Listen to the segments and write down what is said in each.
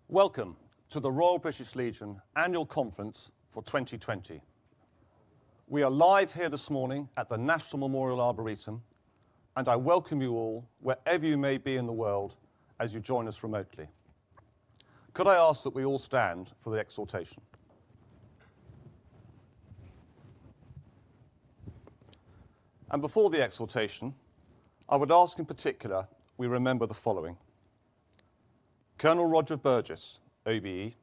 Welcome to the Royal British Legion Annual Conference for 2020. We are live here this morning at the National Memorial Arboretum, and I welcome you all, wherever you may be in the world, as you join us remotely. Could I ask that we all stand for the exhortation? And before the exhortation, I would ask in particular we remember the following. Colonel Roger Burgess, OBE,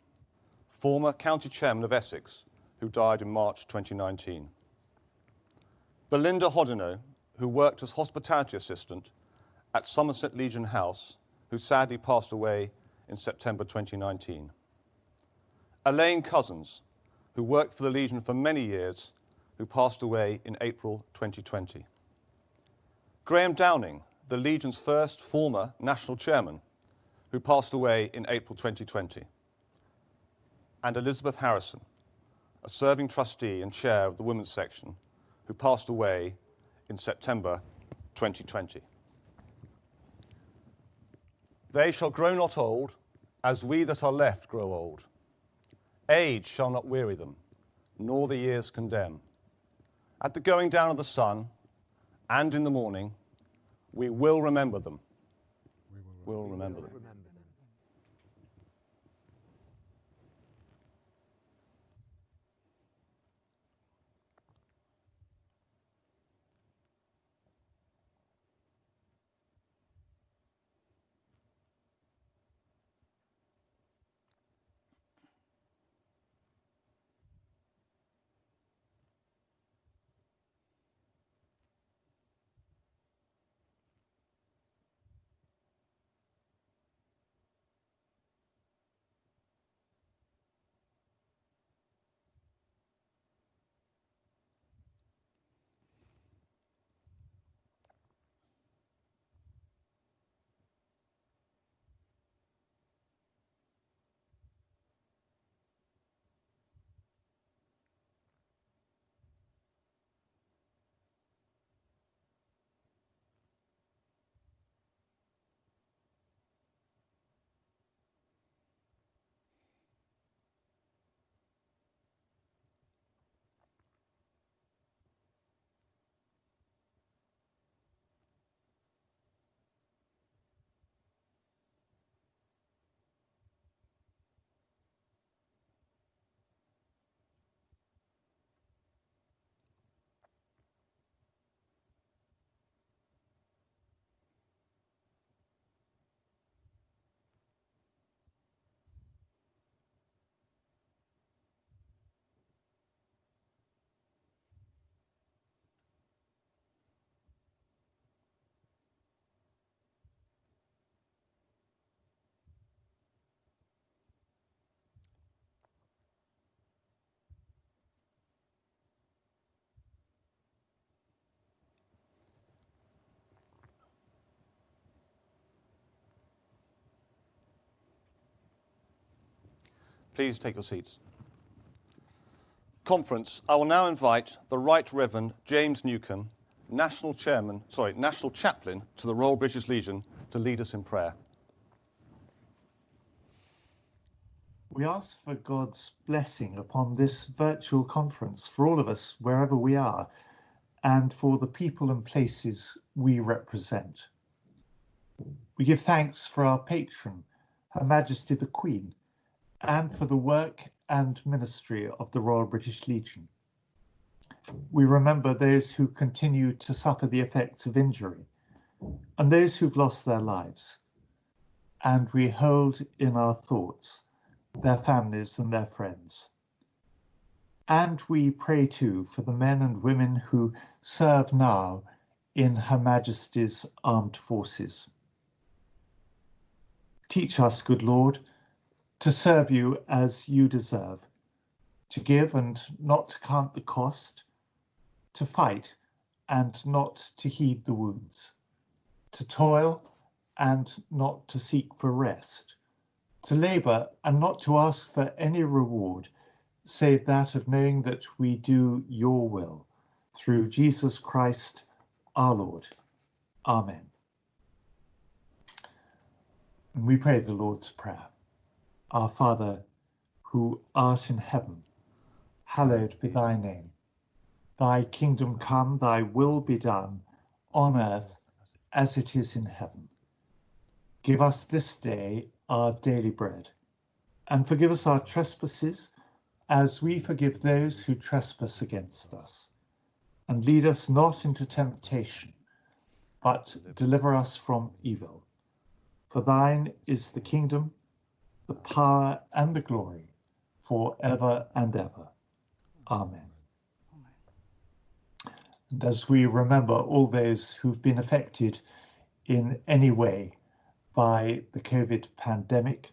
former County Chairman of Essex, who died in March 2019. Belinda Hodino, who worked as hospitality assistant at Somerset Legion House, who sadly passed away in September 2019. Elaine Cousins, who worked for the Legion for many years, who passed away in April 2020. Graham Downing, the Legion's first former national chairman, who passed away in April 2020. And Elizabeth Harrison, a serving trustee and chair of the Women's Section, who passed away in September 2020. They shall grow not old, as we that are left grow old. Age shall not weary them, nor the years condemn. At the going down of the sun, and in the morning, we will remember them. We'll remember them. Please take your seats. Conference, I will now invite the Right Reverend James Newcombe, National Chaplain to the Royal British Legion, to lead us in prayer. We ask for God's blessing upon this virtual conference for all of us, wherever we are, and for the people and places we represent. We give thanks for our patron, Her Majesty the Queen, and for the work and ministry of the Royal British Legion. We remember those who continue to suffer the effects of injury and those who've lost their lives, and we hold in our thoughts their families and their friends. And we pray too for the men and women who serve now in Her Majesty's armed forces. Teach us, good Lord, to serve you as you deserve, to give and not to count the cost, to fight and not to heed the wounds, to toil and not to seek for rest, to labour and not to ask for any reward, save that of knowing that we do your will, through Jesus Christ our Lord. Amen. And we pray the Lord's Prayer. Our Father, who art in heaven, hallowed be thy name. Thy kingdom come, thy will be done, on earth as it is in heaven. Give us this day our daily bread, and forgive us our trespasses, as we forgive those who trespass against us. And lead us not into temptation, but deliver us from evil. For thine is the kingdom, the power, and the glory, for ever and ever. Amen. And as we remember all those who've been affected in any way by the COVID pandemic,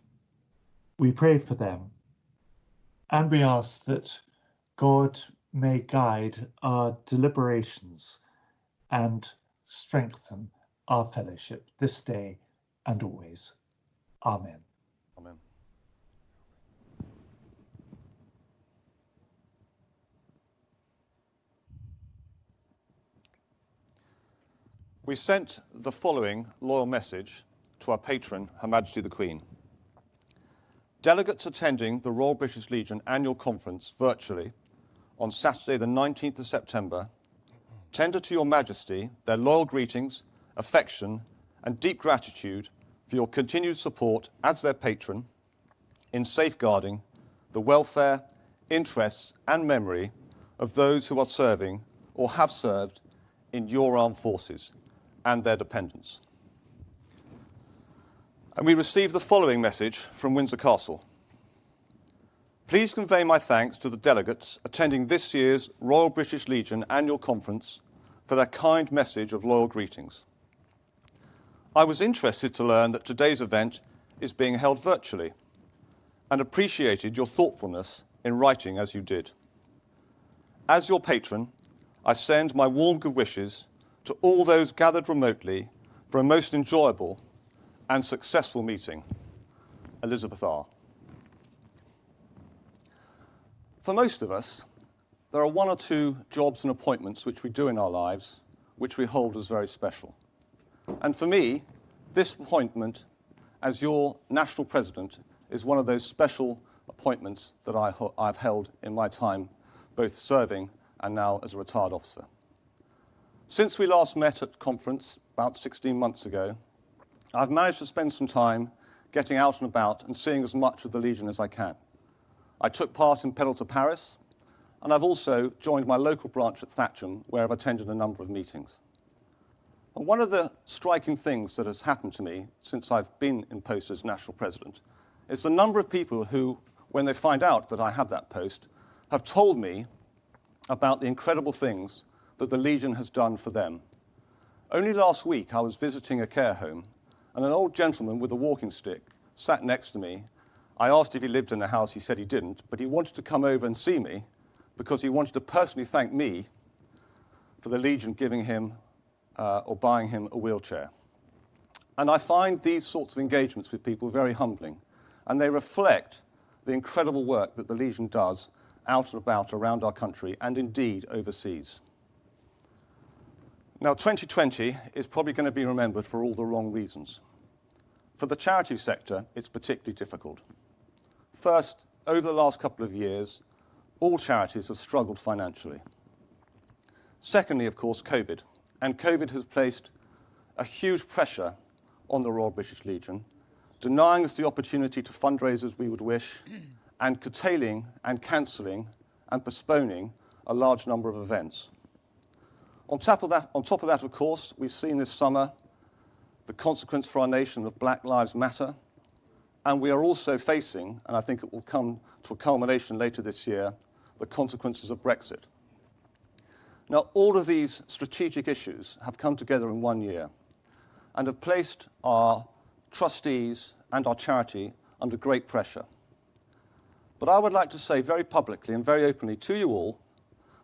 we pray for them, and we ask that God may guide our deliberations and strengthen our fellowship this day and always. Amen. Amen. We sent the following loyal message to our patron, Her Majesty the Queen. Delegates attending the Royal British Legion annual conference virtually on Saturday the 19th of September tender to Your Majesty their loyal greetings, affection and deep gratitude for your continued support as their patron in safeguarding the welfare, interests and memory of those who are serving or have served in your armed forces and their dependents. And we received the following message from Windsor Castle. Please convey my thanks to the delegates attending this year's Royal British Legion annual conference for their kind message of loyal greetings. I was interested to learn that today's event is being held virtually and appreciated your thoughtfulness in writing as you did. As your patron, I send my warm good wishes to all those gathered remotely for a most enjoyable and successful meeting. Elizabeth R. For most of us, there are one or two jobs and appointments which we do in our lives which we hold as very special. And for me, this appointment as your national president is one of those special appointments that I've held in my time, both serving and now as a retired officer. Since we last met at conference about 16 months ago, I've managed to spend some time getting out and about and seeing as much of the Legion as I can. I took part in Pedal to Paris, and I've also joined my local branch at Thatcham, where I've attended a number of meetings. And one of the striking things that has happened to me since I've been in post as national president is the number of people who, when they find out that I have that post, have told me about the incredible things that the Legion has done for them. Only last week I was visiting a care home, and an old gentleman with a walking stick sat next to me. I asked if he lived in the house. He said he didn't, but he wanted to come over and see me because he wanted to personally thank me for the Legion giving him or buying him a wheelchair. And I find these sorts of engagements with people very humbling, and they reflect the incredible work that the Legion does out and about around our country and indeed overseas. Now, 2020 is probably going to be remembered for all the wrong reasons. For the charity sector, it's particularly difficult. First, over the last couple of years, all charities have struggled financially. Secondly, of course, COVID. And COVID has placed a huge pressure on the Royal British Legion, denying us the opportunity to fundraise as we would wish, and curtailing and cancelling and postponing a large number of events. On top of that, of course, we've seen this summer the consequence for our nation of Black Lives Matter, and we are also facing, and I think it will come to a culmination later this year, the consequences of Brexit. Now, all of these strategic issues have come together in 1 year and have placed our trustees and our charity under great pressure. But I would like to say very publicly and very openly to you all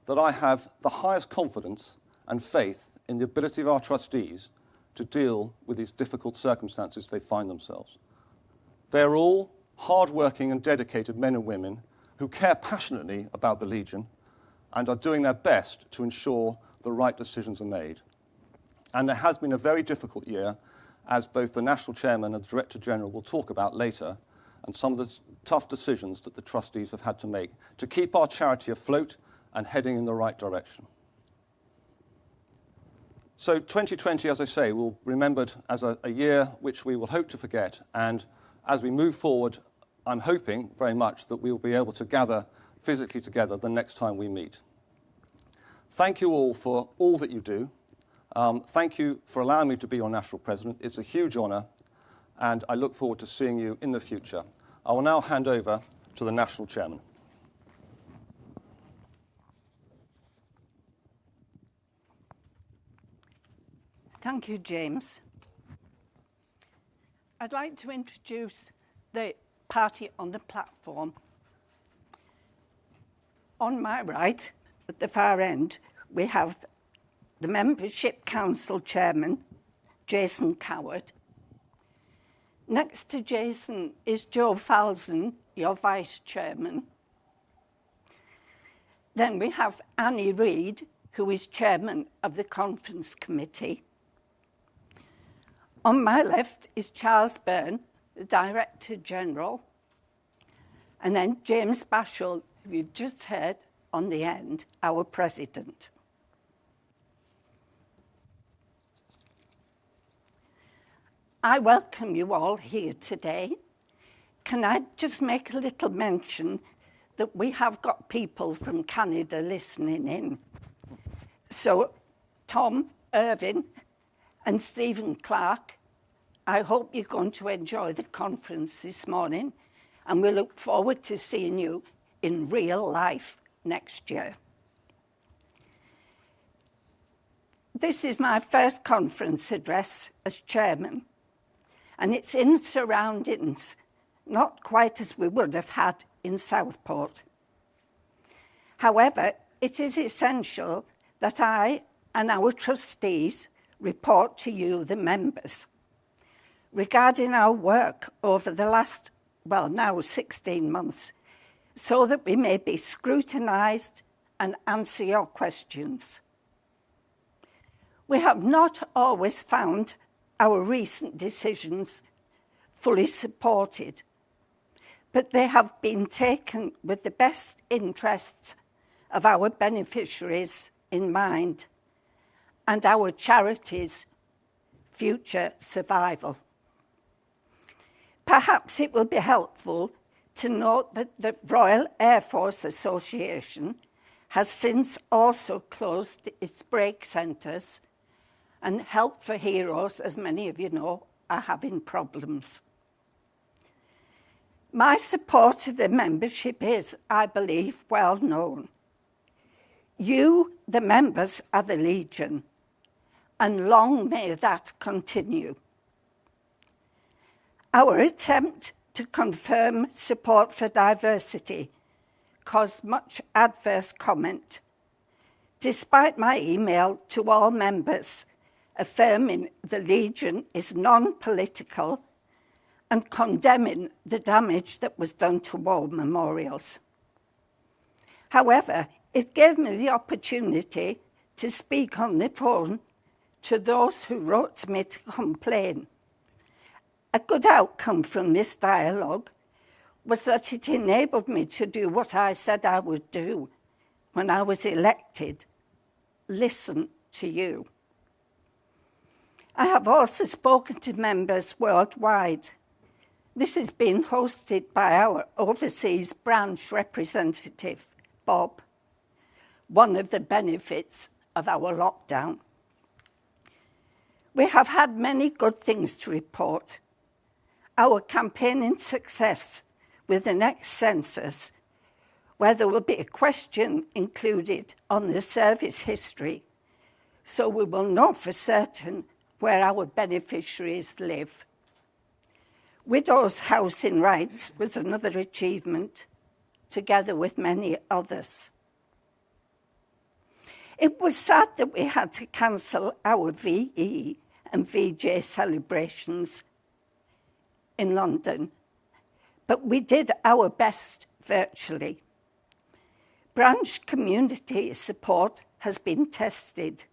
that I have the highest confidence and faith in the ability of our trustees to deal with these difficult circumstances they find themselves. They are all hard-working and dedicated men and women who care passionately about the Legion and are doing their best to ensure the right decisions are made. And there has been a very difficult year, as both the National Chairman and the Director General will talk about later, and some of the tough decisions that the trustees have had to make to keep our charity afloat and heading in the right direction. So 2020, as I say, will be remembered as a year which we will hope to forget, and as we move forward, I'm hoping very much that we will be able to gather physically together the next time we meet. Thank you all for all that you do. Thank you for allowing me to be your National President. It's a huge honour, and I look forward to seeing you in the future. I will now hand over to the National Chairman. Thank you, James. I'd like to introduce the party on the platform. On my right, at the far end, we have the Membership Council Chairman, Jason Coward. Next to Jason is Joe Falzon, your Vice Chairman. Then we have Annie Reid, who is Chairman of the Conference Committee. On my left is Charles Byrne, the Director General, and then James Bashall, who you've just heard on the end, our President. I welcome you all here today. Can I just make a little mention that we have got people from Canada listening in. So Tom, Irvin, and Stephen Clark, I hope you're going to enjoy the conference this morning, and we look forward to seeing you in real life next year. This is my first conference address as chairman, and it's in surroundings not quite as we would have had in Southport. However, it is essential that I and our trustees report to you, the members, regarding our work over the last, well, now 16 months, so that we may be scrutinised and answer your questions. We have not always found our recent decisions fully supported, but they have been taken with the best interests of our beneficiaries in mind and our charity's future survival. Perhaps it will be helpful to note that the Royal Air Force Association has since also closed its break centres, and Help for Heroes, as many of you know, are having problems. My support of the membership is, I believe, well known. You, the members, are the Legion, and long may that continue. Our attempt to confirm support for diversity caused much adverse comment, despite my email to all members affirming the Legion is non-political and condemning the damage that was done to war memorials. However, it gave me the opportunity to speak on the phone to those who wrote to me to complain. A good outcome from this dialogue was that it enabled me to do what I said I would do when I was elected: listen to you. I have also spoken to members worldwide. This has been hosted by our overseas branch representative, Bob, one of the benefits of our lockdown. We have had many good things to report. Our campaigning success with the next census, where there will be a question included on the service history, so we will know for certain where our beneficiaries live. Widows' housing rights was another achievement, together with many others. It was sad that we had to cancel our VE and VJ celebrations in London, but we did our best virtually. Branch community support has been tested,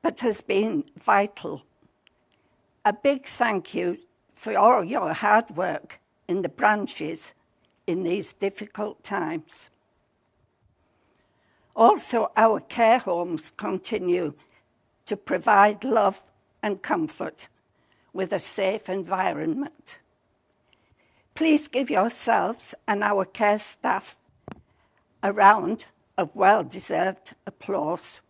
but has been vital. A big thank you for all your hard work in the branches in these difficult times. Also, our care homes continue to provide love and comfort with a safe environment. Please give yourselves and our care staff a round of well-deserved applause.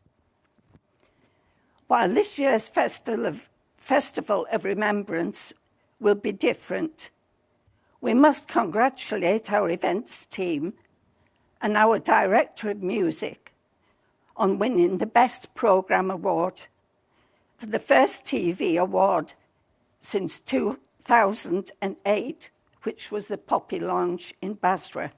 While this year's Festival of Remembrance will be different, we must congratulate our events team and our Director of Music on winning the Best Programme Award for the first TV award since 2008, which was the Poppy launch in Basra.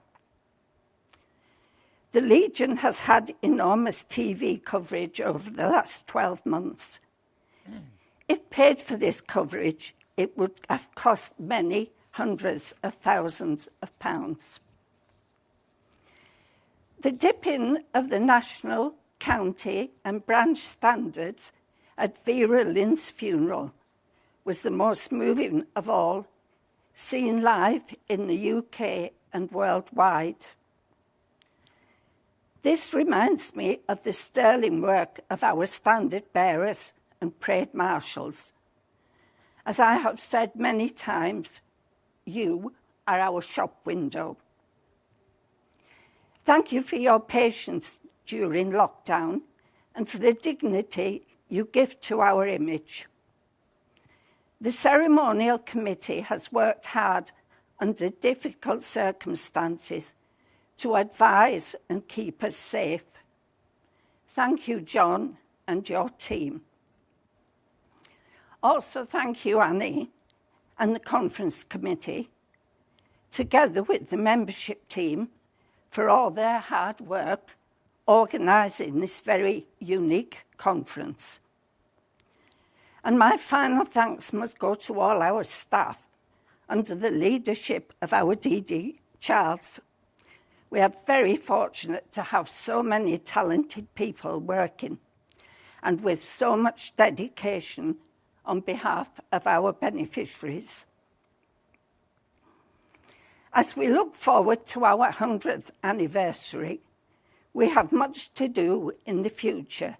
The Legion has had enormous TV coverage over the last 12 months. If paid for this coverage, it would have cost many hundreds of thousands of pounds. The dipping of the national, county and branch standards at Vera Lynn's funeral was the most moving of all, seen live in the UK and worldwide. This reminds me of the sterling work of our standard bearers and parade marshals. As I have said many times, you are our shop window. Thank you for your patience during lockdown and for the dignity you give to our image. The ceremonial committee has worked hard under difficult circumstances to advise and keep us safe. Thank you, John, and your team. Also, thank you, Annie, and the conference committee, together with the membership team, for all their hard work organising this very unique conference. And my final thanks must go to all our staff under the leadership of our DD, Charles. We are very fortunate to have so many talented people working and with so much dedication on behalf of our beneficiaries. As we look forward to our 100th anniversary, we have much to do in the future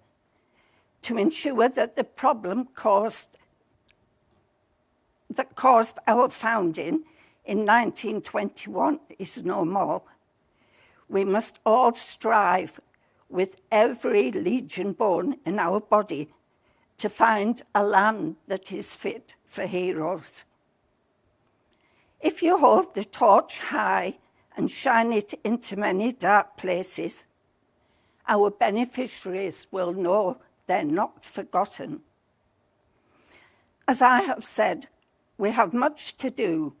to ensure that the problem that caused our founding in 1921 is no more. We must all strive with every Legion bone in our body to find a land that is fit for heroes. If you hold the torch high and shine it into many dark places, our beneficiaries will know they're not forgotten. As I have said, we have much to do,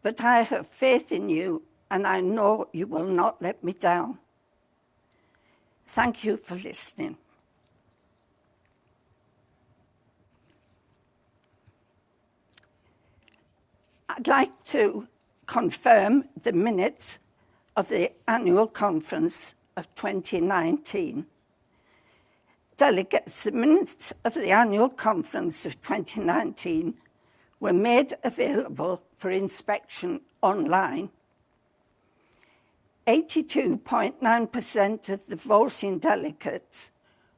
but I have faith in you and I know you will not let me down. Thank you for listening. I'd like to confirm the minutes of the annual conference of 2019. Delegates, the minutes of the annual conference of 2019 were made available for inspection online. 82.9% of the voting delegates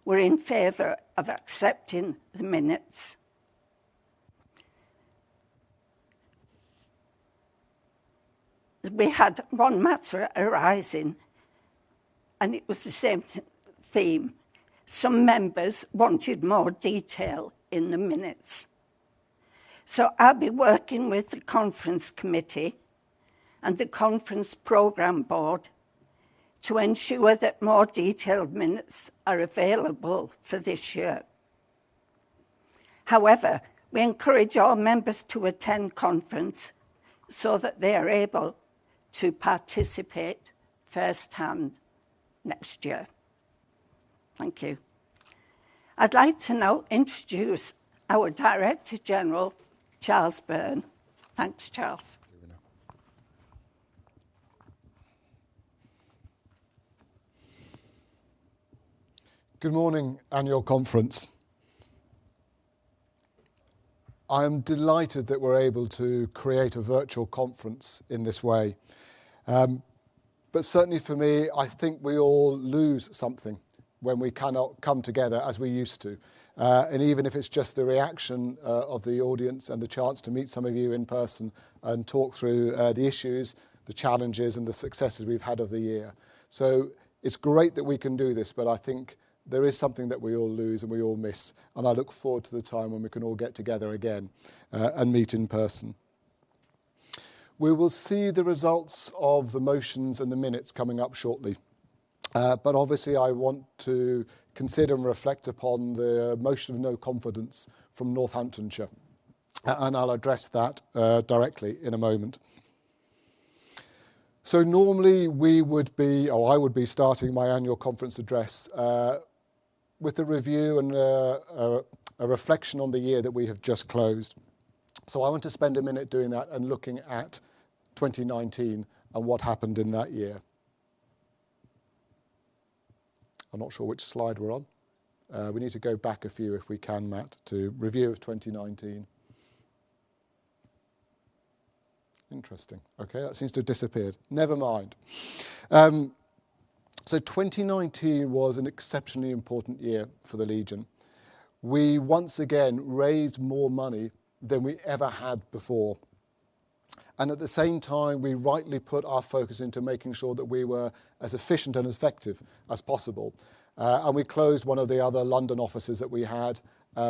were in favour of accepting the minutes. We had one matter arising, and it was the same theme. Some members wanted more detail in the minutes. So I'll be working with the conference committee and the conference programme board to ensure that more detailed minutes are available for this year. However, we encourage all members to attend conference so that they are able to participate firsthand next year. Thank you. I'd like to now introduce our Director General, Charles Byrne. Thanks, Charles. Good morning, annual conference. I'm delighted that we're able to create a virtual conference in this way. But certainly for me, I think we all lose something when we cannot come together as we used to. And even if it's just the reaction of the audience and the chance to meet some of you in person and talk through the issues, the challenges and the successes we've had of the year. So it's great that we can do this, but I think there is something that we all lose and we all miss. And I look forward to the time when we can all get together again and meet in person. We will see the results of the motions and the minutes coming up shortly. But obviously I want to consider and reflect upon the motion of no confidence from Northamptonshire. And I'll address that directly in a moment. So normally I would be starting my annual conference address with a review and a reflection on the year that we have just closed. So I want to spend a minute doing that and looking at 2019 and what happened in that year. I'm not sure which slide we're on. We need to go back a few if we can, Matt, to review of 2019. Interesting. Okay, that seems to have disappeared. Never mind. So 2019 was an exceptionally important year for the Legion. We once again raised more money than we ever had before. And at the same time, we rightly put our focus into making sure that we were as efficient and as effective as possible. And we closed one of the other London offices that we had.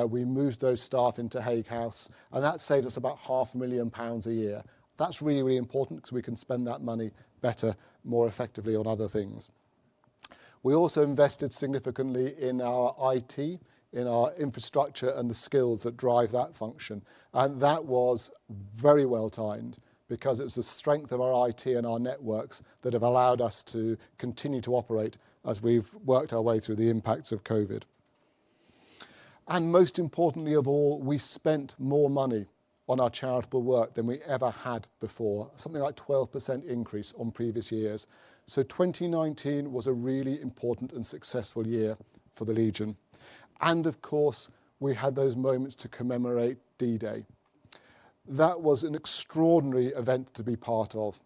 We moved those staff into Hague House, and that saved us about £500,000 a year. That's really, really important because we can spend that money better, more effectively on other things. We also invested significantly in our IT, in our infrastructure and the skills that drive that function. And that was very well timed because it was the strength of our IT and our networks that have allowed us to continue to operate as we've worked our way through the impacts of COVID. And most importantly of all, we spent more money on our charitable work than we ever had before, something like 12% increase on previous years. So 2019 was a really important and successful year for the Legion. And of course, we had those moments to commemorate D-Day. That was an extraordinary event to be part of,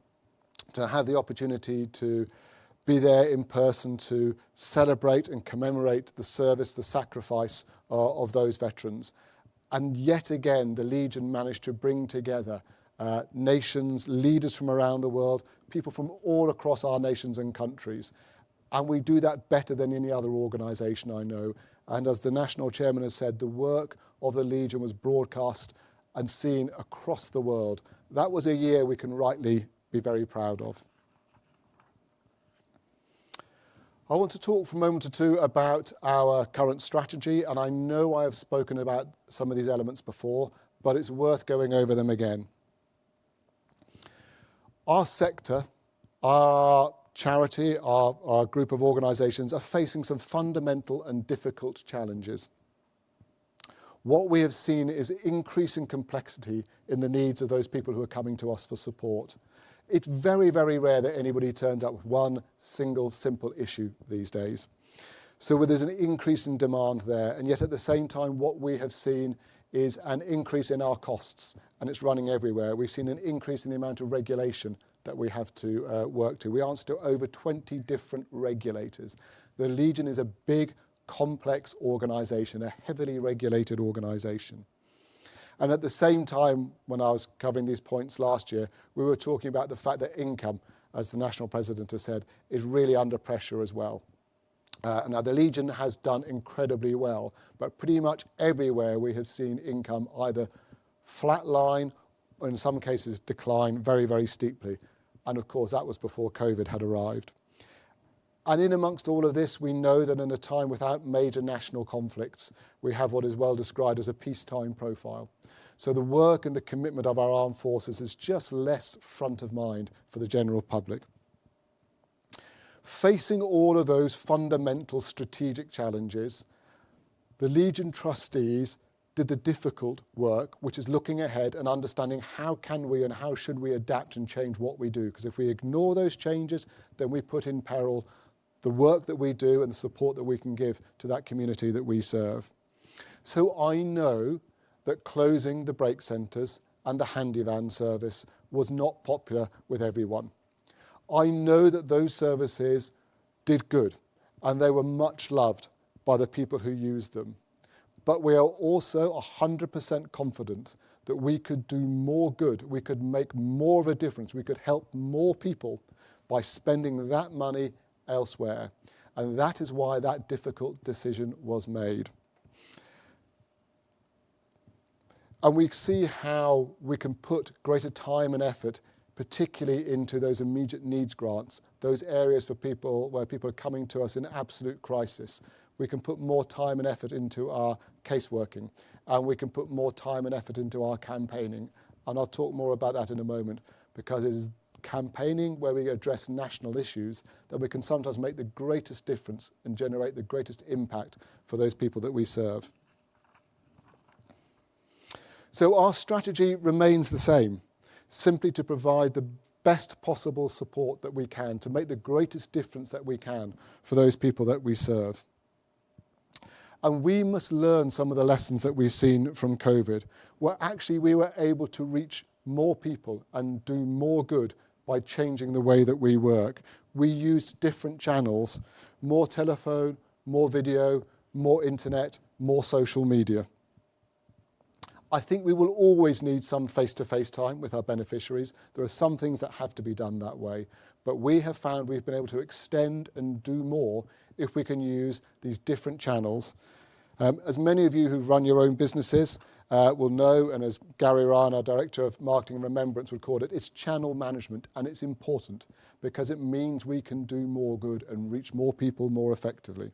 to have the opportunity to be there in person to celebrate and commemorate the service, the sacrifice of those veterans. And yet again, the Legion managed to bring together nations, leaders from around the world, people from all across our nations and countries. And we do that better than any other organisation I know. And as the national chairman has said, the work of the Legion was broadcast and seen across the world. That was a year we can rightly be very proud of. I want to talk for a moment or two about our current strategy, and I know I have spoken about some of these elements before, but it's worth going over them again. Our sector, our charity, our group of organisations are facing some fundamental and difficult challenges. What we have seen is increasing complexity in the needs of those people who are coming to us for support. It's very, very rare that anybody turns up with one single simple issue these days. So there's an increase in demand there, and yet at the same time what we have seen is an increase in our costs, and it's running everywhere. We've seen an increase in the amount of regulation that we have to work to. We answer to over 20 different regulators. The Legion is a big, complex organisation, a heavily regulated organisation. And at the same time, when I was covering these points last year, we were talking about the fact that income, as the national president has said, is really under pressure as well. Now, the Legion has done incredibly well, but pretty much everywhere we have seen income either flatline or in some cases decline very, very steeply. And of course, that was before COVID had arrived. And in amongst all of this, we know that in a time without major national conflicts, we have what is well described as a peacetime profile. So the work and the commitment of our armed forces is just less front of mind for the general public. Facing all of those fundamental strategic challenges, the Legion trustees did the difficult work, which is looking ahead and understanding how can we and how should we adapt and change what we do. Because if we ignore those changes, then we put in peril the work that we do and the support that we can give to that community that we serve. So I know that closing the break centres and the handy van service was not popular with everyone. I know that those services did good and they were much loved by the people who used them. But we are also 100% confident that we could do more good, we could make more of a difference, we could help more people by spending that money elsewhere. And that is why that difficult decision was made. And we see how we can put greater time and effort, particularly into those immediate needs grants, those areas for people where people are coming to us in absolute crisis. We can put more time and effort into our caseworking, and we can put more time and effort into our campaigning. And I'll talk more about that in a moment, because it is campaigning where we address national issues that we can sometimes make the greatest difference and generate the greatest impact for those people that we serve. So our strategy remains the same, simply to provide the best possible support that we can, to make the greatest difference that we can for those people that we serve. And we must learn some of the lessons that we've seen from COVID, where actually we were able to reach more people and do more good by changing the way that we work. We used different channels, more telephone, more video, more internet, more social media. I think we will always need some face-to-face time with our beneficiaries. There are some things that have to be done that way, but we have found we've been able to extend and do more if we can use these different channels. As many of you who run your own businesses will know, and as Gary Ryan, our Director of Marketing and Remembrance, would call it, it's channel management, and it's important because it means we can do more good and reach more people more effectively.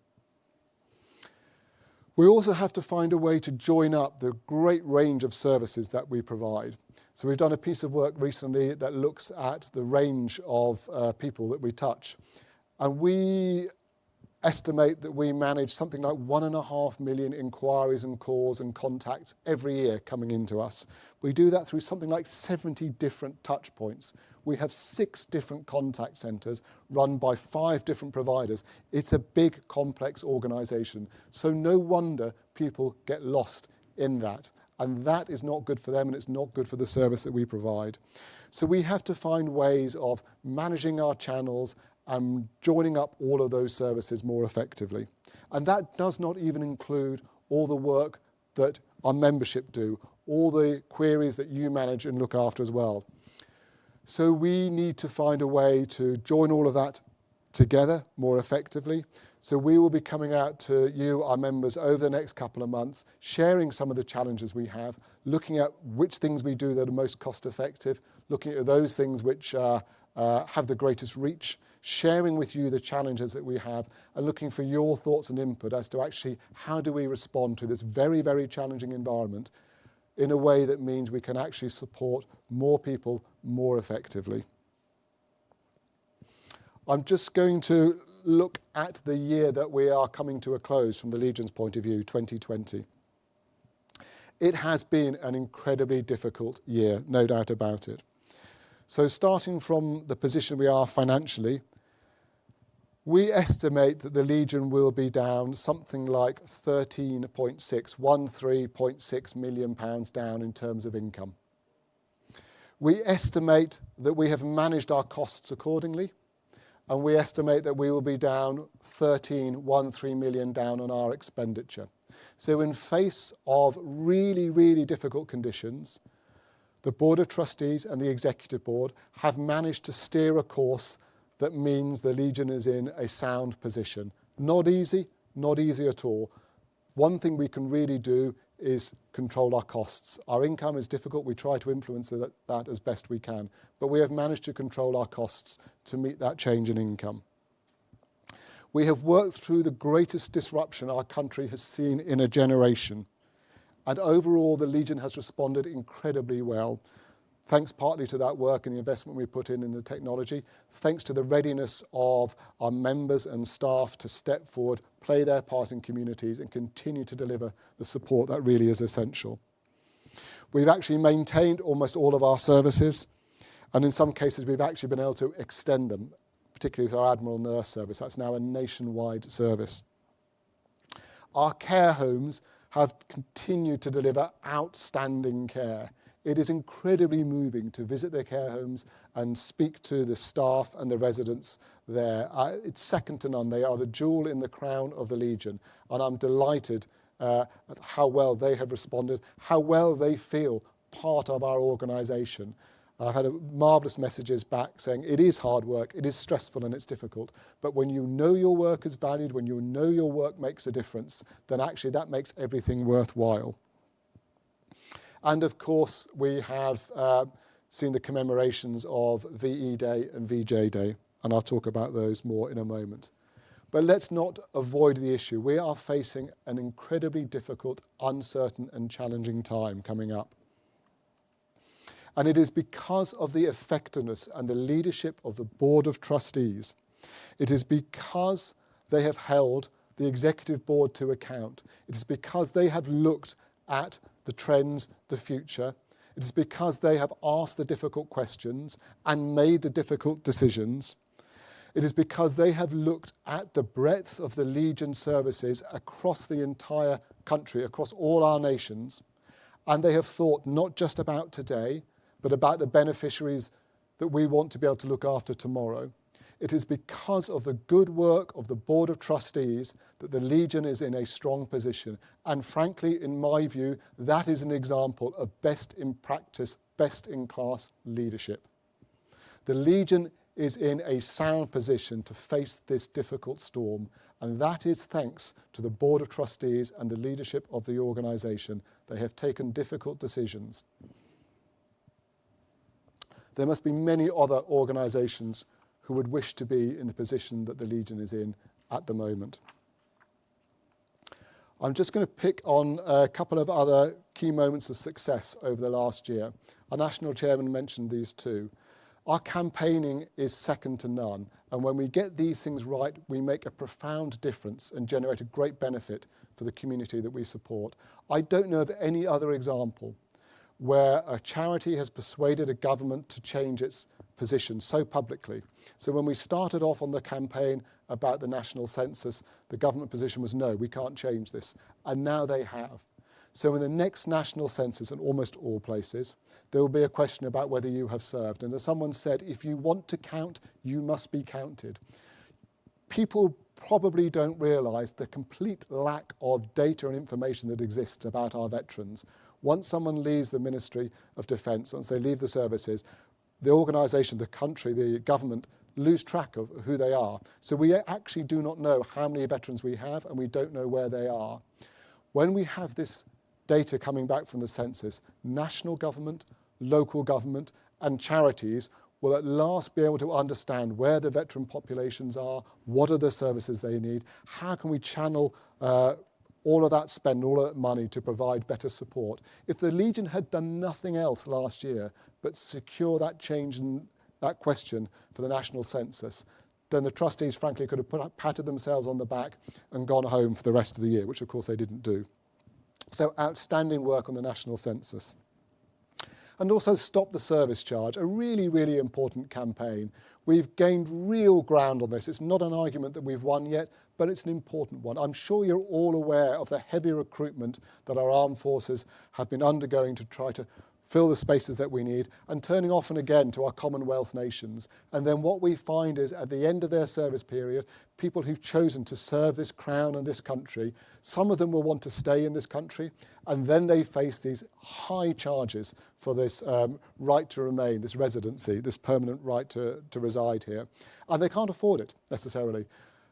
We also have to find a way to join up the great range of services that we provide. So we've done a piece of work recently that looks at the range of people that we touch. And we estimate that we manage something like 1.5 million inquiries and calls and contacts every year coming into us. We do that through something like 70 different touch points. We have 6 different contact centres run by 5 different providers. It's a big, complex organisation. So no wonder people get lost in that. And that is not good for them, and it's not good for the service that we provide. So we have to find ways of managing our channels and joining up all of those services more effectively. And that does not even include all the work that our membership do, all the queries that you manage and look after as well. So we need to find a way to join all of that together more effectively. So we will be coming out to you, our members, over the next couple of months, sharing some of the challenges we have, looking at which things we do that are most cost effective, looking at those things which have the greatest reach, sharing with you the challenges that we have, and looking for your thoughts and input as to actually how do we respond to this very, very challenging environment in a way that means we can actually support more people more effectively. I'm just going to look at the year that we are coming to a close from the Legion's point of view, 2020. It has been an incredibly difficult year, no doubt about it. So starting from the position we are financially, we estimate that the Legion will be down something like 13.6 million pounds down in terms of income. We estimate that we have managed our costs accordingly, and we estimate that we will be down 13 million down on our expenditure. So in face of really, really difficult conditions, the Board of Trustees and the Executive Board have managed to steer a course that means the Legion is in a sound position. Not easy at all. One thing we can really do is control our costs. Our income is difficult. We try to influence that as best we can. But we have managed to control our costs to meet that change in income. We have worked through the greatest disruption our country has seen in a generation. And overall, the Legion has responded incredibly well. Thanks partly to that work and the investment we put in the technology, thanks to the readiness of our members and staff to step forward, play their part in communities and continue to deliver the support that really is essential. We've actually maintained almost all of our services, and in some cases we've actually been able to extend them, particularly with our Admiral Nurse service. That's now a nationwide service. Our care homes have continued to deliver outstanding care. It is incredibly moving to visit their care homes and speak to the staff and the residents there. It's second to none. They are the jewel in the crown of the Legion, and I'm delighted at how well they have responded, how well they feel part of our organisation. I had marvellous messages back saying it is hard work, it is stressful and it's difficult, but when you know your work is valued, when you know your work makes a difference, then actually that makes everything worthwhile. And of course, we have seen the commemorations of VE Day and VJ Day, and I'll talk about those more in a moment. But let's not avoid the issue. We are facing an incredibly difficult, uncertain and challenging time coming up. And it is because of the effectiveness and the leadership of the Board of Trustees. It is because they have held the Executive Board to account. It is because they have looked at the trends, the future. It is because they have asked the difficult questions and made the difficult decisions. It is because they have looked at the breadth of the Legion services across the entire country, across all our nations, and they have thought not just about today, but about the beneficiaries that we want to be able to look after tomorrow. It is because of the good work of the Board of Trustees that the Legion is in a strong position. And frankly, in my view, that is an example of best in practice, best in class leadership. The Legion is in a sound position to face this difficult storm, and that is thanks to the Board of Trustees and the leadership of the organisation. They have taken difficult decisions. There must be many other organisations who would wish to be in the position that the Legion is in at the moment. I'm just going to pick on a couple of other key moments of success over the last year. Our National Chairman mentioned these two. Our campaigning is second to none, and when we get these things right, we make a profound difference and generate a great benefit for the community that we support. I don't know of any other example where a charity has persuaded a government to change its position so publicly. So when we started off on the campaign about the national census, the government position was no, we can't change this. And now they have. So in the next national census, in almost all places, there will be a question about whether you have served. And as someone said, if you want to count, you must be counted. People probably don't realise the complete lack of data and information that exists about our veterans. Once someone leaves the Ministry of Defence, once they leave the services, the organisation, the country, the government lose track of who they are. So we actually do not know how many veterans we have, and we don't know where they are. When we have this data coming back from the census, national government, local government and charities will at last be able to understand where the veteran populations are, what are the services they need, how can we channel all of that spend, all of that money to provide better support. If the Legion had done nothing else last year but secure that change in that question for the national census, then the trustees frankly could have patted themselves on the back and gone home for the rest of the year, which of course they didn't do. So outstanding work on the national census. And also Stop the Service Charge, a really, really important campaign. We've gained real ground on this. It's not an argument that we've won yet, but it's an important one. I'm sure you're all aware of the heavy recruitment that our armed forces have been undergoing to try to fill the spaces that we need, and turning often again to our Commonwealth nations. And then what we find is at the end of their service period, people who've chosen to serve this crown and this country, some of them will want to stay in this country, and then they face these high charges for this right to remain, this residency, this permanent right to reside here. And they can't afford it necessarily.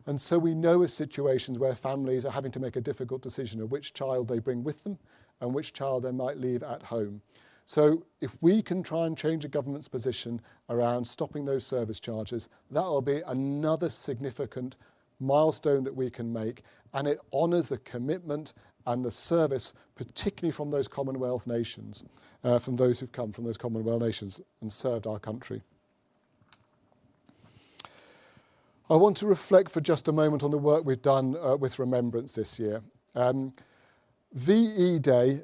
And so we know of situations where families are having to make a difficult decision of which child they bring with them and which child they might leave at home. So if we can try and change the government's position around stopping those service charges, that will be another significant milestone that we can make, and it honours the commitment and the service, particularly from those Commonwealth nations, from those who've come from those Commonwealth nations and served our country. I want to reflect for just a moment on the work we've done with Remembrance this year. VE Day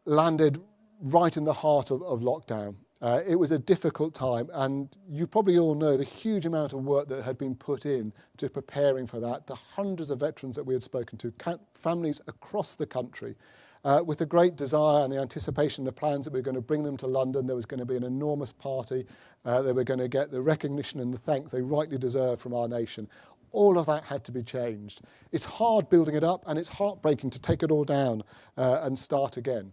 landed right in the heart of lockdown. It was a difficult time, and you probably all know the huge amount of work that had been put in to preparing for that, the hundreds of veterans that we had spoken to, families across the country, with the great desire and the anticipation, the plans that we were going to bring them to London. There was going to be an enormous party. They were going to get the recognition and the thanks they rightly deserve from our nation. All of that had to be changed. It's hard building it up, and it's heartbreaking to take it all down and start again.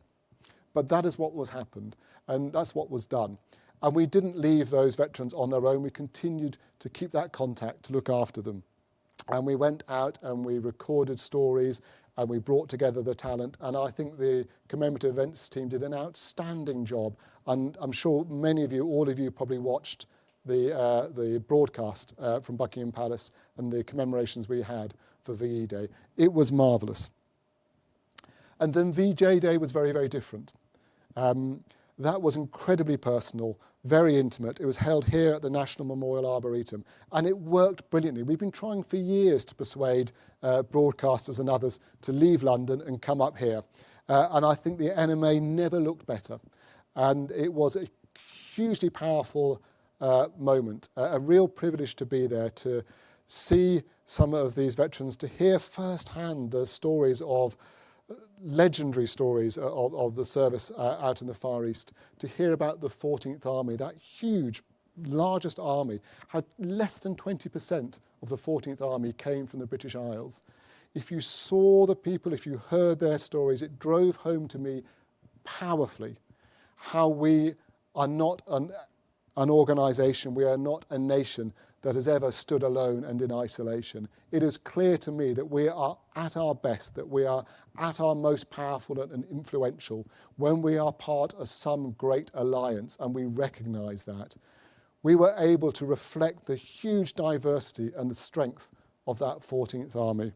But that is what was happened, and that's what was done. And we didn't leave those veterans on their own. We continued to keep that contact, to look after them. And we went out and we recorded stories and we brought together the talent. And I think the commemorative events team did an outstanding job. And I'm sure many of you, all of you probably watched the broadcast from Buckingham Palace and the commemorations we had for VE Day. It was marvellous. And then VJ Day was very, very different. That was incredibly personal, very intimate. It was held here at the National Memorial Arboretum, and it worked brilliantly. We've been trying for years to persuade broadcasters and others to leave London and come up here. And I think the NMA never looked better. And it was a hugely powerful moment, a real privilege to be there, to see some of these veterans, to hear firsthand the stories of legendary stories of the service out in the Far East, to hear about the 14th Army, that huge, largest army, how less than 20% of the 14th Army came from the British Isles. If you saw the people, if you heard their stories, it drove home to me powerfully how we are not an organisation, we are not a nation that has ever stood alone and in isolation. It is clear to me that we are at our best, that we are at our most powerful and influential when we are part of some great alliance, and we recognise that. We were able to reflect the huge diversity and the strength of that 14th Army.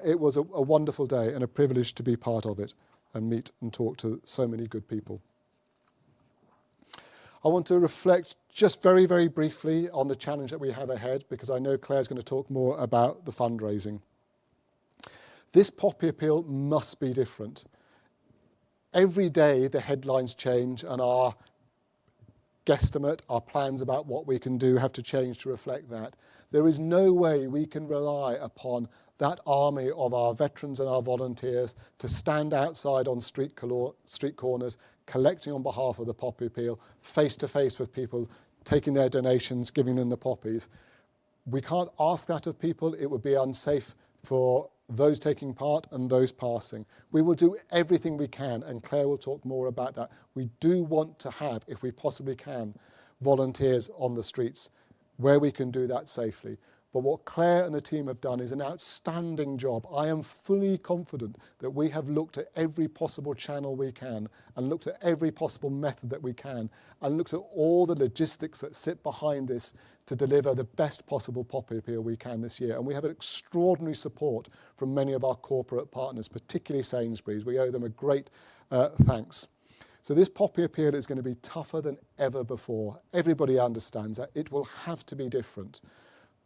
It was a wonderful day and a privilege to be part of it and meet and talk to so many good people. I want to reflect just very, very briefly on the challenge that we have ahead, because I know Claire's going to talk more about the fundraising. This Poppy Appeal must be different. Every day the headlines change and our guesstimate, our plans about what we can do have to change to reflect that. There is no way we can rely upon that army of our veterans and our volunteers to stand outside on street corners, collecting on behalf of the Poppy Appeal, face to face with people, taking their donations, giving them the poppies. We can't ask that of people. It would be unsafe for those taking part and those passing. We will do everything we can, and Claire will talk more about that. We do want to have, if we possibly can, volunteers on the streets where we can do that safely. But what Claire and the team have done is an outstanding job. I am fully confident that we have looked at every possible channel we can and looked at every possible method that we can and looked at all the logistics that sit behind this to deliver the best possible Poppy Appeal we can this year. And we have an extraordinary support from many of our corporate partners, particularly Sainsbury's. We owe them a great thanks. So this Poppy Appeal is going to be tougher than ever before. Everybody understands that. It will have to be different.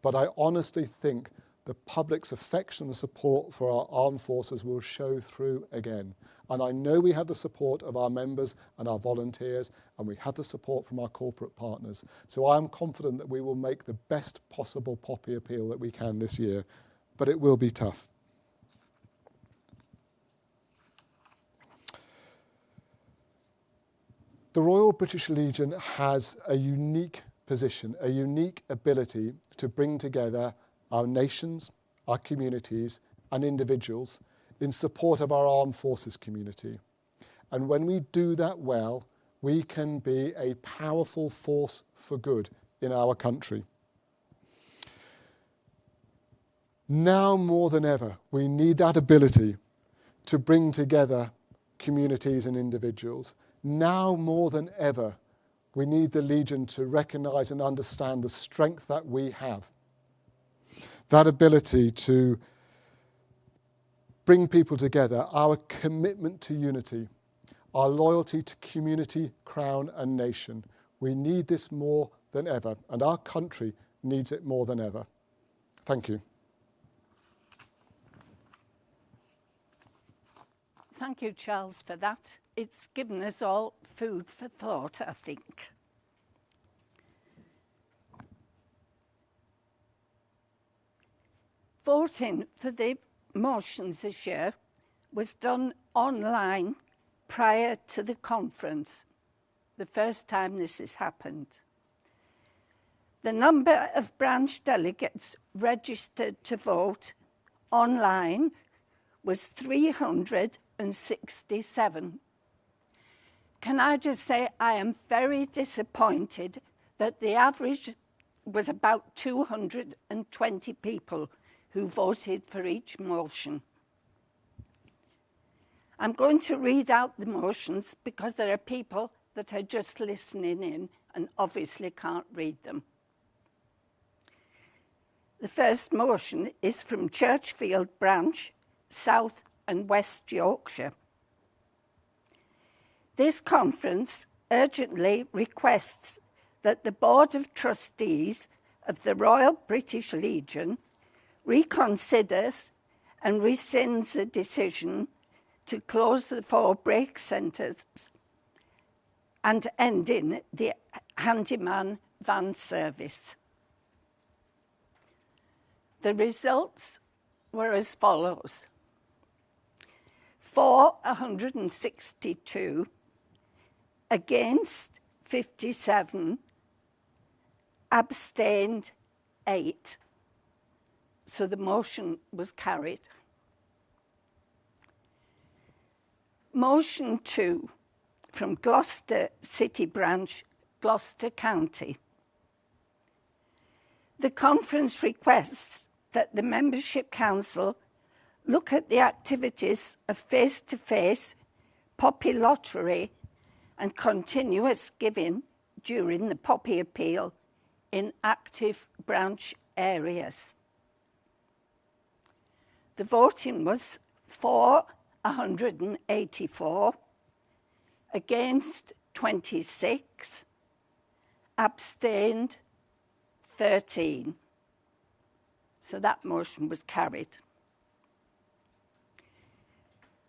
But I honestly think the public's affection and support for our armed forces will show through again. And I know we have the support of our members and our volunteers, and we have the support from our corporate partners. So I am confident that we will make the best possible Poppy Appeal that we can this year, but it will be tough. The Royal British Legion has a unique position, a unique ability to bring together our nations, our communities and individuals in support of our armed forces community. And when we do that well, we can be a powerful force for good in our country. Now more than ever, we need that ability to bring together communities and individuals. Now more than ever, we need the Legion to recognise and understand the strength that we have. That ability to bring people together, our commitment to unity, our loyalty to community, crown and nation. We need this more than ever, and our country needs it more than ever. Thank you. Thank you, Charles, for that. it's given us all food for thought, I think. Voting for the motions this year was done online prior to the conference, the first time this has happened. The number of branch delegates registered to vote online was 367. Can I just say I am very disappointed that the average was about 220 people who voted for each motion. I'm going to read out the motions because there are people that are just listening in and obviously can't read them. The first motion is from Churchfield Branch, South and West Yorkshire. This conference urgently requests that the Board of Trustees of the Royal British Legion reconsiders and rescinds the decision to close the 4 break centres and ending the handyman van service. The results were as follows. For 162, against 57, abstained 8. So the motion was carried. Motion 2 from Gloucester City Branch, Gloucester County. The conference requests that the Membership Council look at the activities of face-to-face poppy lottery and continuous giving during the poppy appeal in active branch areas. The voting was for 184, against 26, abstained 13. So that motion was carried.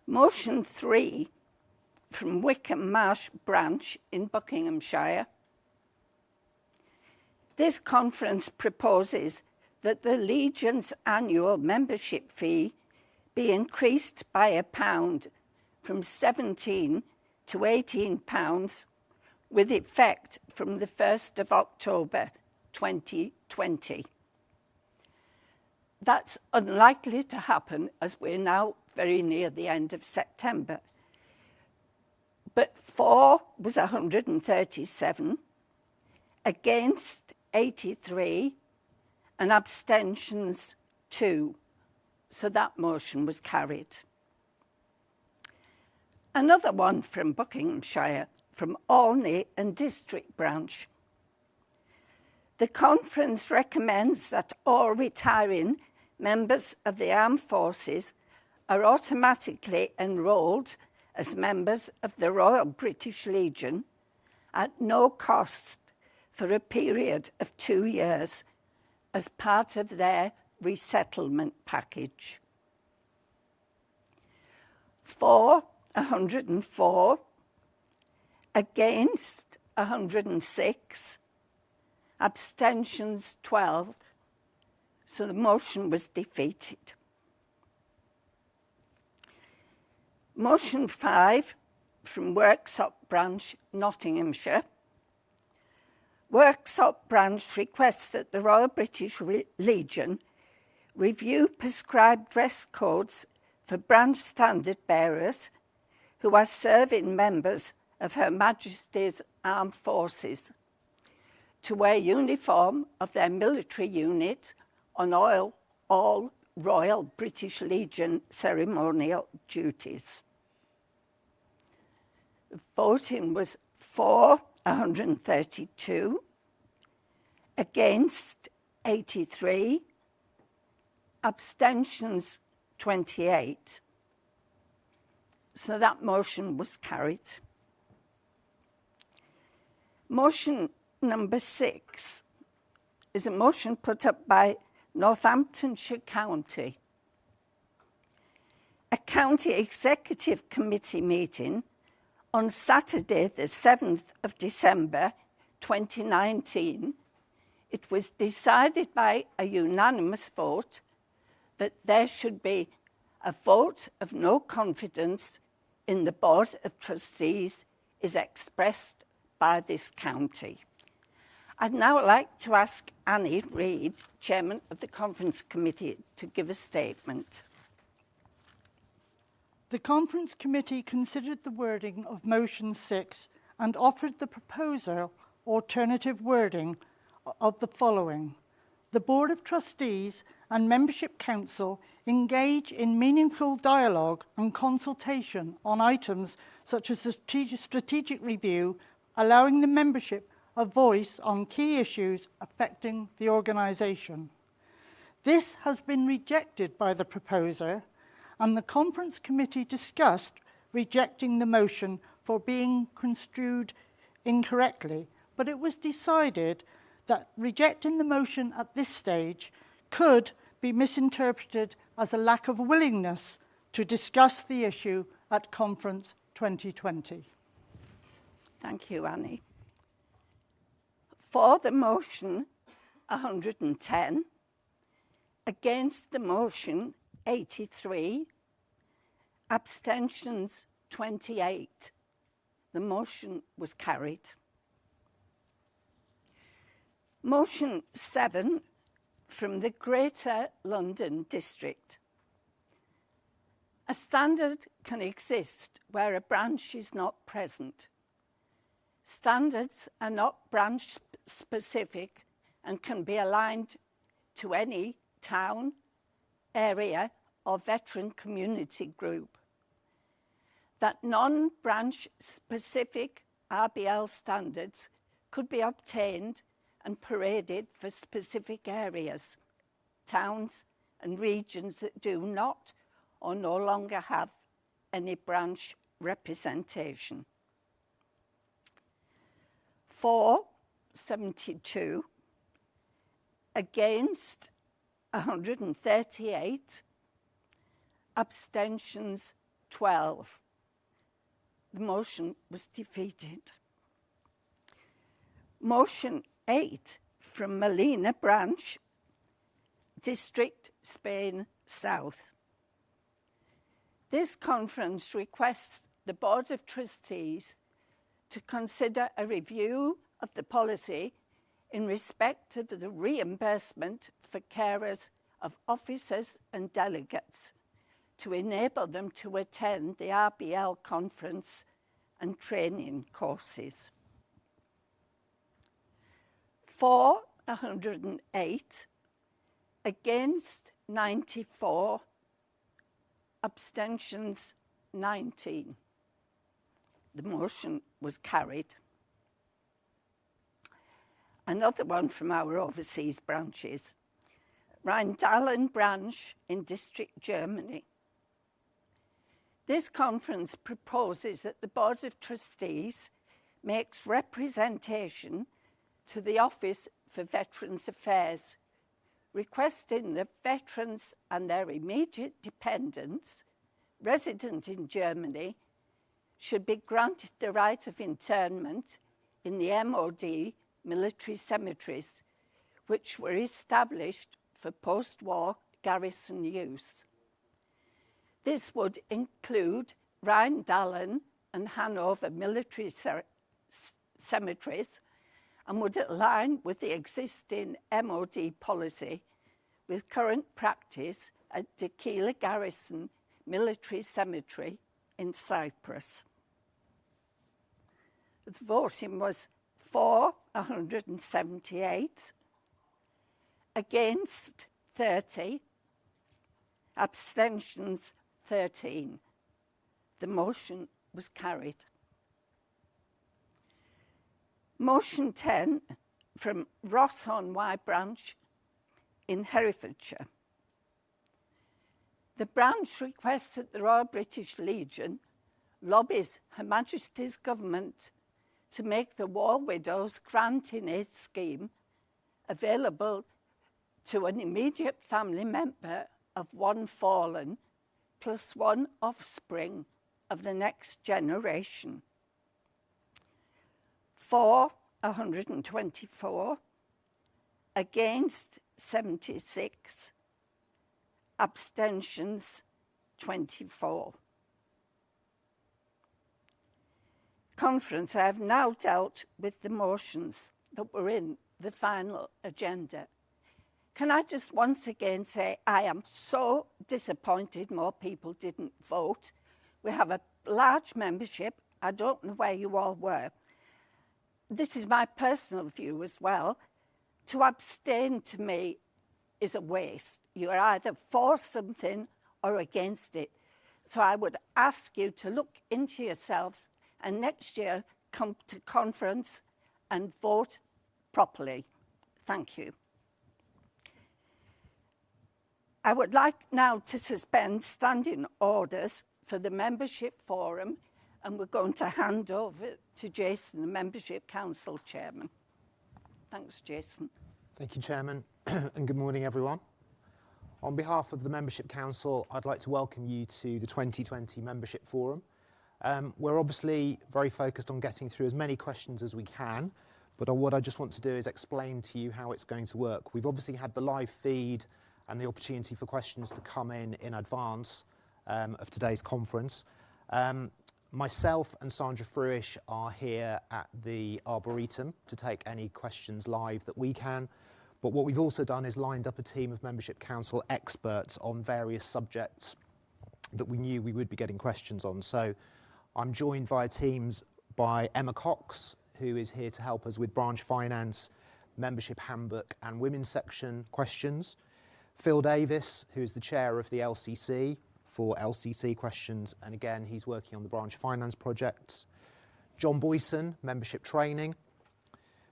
Motion 3 from Wickham Marsh Branch in Buckinghamshire. This conference proposes that the Legion's annual membership fee be increased by £1 from £17 to £18 with effect from the 1st of October 2020. That's unlikely to happen as we're now very near the end of September. But for was 137, against 83, and abstentions 2. So that motion was carried. Another one from Buckinghamshire, from Olney and District Branch. The conference recommends that all retiring members of the armed forces are automatically enrolled as members of the Royal British Legion at no cost for a period of 2 years as part of their resettlement package. For 104, against 106, abstentions 12, so the motion was defeated. Motion 5 from Worksop Branch, Nottinghamshire. Worksop Branch requests that the Royal British Legion review prescribed dress codes for branch standard bearers who are serving members of Her Majesty's Armed Forces to wear uniform of their military unit on all Royal British Legion ceremonial duties. The voting was for 132, against 83, abstentions 28. So that motion was carried. Motion number 6 is a motion put up by Northamptonshire County. A county executive committee meeting On Saturday, the 7th of December 2019, it was decided by a unanimous vote that there should be a vote of no confidence in the Board of Trustees is expressed by this county. I'd now like to ask Annie Reid, Chairman of the Conference Committee, to give a statement. The Conference Committee considered the wording of Motion 6 and offered the proposer alternative wording of the following. The Board of Trustees and Membership Council engage in meaningful dialogue and consultation on items such as the strategic review, allowing the membership a voice on key issues affecting the organisation. This has been rejected by the proposer, and the Conference Committee discussed rejecting the motion for being construed incorrectly, but it was decided that rejecting the motion at this stage could be misinterpreted as a lack of willingness to discuss the issue at Conference 2020. Thank you, Annie. For the motion, 110. Against the motion, 83. Abstentions, 28. The motion was carried. Motion 7 from the Greater London District. A standard can exist where a branch is not present. Standards are not branch specific and can be aligned to any town, area or veteran community group. That non-branch specific RBL standards could be obtained and paraded for specific areas, towns and regions that do not or no longer have any branch representation. 4, 72. Against, 138. Abstentions, 12. The motion was defeated. Motion 8 from Molina Branch, District, Spain South. This conference requests the Board of Trustees to consider a review of the policy in respect of the reimbursement for carers of officers and delegates to enable them to attend the RBL conference and training courses. 4, 108. Against, 94. Abstentions, 19. The motion was carried. Another one from our overseas branches. Rheindahlen branch in District, Germany. This conference proposes that the Board of Trustees makes representation to the Office for Veterans Affairs, requesting that veterans and their immediate dependents resident in Germany should be granted the right of internment in the MOD military cemeteries, which were established for post-war garrison use. This would include Rheindahlen and Hanover military cemeteries and would align with the existing MOD policy with current practice at Tequila Garrison Military Cemetery in Cyprus. The voting was for 178, against 30, abstentions 13. The motion was carried. Motion 10 from Ross-on-Wye branch in Herefordshire. The branch requests that the Royal British Legion lobbies Her Majesty's government to make the War Widows Grant in Aid scheme available to an immediate family member of one fallen plus one offspring of the next generation. For 124, against 76, abstentions 24. Conference, I have now dealt with the motions that were in the final agenda. Can I just once again say I am so disappointed more people didn't vote. We have a large membership. I don't know where you all were. This is my personal view as well. To abstain to me is a waste. You are either for something or against it. So I would ask you to look into yourselves and next year come to conference and vote properly. Thank you. I would like now to suspend standing orders for the membership forum, and we're going to hand over to Jason, the Membership Council Chairman. Thanks, Jason. Thank you, Chairman, and good morning, everyone. On behalf of the Membership Council, I'd like to welcome you to the 2020 Membership Forum. We're obviously very focused on getting through as many questions as we can, but what I just want to do is explain to you how it's going to work. We've obviously had the live feed and the opportunity for questions to come in advance of today's conference. Myself and Sandra Fruish are here at the Arboretum to take any questions live that we can. But what we've also done is lined up a team of Membership Council experts on various subjects that we knew we would be getting questions on. So I'm joined via Teams by Emma Cox, who is here to help us with branch finance, membership handbook and women's section questions. Phil Davis, who is the chair of the LCC, for LCC questions, and again, he's working on the branch finance projects. John Boyson, membership training.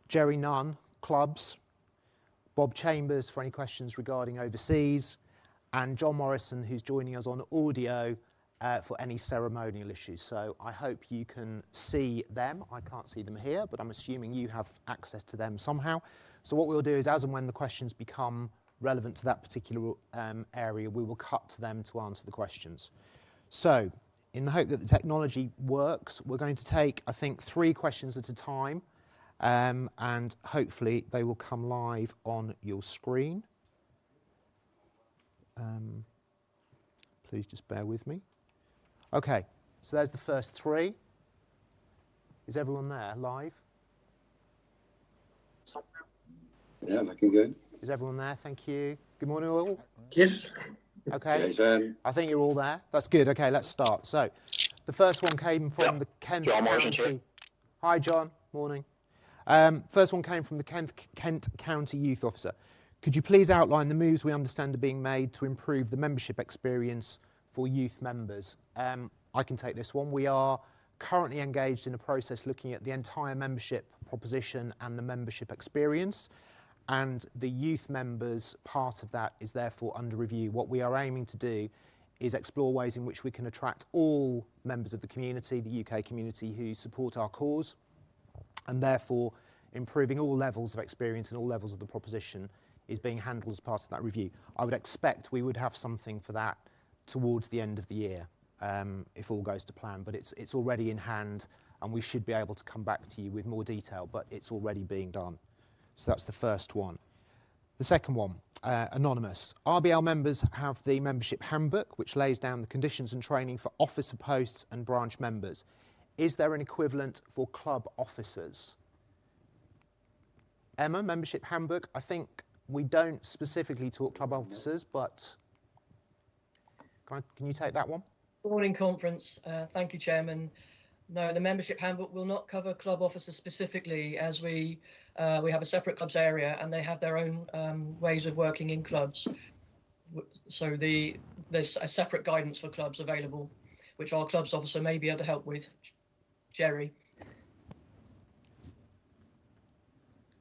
Jerry Nunn, clubs. Bob Chambers for any questions regarding overseas. And John Morrison, who's joining us on audio for any ceremonial issues. So I hope you can see them. I can't see them here, but I'm assuming you have access to them somehow. So what we'll do is, as and when the questions become relevant to that particular area, we will cut to them to answer the questions. So, in the hope that the technology works, we're going to take, I think, 3 questions at a time, and hopefully they will come live on your screen. Please just bear with me. Okay, so there's the first 3. Is everyone there live? Yeah, looking good. Is everyone there? Thank you. Good morning, all. Yes. Okay. Jason. I think you're all there. That's good. Okay, let's start. So, the first one came from the Kent County. Hi, John. Morning. First one came from the Kent County Youth Officer. Could you please outline the moves we understand are being made to improve the membership experience for youth members? I can take this one. We are currently engaged in a process looking at the entire membership proposition and the membership experience. And the youth members part of that is therefore under review. What we are aiming to do is explore ways in which we can attract all members of the community, the UK community, who support our cause, and therefore improving all levels of experience and all levels of the proposition is being handled as part of that review. I would expect we would have something for that towards the end of the year, if all goes to plan, but it's already in hand and we should be able to come back to you with more detail, but it's already being done. So that's the first one. The second one, anonymous. RBL members have the membership handbook, which lays down the conditions and training for officer posts and branch members. Is there an equivalent for club officers? Emma, membership handbook. I think we don't specifically talk club officers, but can you take that one? Morning, conference. Thank you, Chairman. No, the membership handbook will not cover club officers specifically, as we have a separate clubs area and they have their own ways of working in clubs. So there's a separate guidance for clubs available, which our clubs officer may be able to help with. Jerry.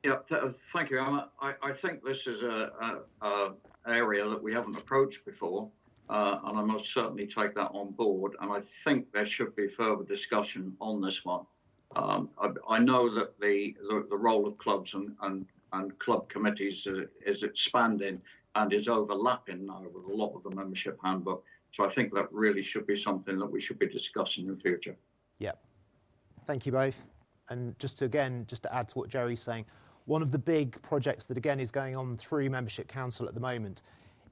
Yeah, thank you, Emma. I think this is an area that we haven't approached before, and I most certainly take that on board. And I think there should be further discussion on this one. I know that the role of clubs and club committees is expanding and is overlapping now with a lot of the membership handbook. So I think that really should be something that we should be discussing in the future. Yeah. Thank you both. And just to add to what Jerry's saying, one of the big projects that again is going on through Membership Council at the moment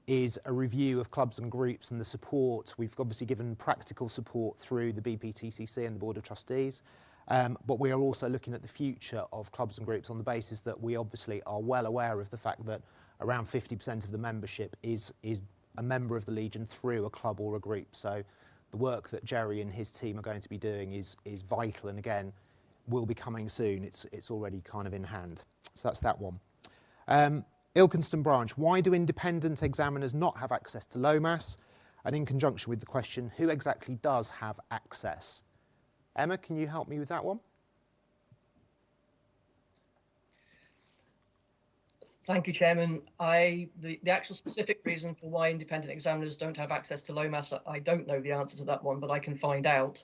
is a review of clubs and groups and the support. We've obviously given practical support through the BPTCC and the Board of Trustees, but we are also looking at the future of clubs and groups on the basis that we obviously are well aware of the fact that around 50% of the membership is a member of the Legion through a club or a group. So the work that Jerry and his team are going to be doing is vital, and again, will be coming soon. It's already kind of in hand. So that's that one. Ilkeston branch, why do independent examiners not have access to LOMAS? And in conjunction with the question, who exactly does have access? Emma, can you help me with that one? Thank you, Chairman. The actual specific reason for why independent examiners don't have access to LOMAS, I don't know the answer to that one, but I can find out.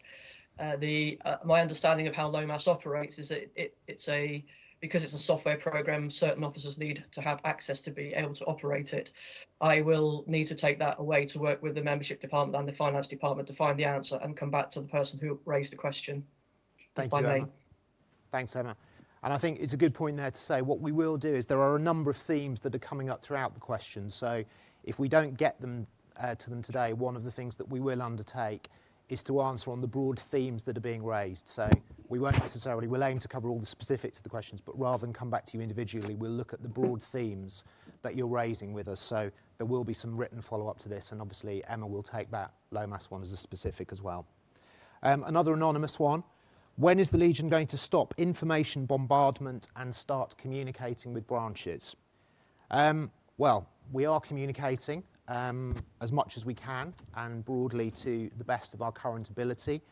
My understanding of how LOMAS operates is that because it's a software program, certain officers need to have access to be able to operate it. I will need to take that away to work with the membership department and the finance department to find the answer and come back to the person who raised the question. Thank you, Emma. Thanks, Emma. And I think it's a good point there to say what we will do is there are a number of themes that are coming up throughout the question. So if we don't get them to them today, one of the things that we will undertake is to answer on the broad themes that are being raised. So we'll aim to cover all the specifics of the questions, but rather than come back to you individually, we'll look at the broad themes that you're raising with us. So there will be some written follow-up to this, and obviously Emma will take that LOMAS one as a specific as well. Another anonymous one. When is the Legion going to stop information bombardment and start communicating with branches? Well, we are communicating as much as we can and broadly to the best of our current ability.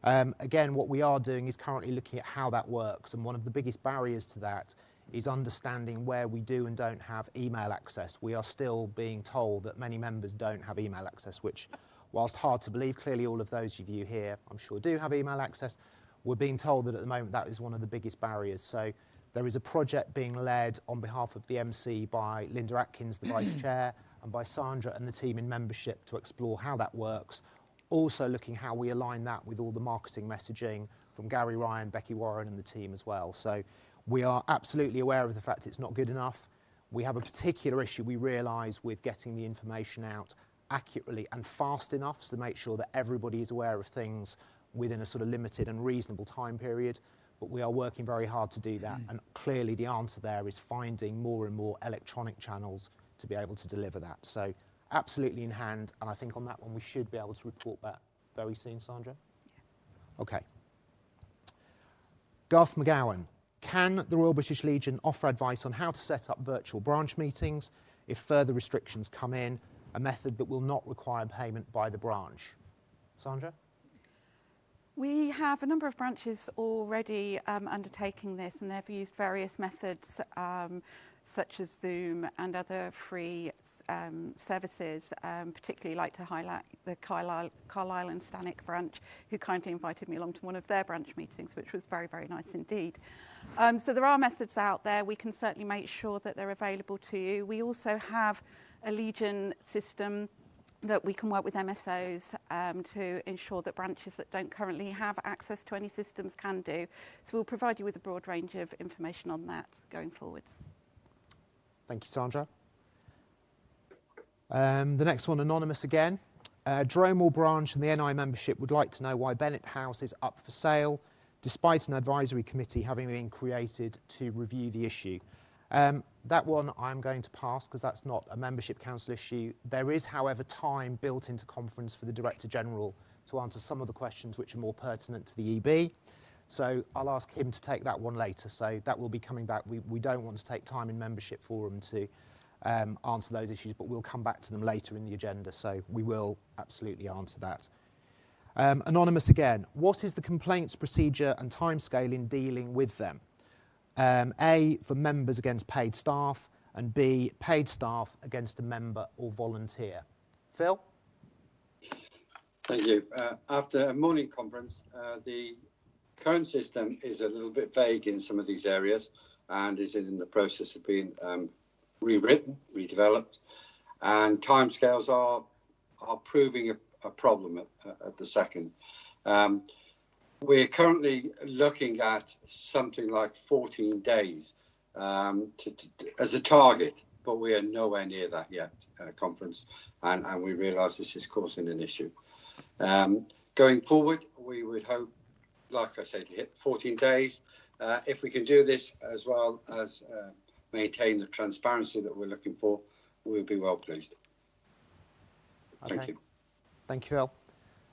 Again, what we are doing is currently looking at how that works, and one of the biggest barriers to that is understanding where we do and don't have email access. We are still being told that many members don't have email access, which, whilst hard to believe, clearly all of those of you here, I'm sure, do have email access. We're being told that at the moment that is one of the biggest barriers. So there is a project being led on behalf of the MC by Linda Atkins, the Vice Chair, and by Sandra and the team in membership to explore how that works. Also looking how we align that with all the marketing messaging from Gary Ryan, Becky Warren and the team as well. So we are absolutely aware of the fact it's not good enough. We have a particular issue we realise with getting the information out accurately and fast enough to make sure that everybody is aware of things within a sort of limited and reasonable time period. But we are working very hard to do that. And clearly the answer there is finding more and more electronic channels to be able to deliver that. So absolutely in hand, and I think on that one we should be able to report back very soon, Sandra? Yeah. Okay. Garth McGowan, can the Royal British Legion offer advice on how to set up virtual branch meetings if further restrictions come in, a method that will not require payment by the branch? Sandra? We have a number of branches already undertaking this, and they've used various methods such as Zoom and other free services, particularly like to highlight the Carlisle and Stanwick branch, who kindly invited me along to one of their branch meetings, which was very, very nice indeed. So there are methods out there. We can certainly make sure that they're available to you. We also have a Legion system that we can work with MSOs to ensure that branches that don't currently have access to any systems can do. So we'll provide you with a broad range of information on that going forwards. Thank you, Sandra. The next one, anonymous again. Dromore branch and the NI membership would like to know why Bennett House is up for sale, despite an advisory committee having been created to review the issue. That one I'm going to pass because that's not a membership council issue. There is, however, time built into conference for the Director General to answer some of the questions which are more pertinent to the EB. So I'll ask him to take that one later. So that will be coming back. We don't want to take time in membership forum to answer those issues, but we'll come back to them later in the agenda. So we will absolutely answer that. Anonymous again, what is the complaints procedure and timescale in dealing with them? A, for members against paid staff, and B, paid staff against a member or volunteer. Phil? Thank you. After a morning conference, the current system is a little bit vague in some of these areas and is in the process of being rewritten, redeveloped, and timescales are proving a problem at the second. We're currently looking at something like 14 days as a target, but we are nowhere near that yet, conference, and we realise this is causing an issue. Going forward, we would hope, like I said, to hit 14 days. If we can do this as well as maintain the transparency that we're looking for, we'll be well pleased. Thank you. Thank you, Phil.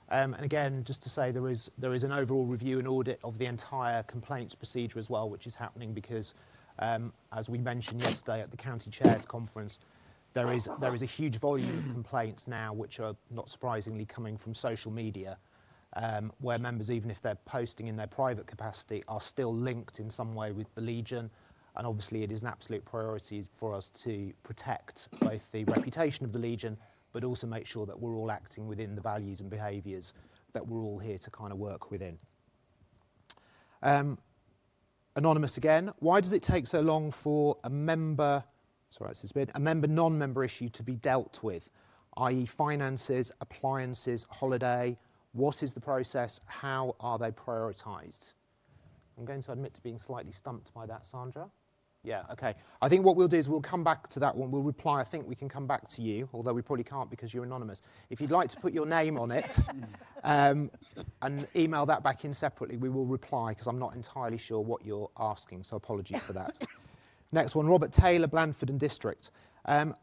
And again, just to say, there is an overall review and audit of the entire complaints procedure as well, which is happening because, as we mentioned yesterday at the County Chairs Conference, there is a huge volume of complaints now, which are not surprisingly coming from social media, where members, even if they're posting in their private capacity, are still linked in some way with the Legion. And obviously it is an absolute priority for us to protect both the reputation of the Legion, but also make sure that we're all acting within the values and behaviours that we're all here to kind of work within. Anonymous again, why does it take so long for a member non-member issue to be dealt with, i.e. finances, appliances, holiday? What is the process? How are they prioritised? I'm going to admit to being slightly stumped by that, Sandra. Yeah, okay. I think what we'll do is we'll come back to that one. We'll reply. I think we can come back to you, although we probably can't because you're anonymous. If you'd like to put your name on it and email that back in separately, we will reply because I'm not entirely sure what you're asking, so apologies for that. Next one, Robert Taylor, Blandford and District.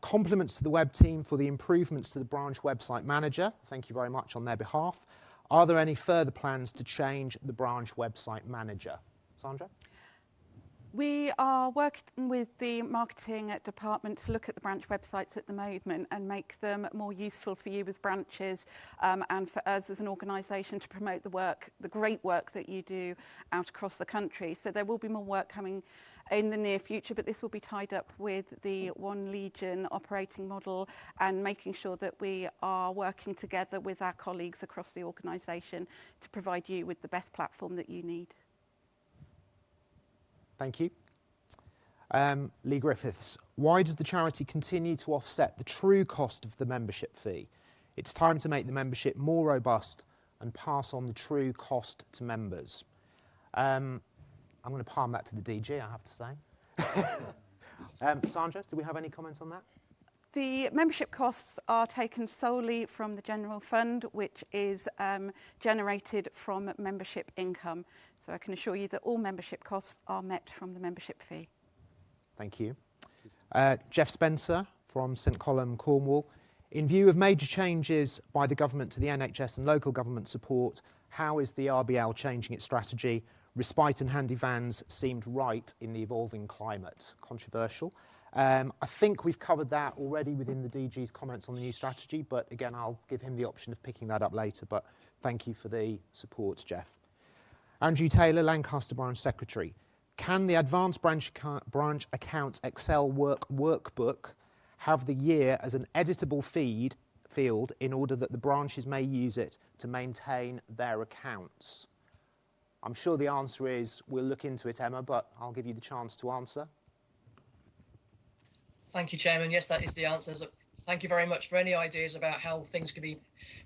Compliments to the web team for the improvements to the branch website manager. Thank you very much on their behalf. Are there any further plans to change the branch website manager? Sandra? We are working with the marketing department to look at the branch websites at the moment and make them more useful for you as branches and for us as an organisation to promote the great work that you do out across the country. So there will be more work coming in the near future, but this will be tied up with the One Legion operating model and making sure that we are working together with our colleagues across the organisation to provide you with the best platform that you need. Thank you. Lee Griffiths, why does the charity continue to offset the true cost of the membership fee? It's time to make the membership more robust and pass on the true cost to members. I'm going to palm that to the DG, I have to say. Sandra, do we have any comments on that? The membership costs are taken solely from the general fund, which is generated from membership income. So I can assure you that all membership costs are met from the membership fee. Thank you. Jeff Spencer from St Columb, Cornwall. In view of major changes by the government to the NHS and local government support, how is the RBL changing its strategy? Respite and handy vans seemed right in the evolving climate. Controversial. I think we've covered that already within the DG's comments on the new strategy, but again, I'll give him the option of picking that up later. But thank you for the support, Jeff. Andrew Taylor, Lancaster Branch Secretary. Can the Advanced Branch Accounts Excel workbook have the year as an editable field in order that the branches may use it to maintain their accounts? I'm sure the answer is we'll look into it, Emma, but I'll give you the chance to answer. Thank you, Chairman. Yes, that is the answer. So thank you very much for any ideas about how things can be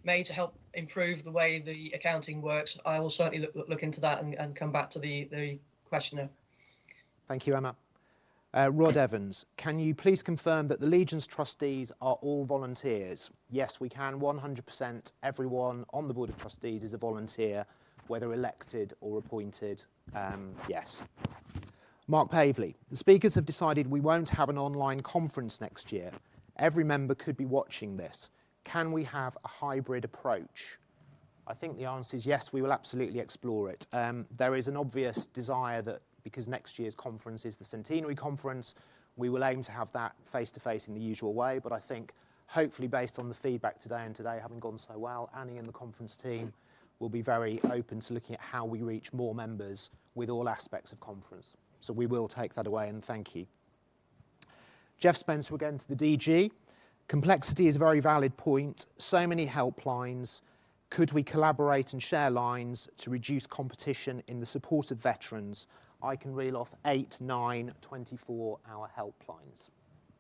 made to help improve the way the accounting works. I will certainly look into that and come back to the questioner. Thank you, Emma. Rod Evans, can you please confirm that the Legion's trustees are all volunteers? Yes, we can, 100%. Everyone on the Board of Trustees is a volunteer, whether elected or appointed, yes. Mark Pavley, the speakers have decided we won't have an online conference next year. Every member could be watching this. Can we have a hybrid approach? I think the answer is yes, we will absolutely explore it. There is an obvious desire that because next year's conference is the Centenary Conference, we will aim to have that face-to-face in the usual way, but I think hopefully based on the feedback today and today having gone so well, Annie and the conference team will be very open to looking at how we reach more members with all aspects of conference. So we will take that away and thank you. Jeff Spencer again to the DG. Complexity is a very valid point. So many helplines. Could we collaborate and share lines to reduce competition in the support of veterans? I can reel off 8, 9, 24-hour helplines.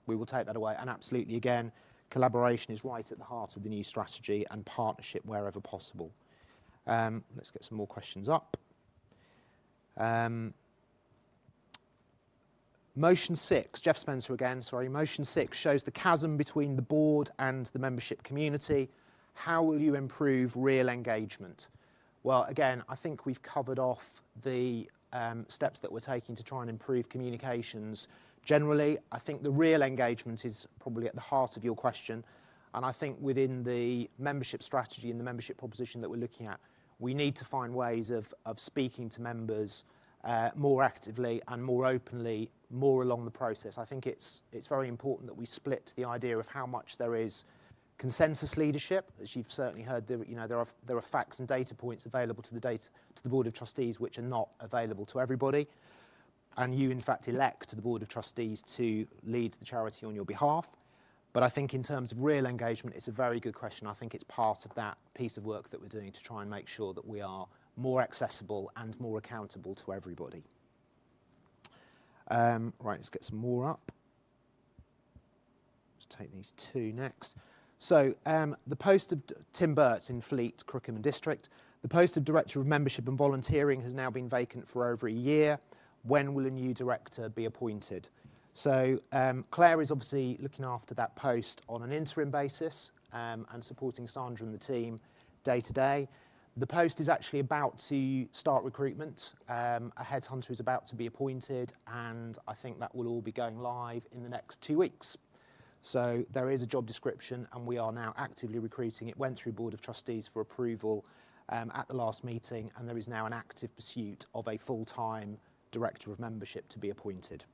We will take that away. And absolutely, again, collaboration is right at the heart of the new strategy and partnership wherever possible. Let's get some more questions up. Motion 6, Jeff Spencer again, sorry. Motion 6 shows the chasm between the board and the membership community. How will you improve real engagement? Well, again, I think we've covered off the steps that we're taking to try and improve communications. Generally, I think the real engagement is probably at the heart of your question. And I think within the membership strategy and the membership proposition that we're looking at, we need to find ways of speaking to members more actively and more openly, more along the process. I think it's very important that we split the idea of how much there is consensus leadership. As you've certainly heard, there are facts and data points available to the Board of Trustees which are not available to everybody. And you, in fact, elect the Board of Trustees to lead the charity on your behalf. But I think in terms of real engagement, it's a very good question. I think it's part of that piece of work that we're doing to try and make sure that we are more accessible and more accountable to everybody. Right, let's get some more up. Let's take these two next. So the post of Tim Burt in Fleet, Crookham and District. The post of Director of Membership and Volunteering has now been vacant for over a year. When will a new director be appointed? So Claire is obviously looking after that post on an interim basis and supporting Sandra and the team day to day. The post is actually about to start recruitment. A headhunter is about to be appointed, and I think that will all be going live in the next 2 weeks. So there is a job description, and we are now actively recruiting. It went through Board of Trustees for approval at the last meeting, and there is now an active pursuit of a full-time Director of Membership to be appointed.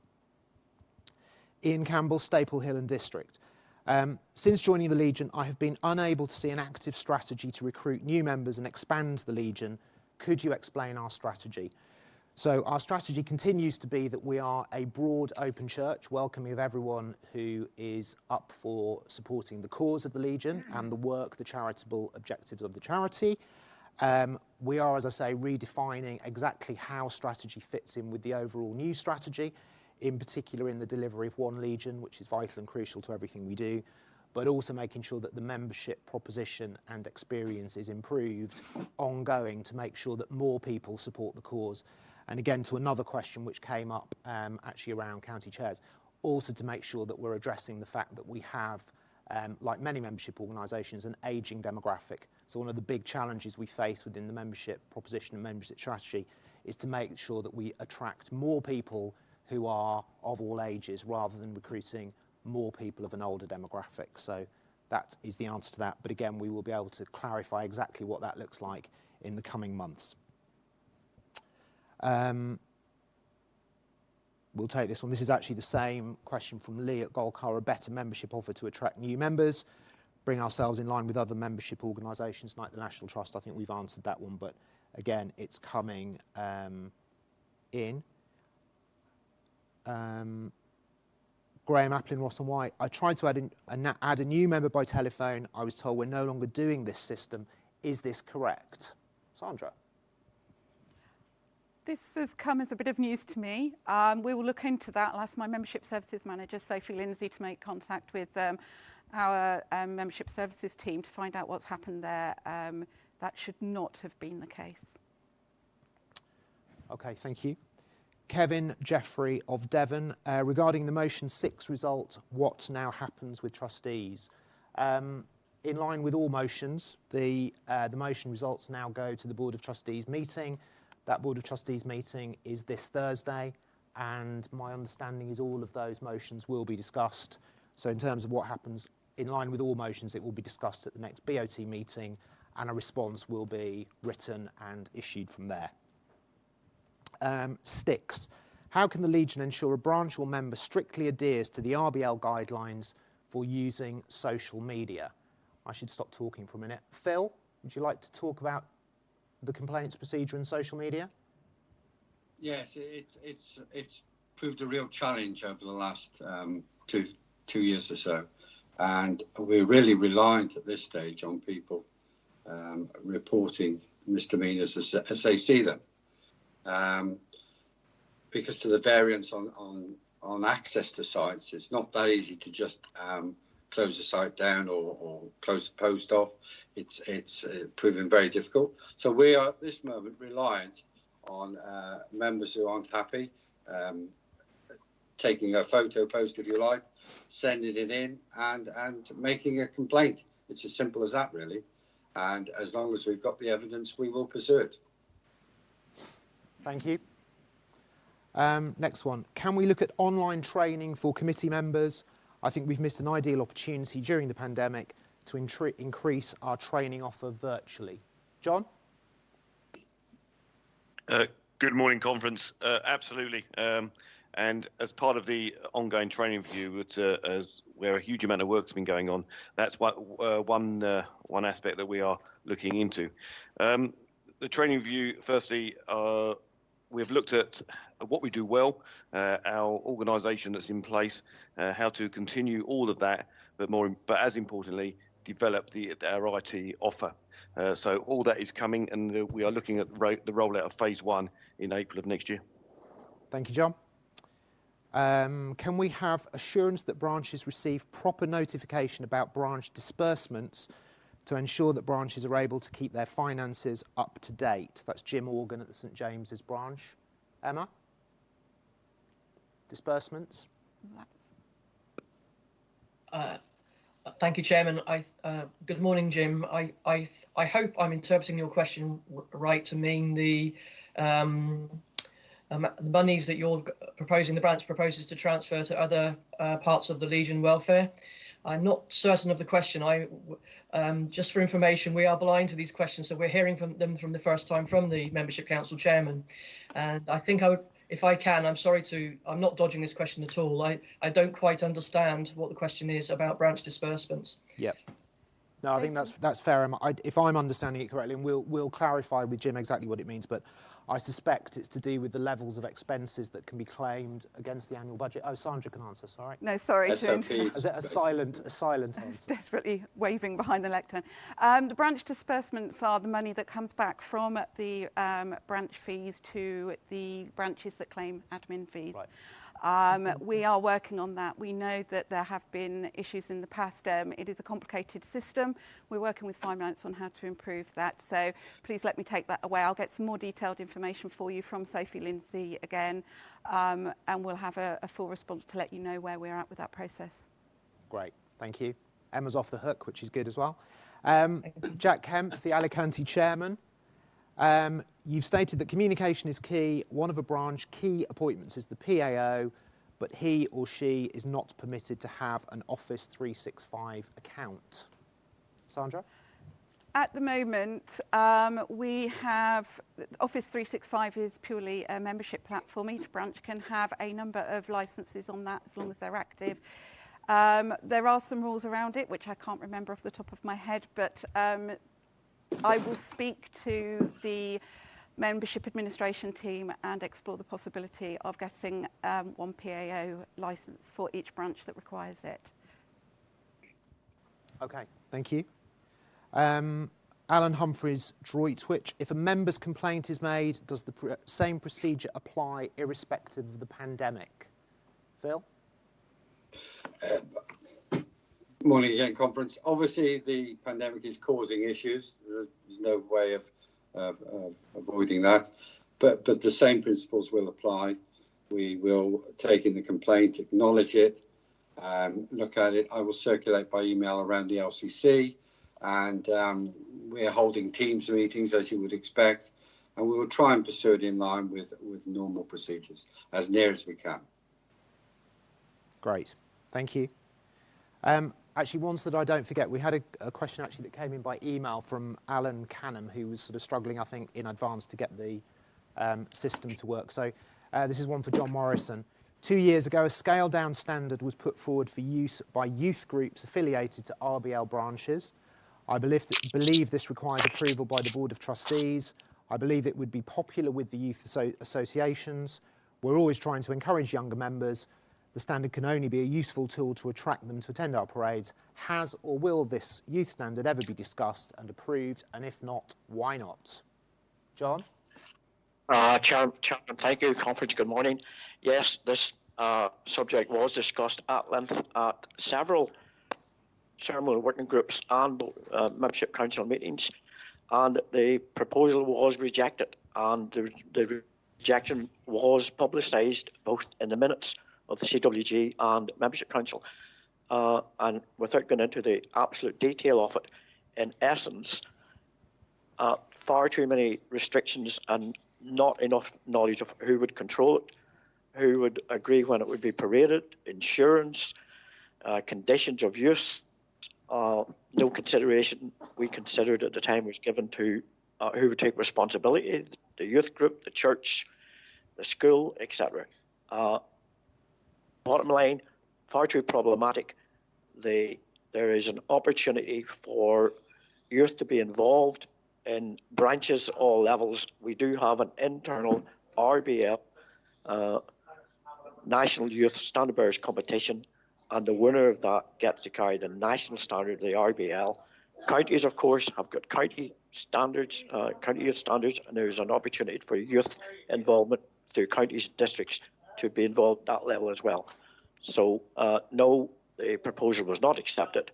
Ian Campbell, Staple Hill and District. Since joining the Legion, I have been unable to see an active strategy to recruit new members and expand the Legion. Could you explain our strategy? So our strategy continues to be that we are a broad, open church, welcoming of everyone who is up for supporting the cause of the Legion and the work, the charitable objectives of the charity. We are, as I say, redefining exactly how strategy fits in with the overall new strategy, in particular in the delivery of One Legion, which is vital and crucial to everything we do, but also making sure that the membership proposition and experience is improved ongoing to make sure that more people support the cause. And again, to another question which came up actually around county chairs, also to make sure that we're addressing the fact that we have, like many membership organisations, an ageing demographic. So one of the big challenges we face within the membership proposition and membership strategy is to make sure that we attract more people who are of all ages rather than recruiting more people of an older demographic. So that is the answer to that. But again, we will be able to clarify exactly what that looks like in the coming months. We'll take this one. This is actually the same question from Lee at Golcar, a better membership offer to attract new members, bring ourselves in line with other membership organisations like the National Trust. I think we've answered that one, but again, it's coming in. Graham Applin, Ross and White. I tried to add a new member by telephone. I was told we're no longer doing this system. Is this correct? Sandra? This has come as a bit of news to me. We will look into that. I'll ask my Membership Services Manager, Sophie Lindsay, to make contact with our Membership Services team to find out what's happened there. That should not have been the case. Okay, thank you. Kevin Jeffrey of Devon, regarding the motion 6 result, what now happens with trustees? In line with all motions, the motion results now go to the Board of Trustees meeting. That Board of Trustees meeting is this Thursday, and my understanding is all of those motions will be discussed. So in terms of what happens, in line with all motions, it will be discussed at the next BOT meeting, and a response will be written and issued from there. Sticks. How can the Legion ensure a branch or member strictly adheres to the RBL guidelines for using social media? I should stop talking for a minute. Phil, would you like to talk about the complaints procedure in social media? Yes, it's proved a real challenge over the last two years or so, and we're really reliant at this stage on people reporting misdemeanours as they see them. Because of the variance on access to sites, it's not that easy to just close the site down or close the post off. It's proving very difficult. So we are at this moment reliant on members who aren't happy, taking a photo post, if you like, sending it in and making a complaint. It's as simple as that, really. And as long as we've got the evidence, we will pursue it. Thank you. Next one. Can we look at online training for committee members? I think we've missed an ideal opportunity during the pandemic to increase our training offer virtually. John? Good morning, conference. Absolutely. And as part of the ongoing training review, where a huge amount of work's been going on, that's one aspect that we are looking into. The training review, firstly, we've looked at what we do well, our organisation that's in place, how to continue all of that, but as importantly, develop our IT offer. So all that is coming, and we are looking at the rollout of phase 1 in April of next year. Thank you, John. Can we have assurance that branches receive proper notification about branch disbursements to ensure that branches are able to keep their finances up to date? That's Jim Organ at the St James's branch. Emma? Disbursements? Thank you, Chairman. Good morning, Jim. I hope I'm interpreting your question right to mean the monies that you're proposing, the branch proposes to transfer to other parts of the Legion welfare. I'm not certain of the question. Just for information, we are blind to these questions, so we're hearing from them from the first time from the Membership Council Chairman. And I think I would, if I can, I'm not dodging this question at all. I don't quite understand what the question is about branch disbursements. Yep. No, I think that's fair. If I'm understanding it correctly, and we'll clarify with Jim exactly what it means, but I suspect it's to do with the levels of expenses that can be claimed against the annual budget. Oh, Sandra can answer, sorry. No, sorry. Is it a silent answer? Desperately waving behind the lectern. The branch disbursements are the money that comes back from the branch fees to the branches that claim admin fees. Right. We are working on that. We know that there have been issues in the past. It is a complicated system. We're working with Finance on how to improve that. So please let me take that away. I'll get some more detailed information for you from Sophie Lindsay again, and we'll have a full response to let you know where we're at with that process. Great, thank you. Emma's off the hook, which is good as well. Jack Kemp, the Alicante chairman. You've stated that communication is key. One of a branch key appointments is the PAO, but he or she is not permitted to have an Office 365 account. Sandra? At the moment, we have Office 365 is purely a membership platform. Each branch can have a number of licenses on that as long as they're active. There are some rules around it, which I can't remember off the top of my head, but I will speak to the membership administration team and explore the possibility of getting one PAO licence for each branch that requires it. Okay, thank you. Alan Humphreys, Droitwich. If a member's complaint is made, does the same procedure apply irrespective of the pandemic? Phil? Morning again, conference. Obviously, the pandemic is causing issues. There's no way of avoiding that, but the same principles will apply. We will take in the complaint, acknowledge it, look at it. I will circulate by email around the LCC, and we're holding Teams meetings as you would expect, and we will try and pursue it in line with normal procedures as near as we can. Great, thank you. Actually, ones that I don't forget, we had a question actually that came in by email from Alan Canham, who was sort of struggling, I think, in advance to get the system to work. So this is one for John Morrison. 2 years ago, a scaled-down standard was put forward for use by youth groups affiliated to RBL branches. I believe this requires approval by the Board of Trustees. I believe it would be popular with the youth associations. We're always trying to encourage younger members. The standard can only be a useful tool to attract them to attend our parades. Has or will this youth standard ever be discussed and approved? And if not, why not? John? Chairman, thank you. Conference, good morning. Yes, this subject was discussed at length at several ceremonial working groups and membership council meetings, and the proposal was rejected, and the rejection was publicised both in the minutes of the CWG and membership council. And without going into the absolute detail of it, in essence, far too many restrictions and not enough knowledge of who would control it, who would agree when it would be paraded, insurance, conditions of use. No consideration we considered at the time was given to who would take responsibility, the youth group, the church, the school, etc. Bottom line, far too problematic. There is an opportunity for youth to be involved in branches, all levels. We do have an internal RBL, National Youth Standard Bearers competition, and the winner of that gets to carry the national standard of the RBL. Counties, of course, have got county standards, county youth standards, and there's an opportunity for youth involvement through counties and districts to be involved at that level as well. So, no, the proposal was not accepted,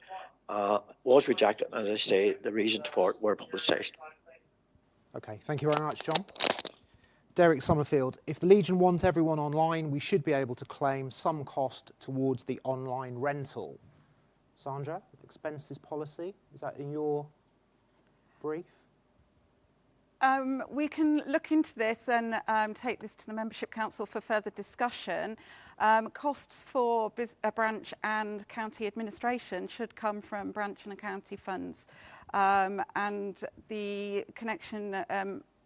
was rejected, and as I say, the reasons for it were publicised. Okay, thank you very much, John. Derek Summerfield, if the Legion wants everyone online, we should be able to claim some cost towards the online rental. Sandra, expenses policy, is that in your brief? We can look into this and take this to the Membership Council for further discussion. Costs for a branch and county administration should come from branch and county funds. And the connection,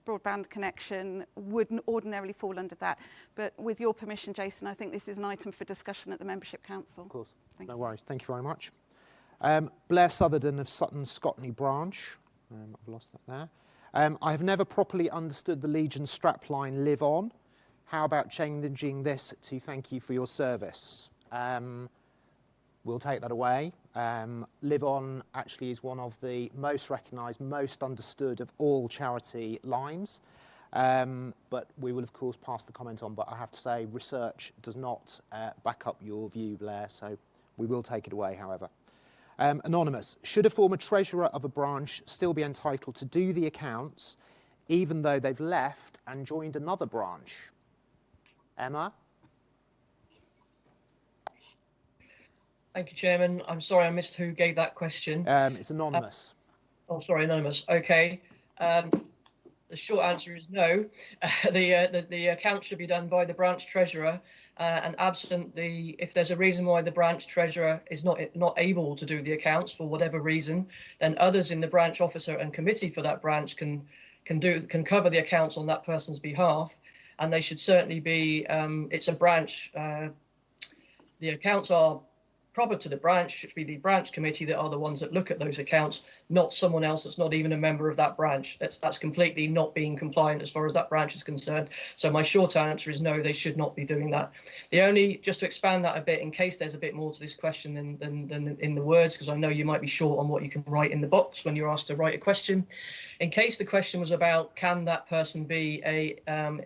broadband connection, wouldn't ordinarily fall under that. But with your permission, Jason, I think this is an item for discussion at the Membership Council. Of course, no worries. Thank you very much. Blair Southerden of Sutton Scotney branch. I've lost that there. I have never properly understood the Legion strapline live on. How about changing this to thank you for your service? We'll take that away. Live on actually is one of the most recognised, most understood of all charity lines. But we will, of course, pass the comment on. But I have to say, research does not back up your view, Blair, so we will take it away, however. Anonymous, should a former treasurer of a branch still be entitled to do the accounts even though they've left and joined another branch? Emma? Thank you, Chairman. I'm sorry I missed who gave that question. It's anonymous. Oh, sorry, anonymous. Okay. The short answer is no. The account should be done by the branch treasurer. And absent if there's a reason why the branch treasurer is not able to do the accounts for whatever reason, then others in the branch officer and committee for that branch can cover the accounts on that person's behalf, and they should certainly be. It's a branch. The accounts are proper to the branch. It should be the branch committee that are the ones that look at those accounts, not someone else that's not even a member of that branch. That's completely not being compliant as far as that branch is concerned. So my short answer is no, they should not be doing that. Just to expand that a bit, in case there's a bit more to this question than in the words, because I know you might be short on what you can write in the box when you're asked to write a question. In case the question was about, can that person be an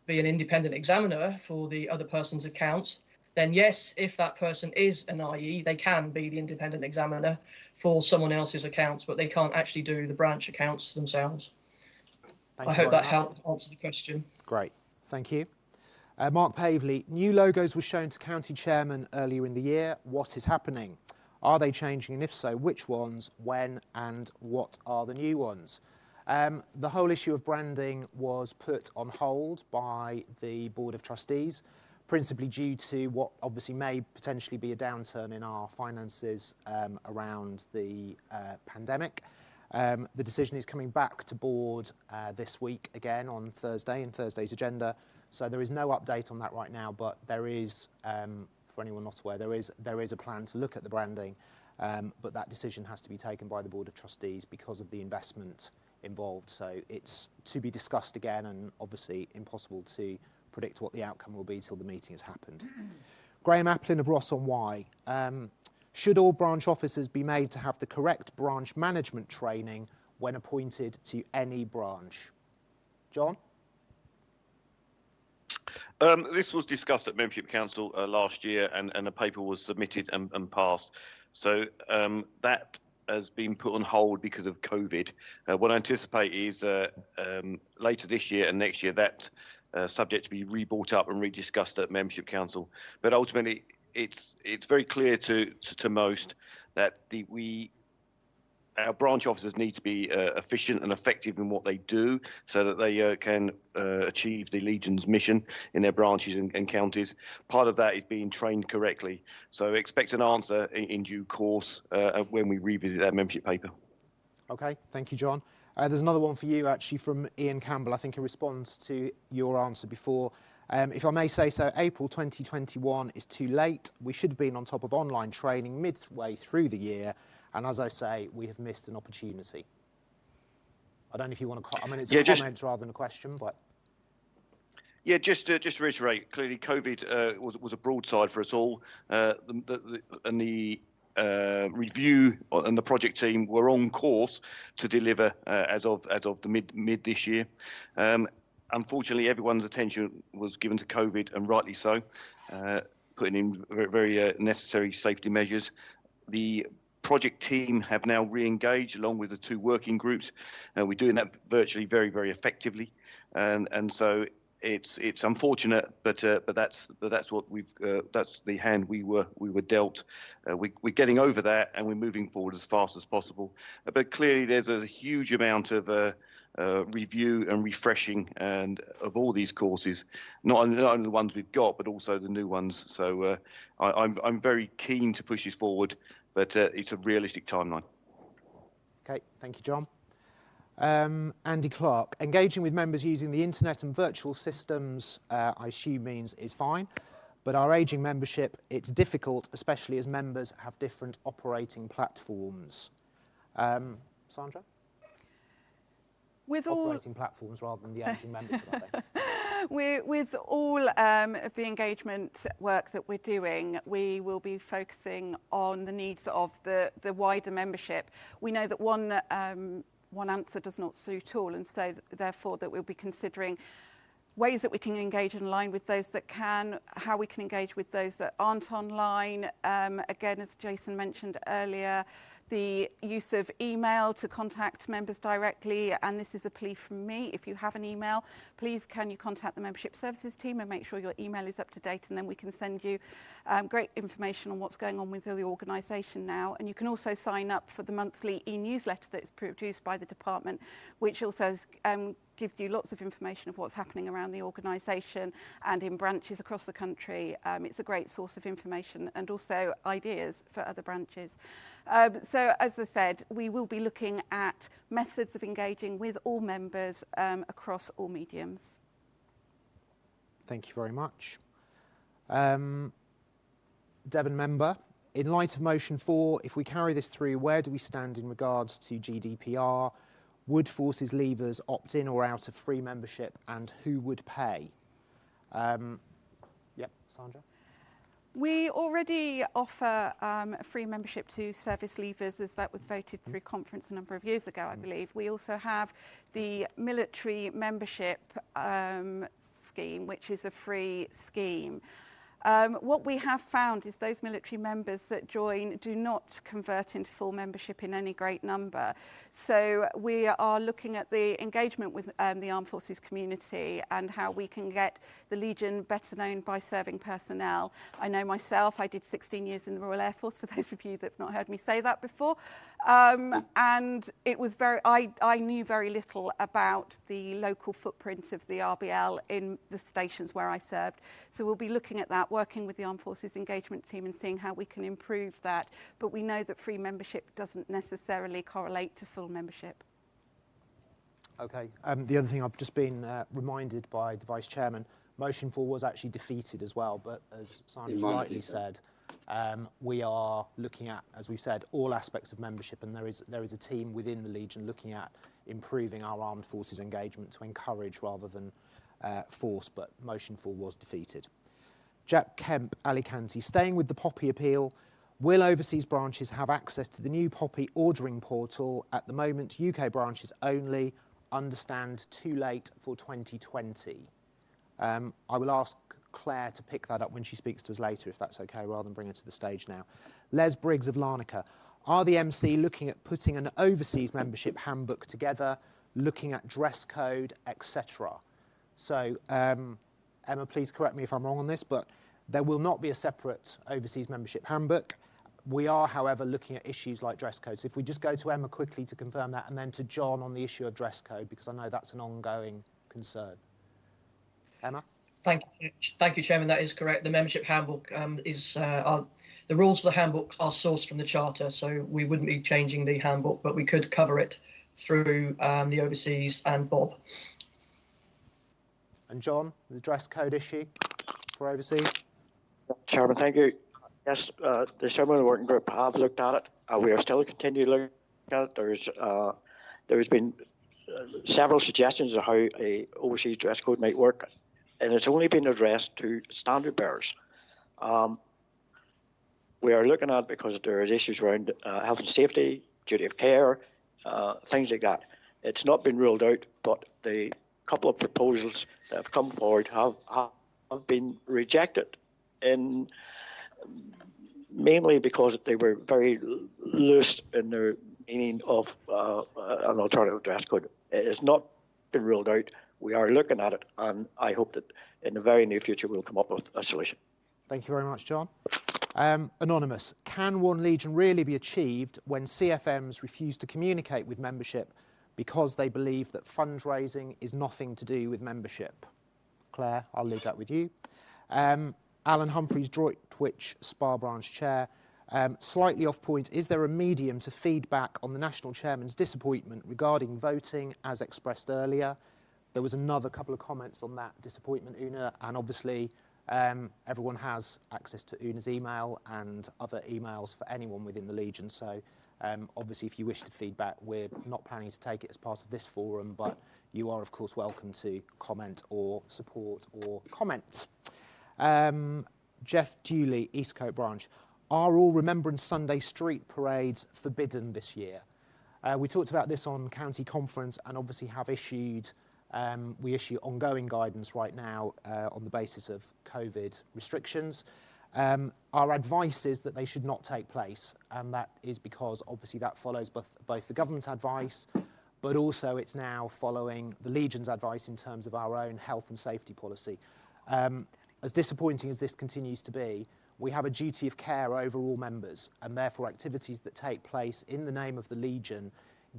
independent examiner for the other person's accounts, then yes, if that person is an IE, they can be the independent examiner for someone else's accounts, but they can't actually do the branch accounts themselves. I hope that helped answer the question. Great, thank you. Mark Pavley, new logos were shown to county chairman earlier in the year. What is happening? Are they changing, and if so, which ones, when, and what are the new ones? The whole issue of branding was put on hold by the Board of Trustees, principally due to what obviously may potentially be a downturn in our finances around the pandemic. The decision is coming back to board this week again on Thursday, in Thursday's agenda. So there is no update on that right now, but there is, for anyone not aware, there is a plan to look at the branding, but that decision has to be taken by the Board of Trustees because of the investment involved. So it's to be discussed again, and obviously impossible to predict what the outcome will be till the meeting has happened. Graham Applin of Ross-on-Wye. Should all branch officers be made to have the correct branch management training when appointed to any branch? John? This was discussed at Membership Council last year, and a paper was submitted and passed. So that has been put on hold because of COVID. What I anticipate is later this year and next year that subject to be re-brought up and rediscussed at Membership Council. But ultimately, it's very clear to most that our branch officers need to be efficient and effective in what they do so that they can achieve the Legion's mission in their branches and counties. Part of that is being trained correctly. So expect an answer in due course when we revisit that membership paper. Okay, thank you, John. There's another one for you, actually, from Ian Campbell, I think in response to your answer before. If I may say so, April 2021 is too late. We should have been on top of online training midway through the year. And as I say, we have missed an opportunity. I don't know if you want to. I mean, it's a comment rather than a question, but. Yeah, just to reiterate, clearly COVID was a broadside for us all. And the review and the project team were on course to deliver as of the mid this year. Unfortunately, everyone's attention was given to COVID, and rightly so, putting in very necessary safety measures. The project team have now re-engaged along with the two working groups. We're doing that virtually very, very effectively, and so it's unfortunate, but that's what that's the hand we were dealt. We're getting over that, and we're moving forward as fast as possible. But clearly, there's a huge amount of review and refreshing and of all these courses, not only the ones we've got, but also the new ones. So I'm very keen to push this forward, but it's a realistic timeline. Okay, thank you, John. Andy Clark, engaging with members using the internet and virtual systems, I assume means is fine, but our ageing membership, it's difficult, especially as members have different operating platforms. Sandra? With operating platforms rather than the ageing membership, I think. With all of the engagement work that we're doing, we will be focusing on the needs of the wider membership. We know that one answer does not suit all, and so therefore that we'll be considering ways that we can engage online with those that can, how we can engage with those that aren't online. Again, as Jason mentioned earlier, the use of email to contact members directly, and this is a plea from me. If you have an email, please can you contact the membership services team and make sure your email is up to date, and then we can send you great information on what's going on with the organisation now. And you can also sign up for the monthly e-newsletter that's produced by the department, which also gives you lots of information of what's happening around the organisation and in branches across the country. It's a great source of information and also ideas for other branches. So as I said, we will be looking at methods of engaging with all members across all mediums. Thank you very much. Devon member, in light of motion 4, if we carry this through, where do we stand in regards to GDPR? Would forces leavers opt in or out of free membership, and who would pay? Yep, Sandra? We already offer a free membership to service leavers, as that was voted through conference a number of years ago, I believe. We also have the military membership scheme, which is a free scheme. What we have found is those military members that join do not convert into full membership in any great number. So we are looking at the engagement with the Armed Forces community and how we can get the Legion better known by serving personnel. I know myself, I did 16 years in the Royal Air Force, for those of you that have not heard me say that before. And it was I knew very little about the local footprint of the RBL in the stations where I served. So we'll be looking at that, working with the Armed Forces engagement team and seeing how we can improve that. But we know that free membership doesn't necessarily correlate to full membership. Okay. The other thing I've just been reminded by the Vice Chairman, motion 4 was actually defeated as well, but as Sandra's rightly said, we are looking at, as we've said, all aspects of membership, and there is a team within the Legion looking at improving our armed forces engagement to encourage rather than force, but motion 4 was defeated. Jack Kemp, Alicante, staying with the Poppy appeal, will overseas branches have access to the new Poppy ordering portal? At the moment, UK branches only. Understand too late for 2020. I will ask Claire to pick that up when she speaks to us later, if that's okay, rather than bring her to the stage now. Les Briggs of Larnaca. Are the MC looking at putting an overseas membership handbook together, looking at dress code, etc.? So, Emma, please correct me if I'm wrong on this, but there will not be a separate overseas membership handbook. We are, however, looking at issues like dress code. So if we just go to Emma quickly to confirm that, and then to John on the issue of dress code, because I know that's an ongoing concern. Emma? Thank you, Chairman. That is correct. The membership handbook the rules for the handbook are sourced from the Charter, so we wouldn't be changing the handbook, but we could cover it through the overseas and Bob. And John, the dress code issue for overseas? Chairman, thank you. Yes, the Chairman of the Working Group have looked at it. We are still continuing to look at it. There's been several suggestions of how a overseas dress code might work, and it's only been addressed to standard bearers. We are looking at it because there is issues around health and safety, duty of care, things like that. It's not been ruled out, but the couple of proposals that have come forward have been rejected, mainly because they were very loose in their meaning of an alternative dress code. It has not been ruled out. We are looking at it, and I hope that in the very near future we'll come up with a solution. Thank you very much, John. Anonymous, can One Legion really be achieved when CFMs refuse to communicate with membership because they believe that fundraising is nothing to do with membership? Claire, I'll leave that with you. Alan Humphreys, Droitwich Spa Branch Chair. Slightly off point, is there a medium to feedback on the National Chairman's disappointment regarding voting as expressed earlier? There was another couple of comments on that disappointment, Una, and obviously everyone has access to Una's email and other emails for anyone within the Legion. So obviously if you wish to feedback, we're not planning to take it as part of this forum, but you are of course welcome to comment or support or comment. Jeff Dewley, Eastcote Branch. Are all Remembrance Sunday street parades forbidden this year? We talked about this on county conference and obviously have issued, we issue ongoing guidance right now on the basis of COVID restrictions. Our advice is that they should not take place, and that is because obviously that follows both the government's advice, but also it's now following the Legion's advice in terms of our own health and safety policy. As disappointing as this continues to be, we have a duty of care over all members, and therefore activities that take place in the name of the Legion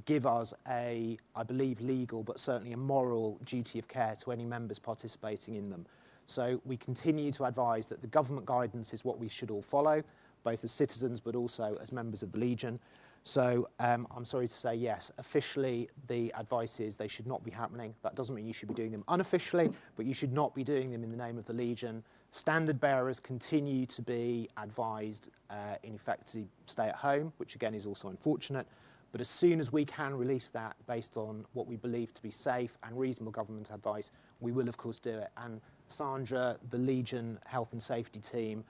give us a, I believe, legal but certainly a moral duty of care to any members participating in them. So we continue to advise that the government guidance is what we should all follow, both as citizens but also as members of the Legion. So I'm sorry to say, yes, officially the advice is they should not be happening. That doesn't mean you should be doing them unofficially, but you should not be doing them in the name of the Legion. Standard bearers continue to be advised, in effect, to stay at home, which again is also unfortunate. But as soon as we can release that based on what we believe to be safe and reasonable government advice, we will of course do it. And Sandra, the Legion Health and Safety team,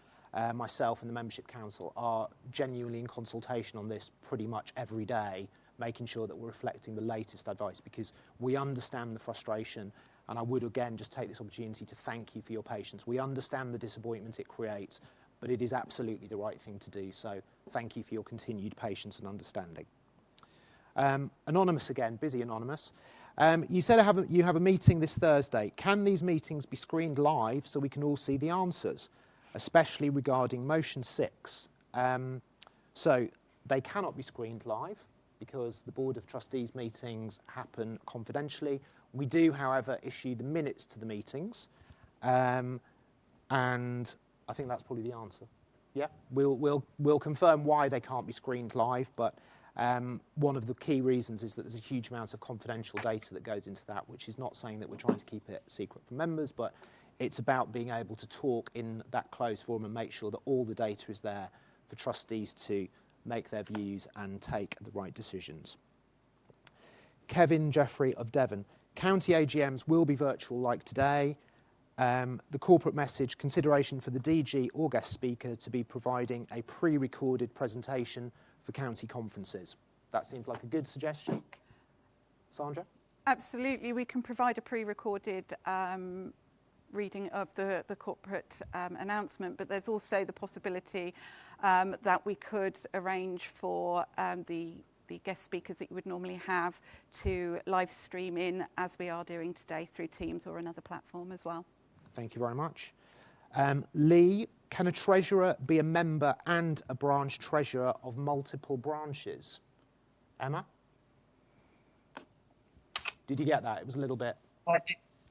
myself and the Membership Council are genuinely in consultation on this pretty much every day, making sure that we're reflecting the latest advice because we understand the frustration. And I would again just take this opportunity to thank you for your patience. We understand the disappointment it creates, but it is absolutely the right thing to do. So thank you for your continued patience and understanding. Anonymous again, busy Anonymous. You said you have a meeting this Thursday. Can these meetings be screened live so we can all see the answers, especially regarding motion 6? So they cannot be screened live because the Board of Trustees meetings happen confidentially. We do, however, issue the minutes to the meetings, and I think that's probably the answer. Yeah, we'll confirm why they can't be screened live, but one of the key reasons is that there's a huge amount of confidential data that goes into that, which is not saying that we're trying to keep it secret from members, but it's about being able to talk in that closed forum and make sure that all the data is there for trustees to make their views and take the right decisions. Kevin Jeffrey of Devon. County AGMs will be virtual like today. The corporate message, consideration for the DG or guest speaker to be providing a pre-recorded presentation for county conferences. That seems like a good suggestion. Sandra? Absolutely, we can provide a pre-recorded reading of the corporate announcement, but there's also the possibility that we could arrange for the guest speakers that you would normally have to live stream in, as we are doing today, through Teams or another platform as well. Thank you very much. Lee, can a treasurer be a member and a branch treasurer of multiple branches? Emma? Did you get that? It was a little bit...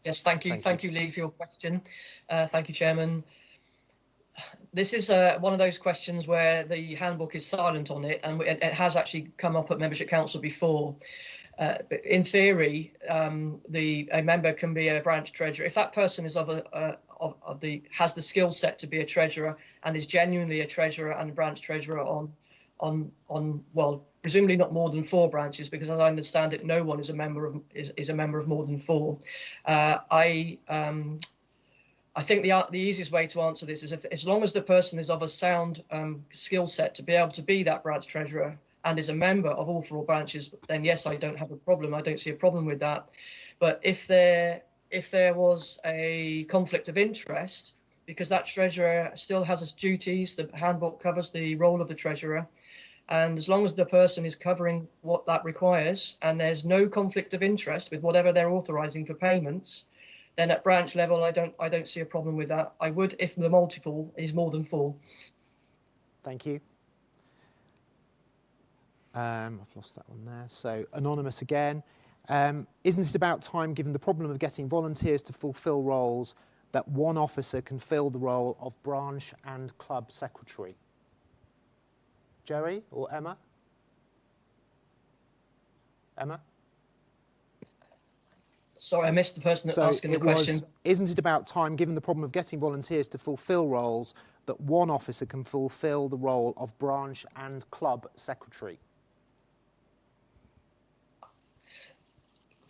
Yes, thank you. Thank you, Lee, for your question. Thank you, Chairman. This is one of those questions where the handbook is silent on it, and it has actually come up at Membership Council before. In theory, a member can be a branch treasurer if that person is has the skill set to be a treasurer and is genuinely a treasurer and branch treasurer on well, presumably not more than 4 branches, because as I understand it, no one is a member of more than 4. I think the easiest way to answer this is as long as the person is of a sound skill set to be able to be that branch treasurer and is a member of all 4 branches, then yes, I don't have a problem. I don't see a problem with that. But if there was a conflict of interest, because that treasurer still has its duties, the handbook covers the role of the treasurer, and as long as the person is covering what that requires and there's no conflict of interest with whatever they're authorising for payments, then at branch level, I don't see a problem with that. I would if the multiple is more than 4. Thank you. I've lost that one there. So anonymous again. Isn't it about time, given the problem of getting volunteers to fulfil roles, that one officer can fill the role of branch and club secretary? Jerry or Emma? Emma? Sorry, I missed the person that's asking the question. Isn't it about time, given the problem of getting volunteers to fulfil roles, that one officer can fulfil the role of branch and club secretary?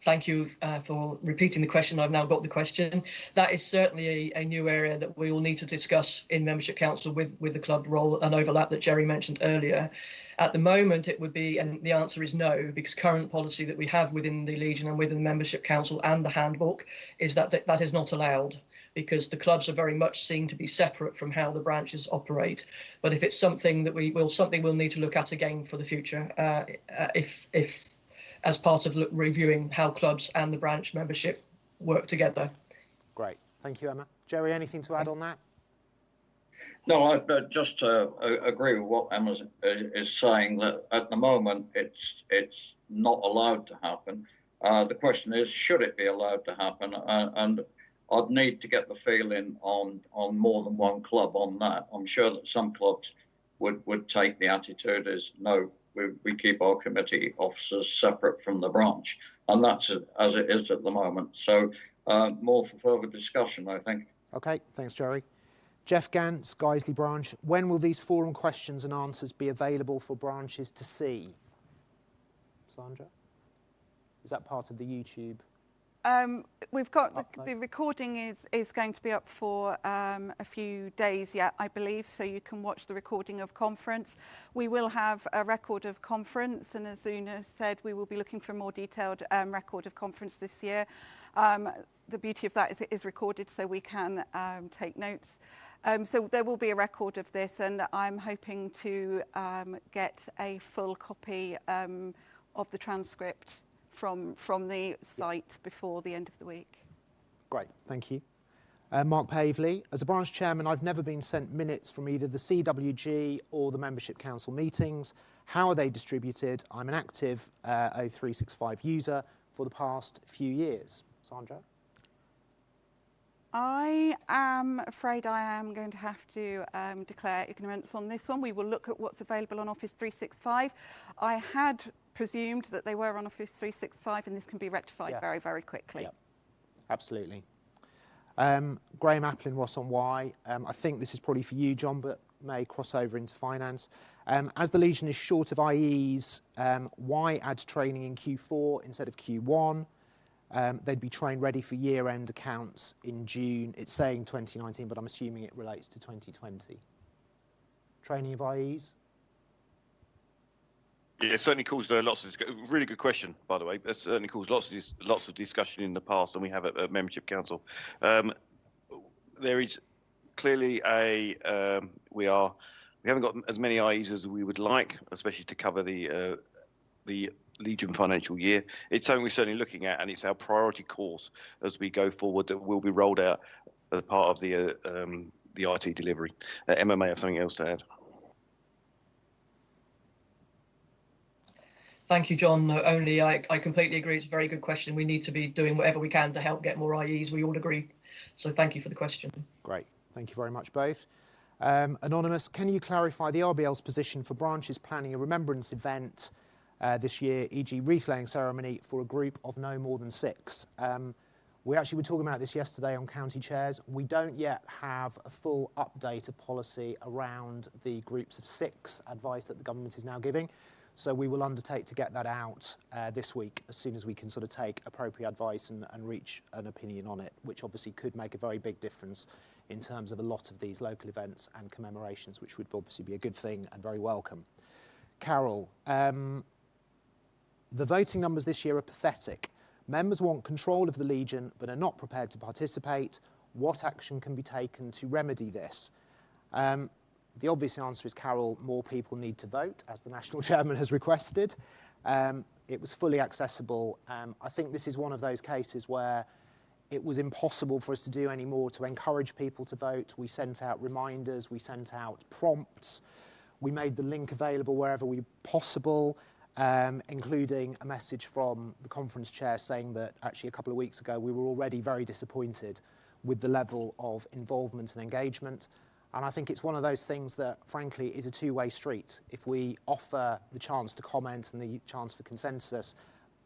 Thank you for repeating the question. I've now got the question. That is certainly a new area that we will need to discuss in Membership Council with the club role and overlap that Jerry mentioned earlier. At the moment, it would be, and the answer is no, because current policy that we have within the Legion and within the Membership Council and the handbook is that that is not allowed, because the clubs are very much seen to be separate from how the branches operate. But if it's something that we'll need to look at again for the future, if as part of reviewing how clubs and the branch membership work together. Great, thank you, Emma. Jerry, anything to add on that? No, I just agree with what Emma is saying, that at the moment it's not allowed to happen. The question is, should it be allowed to happen? And I'd need to get the feeling on more than one club on that. I'm sure that some clubs would take the attitude as, no, we keep our committee officers separate from the branch, and that's as it is at the moment. So more for further discussion, I think. Okay, thanks, Jerry. Jeff Gantz, Guiseley Branch. When will these forum questions and answers be available for branches to see? Sandra? Is that part of the YouTube? We've got the recording is going to be up for a few days yet, I believe, so you can watch the recording of conference. We will have a record of conference, and as Una said, we will be looking for a more detailed record of conference this year. The beauty of that is it is recorded, so we can take notes. So there will be a record of this, and I'm hoping to get a full copy of the transcript from the site before the end of the week. Great, thank you. Mark Pavley, as a branch chairman, I've never been sent minutes from either the CWG or the Membership Council meetings. How are they distributed? I'm an active O365 user for the past few years. Sandra? I am afraid I am going to have to declare ignorance on this one. We will look at what's available on Office 365. I had presumed that they were on Office 365, and this can be rectified very, very quickly. Yeah. Absolutely. Graham Applin, Ross on Y. I think this is probably for you, John, but may cross over into finance. As the Legion is short of IEs, why add training in Q4 instead of Q1? They'd be trained ready for year-end accounts in June. It's saying 2019, but I'm assuming it relates to 2020. Training of IEs? Yeah, it certainly caused lots of really good question, by the way. It certainly caused lots of discussion in the past, and we have at Membership Council. there is clearly we haven't got as many IEs as we would like, especially to cover the Legion financial year. It's something we're certainly looking at, and it's our priority course as we go forward that will be rolled out as part of the IT delivery. Emma may have something else to add. Thank you, John. No, only I completely agree. It's a very good question. We need to be doing whatever we can to help get more IEs. We all agree. So thank you for the question. Great. Thank you very much, both. Anonymous, can you clarify the RBL's position for branches planning a remembrance event this year, e.g. wreath-laying ceremony for a group of no more than 6? We actually were talking about this yesterday on county chairs. We don't yet have a full updated policy around the groups of 6 advice that the government is now giving. So we will undertake to get that out this week as soon as we can sort of take appropriate advice and reach an opinion on it, which obviously could make a very big difference in terms of a lot of these local events and commemorations, which would obviously be a good thing and very welcome. Carol, the voting numbers this year are pathetic. Members want control of the Legion but are not prepared to participate. What action can be taken to remedy this? The obvious answer is, Carol, more people need to vote, as the National Chairman has requested. It was fully accessible. I think this is one of those cases where it was impossible for us to do any more to encourage people to vote. We sent out reminders, we sent out prompts, we made the link available wherever possible, including a message from the conference chair saying that actually a couple of weeks ago we were already very disappointed with the level of involvement and engagement. And I think it's one of those things that, frankly, is a two-way street. If we offer the chance to comment and the chance for consensus,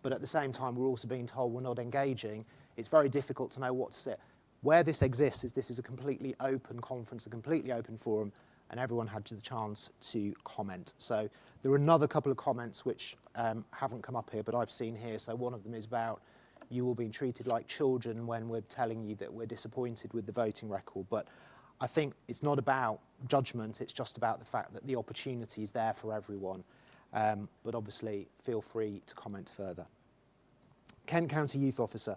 but at the same time we're also being told we're not engaging, it's very difficult to know what to say. Where this exists is this is a completely open conference, a completely open forum, and everyone had the chance to comment. So there are another couple of comments which haven't come up here, but I've seen here. So one of them is about you all being treated like children when we're telling you that we're disappointed with the voting record. But I think it's not about judgment, it's just about the fact that the opportunity is there for everyone. But obviously, feel free to comment further. Kent County Youth Officer.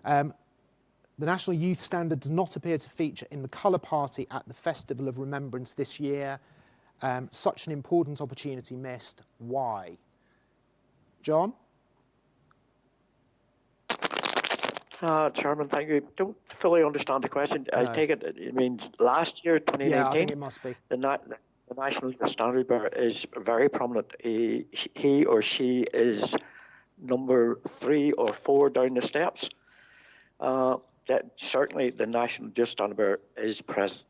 The National Youth Standard does not appear to feature in the colour party at the Festival of Remembrance this year. Such an important opportunity missed. Why? John? Chairman, thank you. Don't fully understand the question. I take it means last year, 2019. Yeah, I think it must be. The National Youth Standard Bearer is very prominent. He or she is number 3 or 4 down the steps. That certainly the National Youth Standard Bearer is present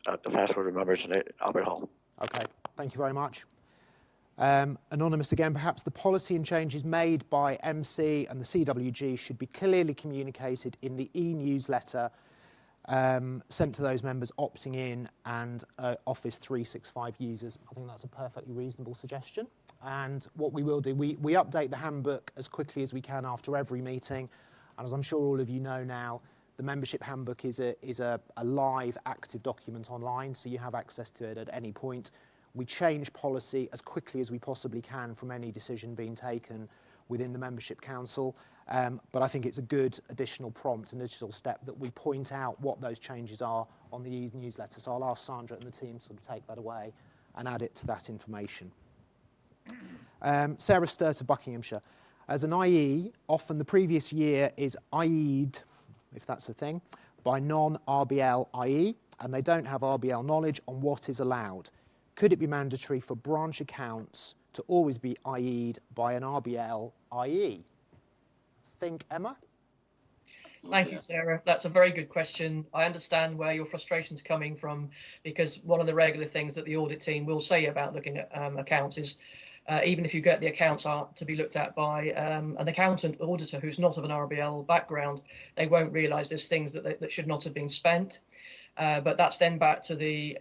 at the Festival of Remembrance in Albert Hall. Okay, thank you very much. Anonymous again, perhaps the policy and changes made by MC and the CWG should be clearly communicated in the e-newsletter sent to those members opting in and Office 365 users. I think that's a perfectly reasonable suggestion. And what we will do, we update the handbook as quickly as we can after every meeting. And as I'm sure all of you know now, the membership handbook is a live, active document online, so you have access to it at any point. We change policy as quickly as we possibly can from any decision being taken within the Membership Council. But I think it's a good additional prompt and additional step that we point out what those changes are on the e-newsletter. So I'll ask Sandra and the team to sort of take that away and add it to that information. Sarah Sturt of Buckinghamshire. As an IE, often the previous year is IE'd, if that's a thing, by non-RBL IE, and they don't have RBL knowledge on what is allowed. Could it be mandatory for branch accounts to always be IE'd by an RBL IE? Think, Emma? Thank you, Sarah. That's a very good question. I understand where your frustration's coming from, because one of the regular things that the audit team will say about looking at accounts is even if you get the accounts are to be looked at by an accountant auditor who's not of an RBL background, they won't realise there's things that should not have been spent. But that's then back to the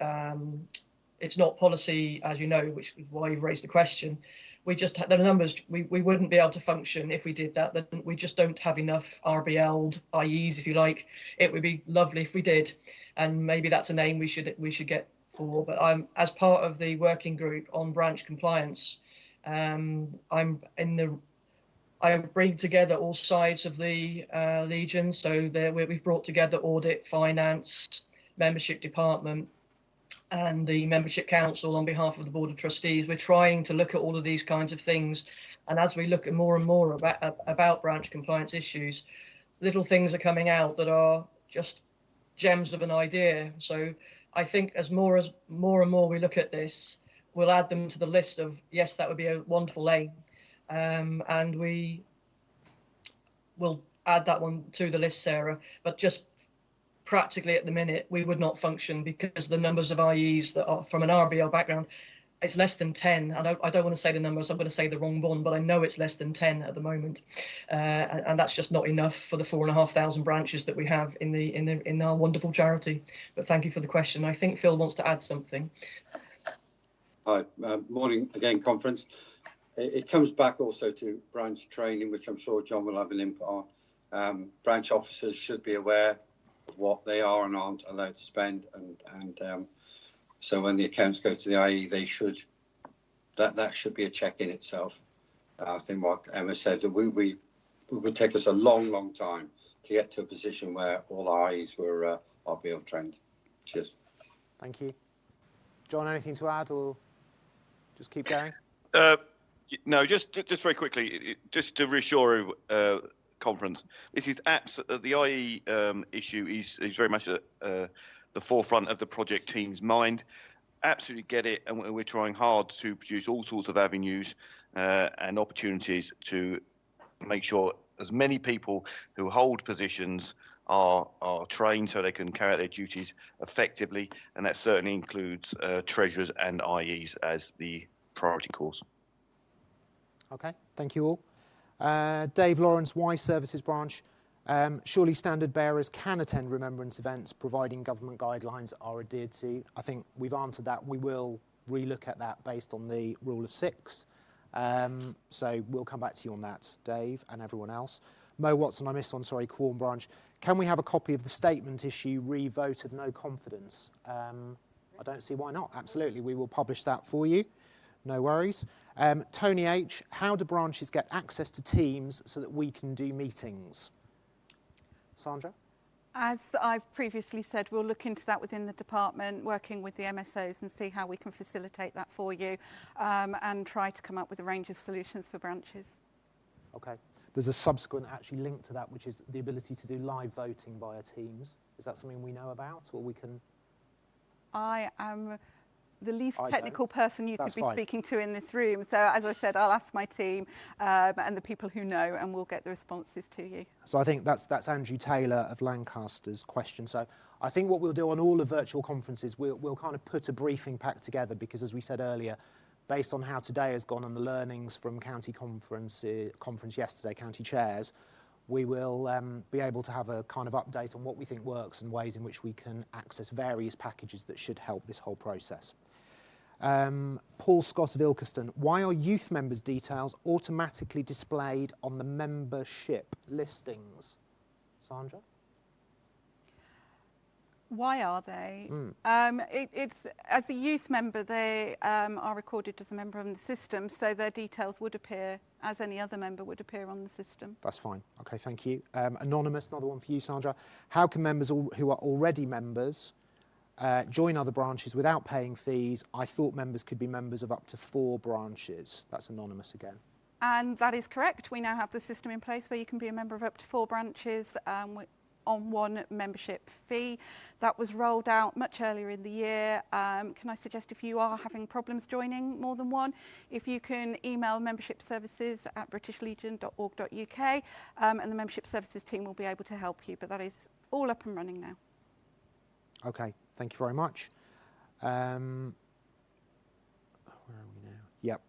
it's not policy, as you know, which is why you've raised the question. We just had the numbers. We wouldn't be able to function if we did that. Then we just don't have enough RBL'd IEs, if you like. It would be lovely if we did, and maybe that's a name we should get for. But I'm as part of the working group on branch compliance. I bring together all sides of the Legion. So we've brought together audit, finance, membership department and the membership council on behalf of the Board of Trustees, we're trying to look at all of these kinds of things. And as we look at more and more about branch compliance issues, little things are coming out that are just gems of an idea. So I think as more and more we look at this, we'll add them to the list of, yes, that would be a wonderful aim. And we will add that one to the list, Sarah, but just practically at the minute, we would not function because the numbers of IEs that are from an RBL background, it's less than 10. I don't want to say the numbers, I'm going to say the wrong one, but I know it's less than 10 at the moment. And that's just not enough for the 4,500 branches that we have in our wonderful charity. But thank you for the question. I think Phil wants to add something. Hi, morning again, conference. It comes back also to branch training, which I'm sure John will have an input on. Branch officers should be aware of what they are and aren't allowed to spend, and so when the accounts go to the IE, they should that should be a check in itself. I think what Emma said, that we would take us a long time to get to a position where all our IEs were RBL trained. Cheers. Thank you. John, anything to add, or just keep going? No, just very quickly, just to reassure conference, this is the IE issue is very much at the forefront of the project team's mind. Absolutely get it, and we're trying hard to produce all sorts of avenues and opportunities to make sure as many people who hold positions are trained so they can carry out their duties effectively, and that certainly includes treasurers and IEs as the priority course. Okay, thank you all. Dave Lawrence, Y Services Branch. Surely standard bearers can attend remembrance events providing government guidelines are adhered to. I think we've answered that. We will relook at that based on the rule of 6. So we'll come back to you on that, Dave, and everyone else. Mo Watson, I missed one, sorry, Quorn Branch. Can we have a copy of the statement issue re-vote of no confidence? I don't see why not. Absolutely, we will publish that for you. No worries. Tony H, how do branches get access to Teams so that we can do meetings? Sandra? As I've previously said, we'll look into that within the department, working with the MSOs and see how we can facilitate that for you and try to come up with a range of solutions for branches. Okay. There's a subsequent actually link to that, which is the ability to do live voting via Teams. Is that something we know about, or we can? I am the least technical person you could be speaking to in this room. So as I said, I'll ask my team and the people who know, and we'll get the responses to you. So I think that's Andrew Taylor of Lancaster's question. So I think what we'll do on all the virtual conferences, we'll kind of put a briefing pack together, because as we said earlier, based on how today has gone and the learnings from county conference yesterday, county chairs, we will be able to have a kind of update on what we think works and ways in which we can access various packages that should help this whole process. Paul Scott of Ilkeston, why are youth members' details automatically displayed on the membership listings? Sandra? Why are they? It's as a youth member, they are recorded as a member on the system, so their details would appear as any other member would appear on the system. That's fine. Okay, thank you. Anonymous, another one for you, Sandra. How can members who are already members join other branches without paying fees? I thought members could be members of up to 4 branches. That's anonymous again. And that is correct. We now have the system in place where you can be a member of up to 4 branches on one membership fee. That was rolled out much earlier in the year. Can I suggest, if you are having problems joining more than one, if you can email membershipservices@britishlegion.org.uk and the membership services team will be able to help you. But that is all up and running now. Okay, thank you very much. Where are we now? Yep.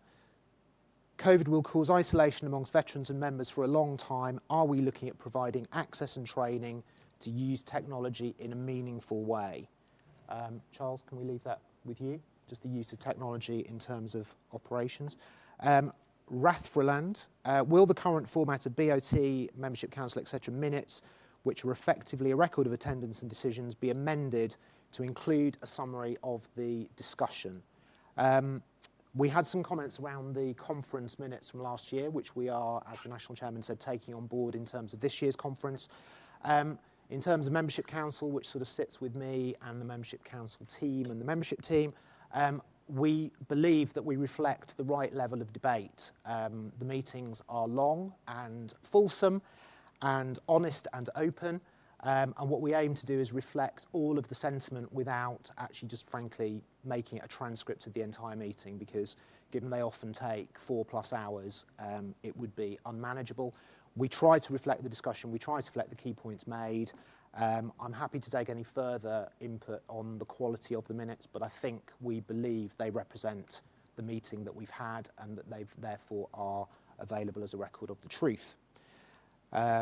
COVID will cause isolation amongst veterans and members for a long time. Are we looking at providing access and training to use technology in a meaningful way? Charles, can we leave that with you? Just the use of technology in terms of operations. Rathfreland, will the current format of BOT, Membership Council, etc. minutes, which are effectively a record of attendance and decisions, be amended to include a summary of the discussion? We had some comments around the conference minutes from last year, which we are, as the National Chairman said, taking on board in terms of this year's conference. In terms of Membership Council, which sort of sits with me and the Membership Council team and the membership team, we believe that we reflect the right level of debate. The meetings are long and fulsome and honest and open, and what we aim to do is reflect all of the sentiment without actually just frankly making it a transcript of the entire meeting, because given they often take 4+ hours, it would be unmanageable. We try to reflect the discussion, we try to reflect the key points made. I'm happy to take any further input on the quality of the minutes, but I think we believe they represent the meeting that we've had and that they therefore are available as a record of the truth.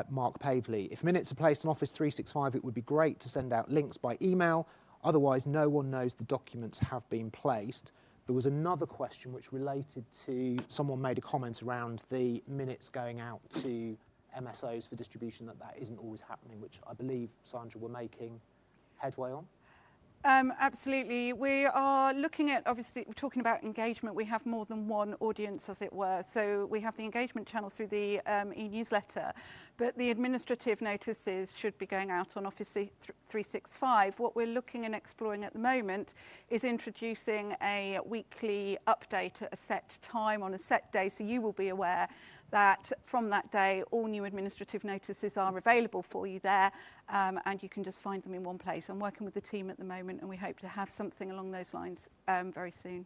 Mark Pavley, if minutes are placed on Office 365, it would be great to send out links by email. Otherwise, no one knows the documents have been placed. There was another question which related to, someone made a comment around the minutes going out to MSOs for distribution, that isn't always happening, which I believe, Sandra, we're making headway on. Absolutely. We are looking at, obviously, we're talking about engagement. We have more than one audience, as it were. So we have the engagement channel through the e-newsletter, but the administrative notices should be going out on Office 365. What we're looking and exploring at the moment is introducing a weekly update at a set time on a set day, so you will be aware that from that day all new administrative notices are available for you there, and you can just find them in one place. I'm working with the team at the moment and we hope to have something along those lines very soon.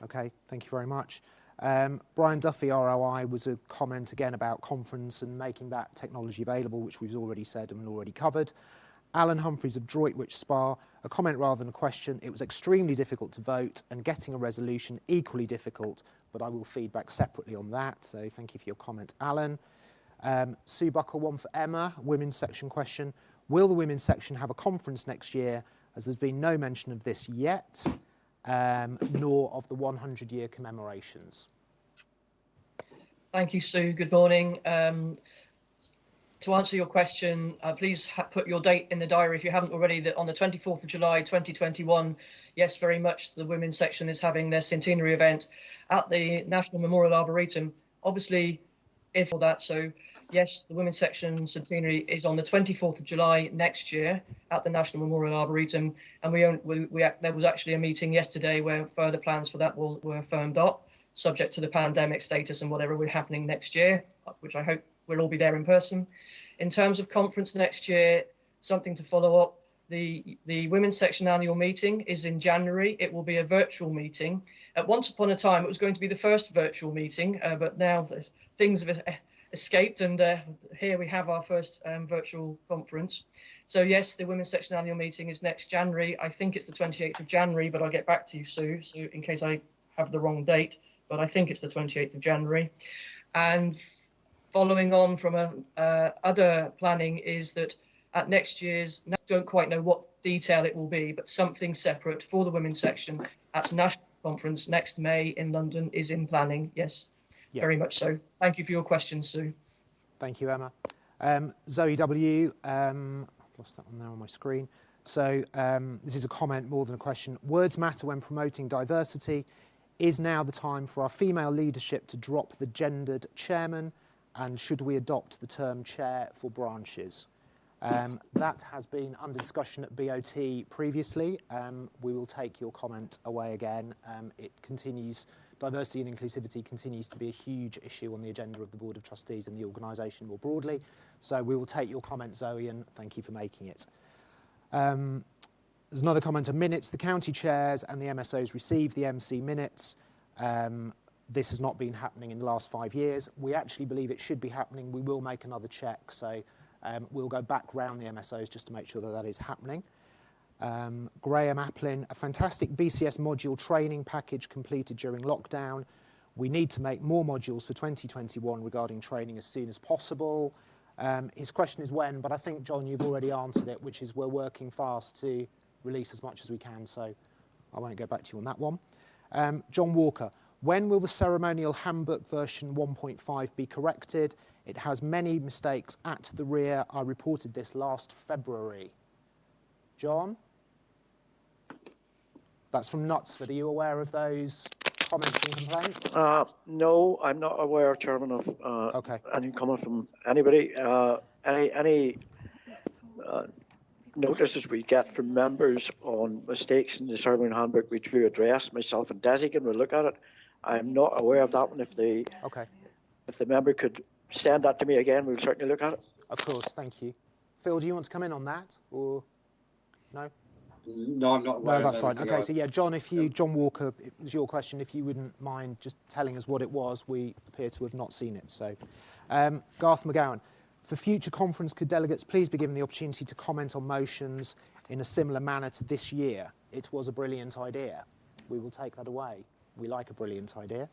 Okay, thank you very much. Brian Duffy, ROI, was a comment again about conference and making that technology available, which we've already said and already covered. Alan Humphreys of Droitwich Spa, a comment rather than a question. It was extremely difficult to vote and getting a resolution equally difficult, but I will feedback separately on that. So thank you for your comment, Alan. Sue Buckle, one for Emma, women's section question. Will the women's section have a conference next year, as there's been no mention of this yet, nor of the 100-year commemorations? Thank you, Sue. Good morning. To answer your question, please put your date in the diary if you haven't already, that on the 24th of July 2021, yes, very much, the women's section is having their centenary event at the National Memorial Arboretum. Obviously, if for that, so yes, the women's section centenary is on the 24th of July next year at the National Memorial Arboretum, and there was actually a meeting yesterday where further plans for that were firmed up, subject to the pandemic status and whatever will be happening next year, which I hope we'll all be there in person. In terms of conference next year, something to follow up. The Women's Section annual meeting is in January. It will be a virtual meeting. Once upon a time, it was going to be the first virtual meeting, but now things have escaped, and here we have our first virtual conference. So yes, the Women's Section annual meeting is next January. I think it's the 28th of January, but I'll get back to you, Sue, so in case I have the wrong date, but I think it's the 28th of January. And following on from other planning is that at next year's, I don't quite know what detail it will be, but something separate for the women's section at National Conference next May in London is in planning. Yes, yeah. Very much so. Thank you for your question, Sue. Thank you, Emma. Zoe W, I've lost that one there on my screen. So this is a comment more than a question. Words matter when promoting diversity. Is now the time for our female leadership to drop the gendered chairman? And should we adopt the term chair for branches? That has been under discussion at BOT previously. We will take your comment away again. It continues, diversity and inclusivity continues to be a huge issue on the agenda of the Board of Trustees and the organisation more broadly. So we will take your comment, Zoe, and thank you for making it. There's another comment on minutes. The county chairs and the MSOs receive the MC minutes. This has not been happening in the last 5 years. We actually believe it should be happening. We will make another check. So we'll go back round the MSOs just to make sure that that is happening. Graham Applin, a fantastic BCS module training package completed during lockdown. We need to make more modules for 2021 regarding training as soon as possible. His question is when, but I think, John, you've already answered it, which is we're working fast to release as much as we can, so I won't go back to you on that one. John Walker, when will the ceremonial handbook version 1.5 be corrected? It has many mistakes at the rear. I reported this last February. John? That's from Knutsford. Are you aware of those comments and complaints? No, I'm not aware, Chairman, of any comment from anybody. Any notices we get from members on mistakes in the serving handbook we do address. Myself and Desi can look at it. I'm not aware of that one. If the member could send that to me again, we'll certainly look at it. Of course, thank you. Phil, do you want to come in on that, or no? No, I'm not aware. No, that's fine. Okay, so yeah, John, John Walker, it was your question. If you wouldn't mind just telling us what it was, we appear to have not seen it. So, Garth McGowan, for future conference, could delegates please be given the opportunity to comment on motions in a similar manner to this year? It was a brilliant idea. We will take that away. We like a brilliant idea.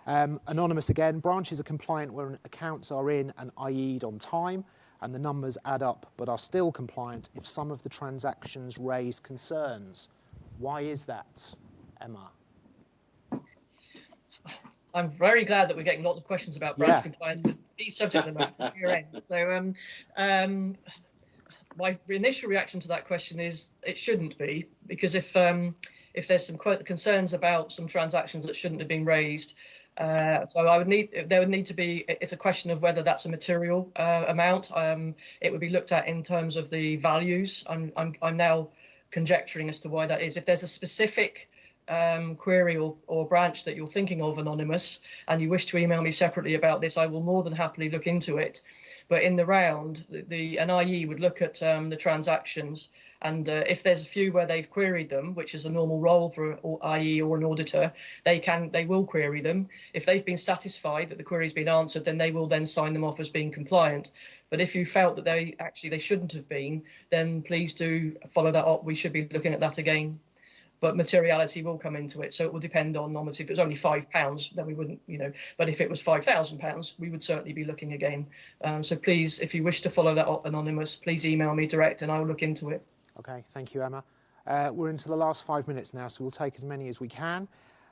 Anonymous again, branches are compliant when accounts are in and IE'd on time and the numbers add up but are still compliant if some of the transactions raise concerns. Why is that, Emma? I'm very glad that we're getting lots of questions about branch compliance, because it's the subject of the year end. So my initial reaction to that question is it shouldn't be, because if there's some concerns about some transactions that shouldn't have been raised, so there would need to be, it's a question of whether that's a material amount. It would be looked at in terms of the values. I'm now conjecturing as to why that is. If there's a specific query or branch that you're thinking of, Anonymous, and you wish to email me separately about this, I will more than happily look into it. But in the round, an IE would look at the transactions, and if there's a few where they've queried them, which is a normal role for an IE or an auditor, they will query them. If they've been satisfied that the query's been answered, then they will then sign them off as being compliant. But if you felt that they shouldn't have been, then please do follow that up. We should be looking at that again. But materiality will come into it, so it will depend on, obviously, if it was only £5, then we wouldn't, but if it was £5,000, we would certainly be looking again. So please, if you wish to follow that up, Anonymous, please email me direct and I will look into it. Okay, thank you, Emma. We're into the last 5 minutes now, so we'll take as many as we can.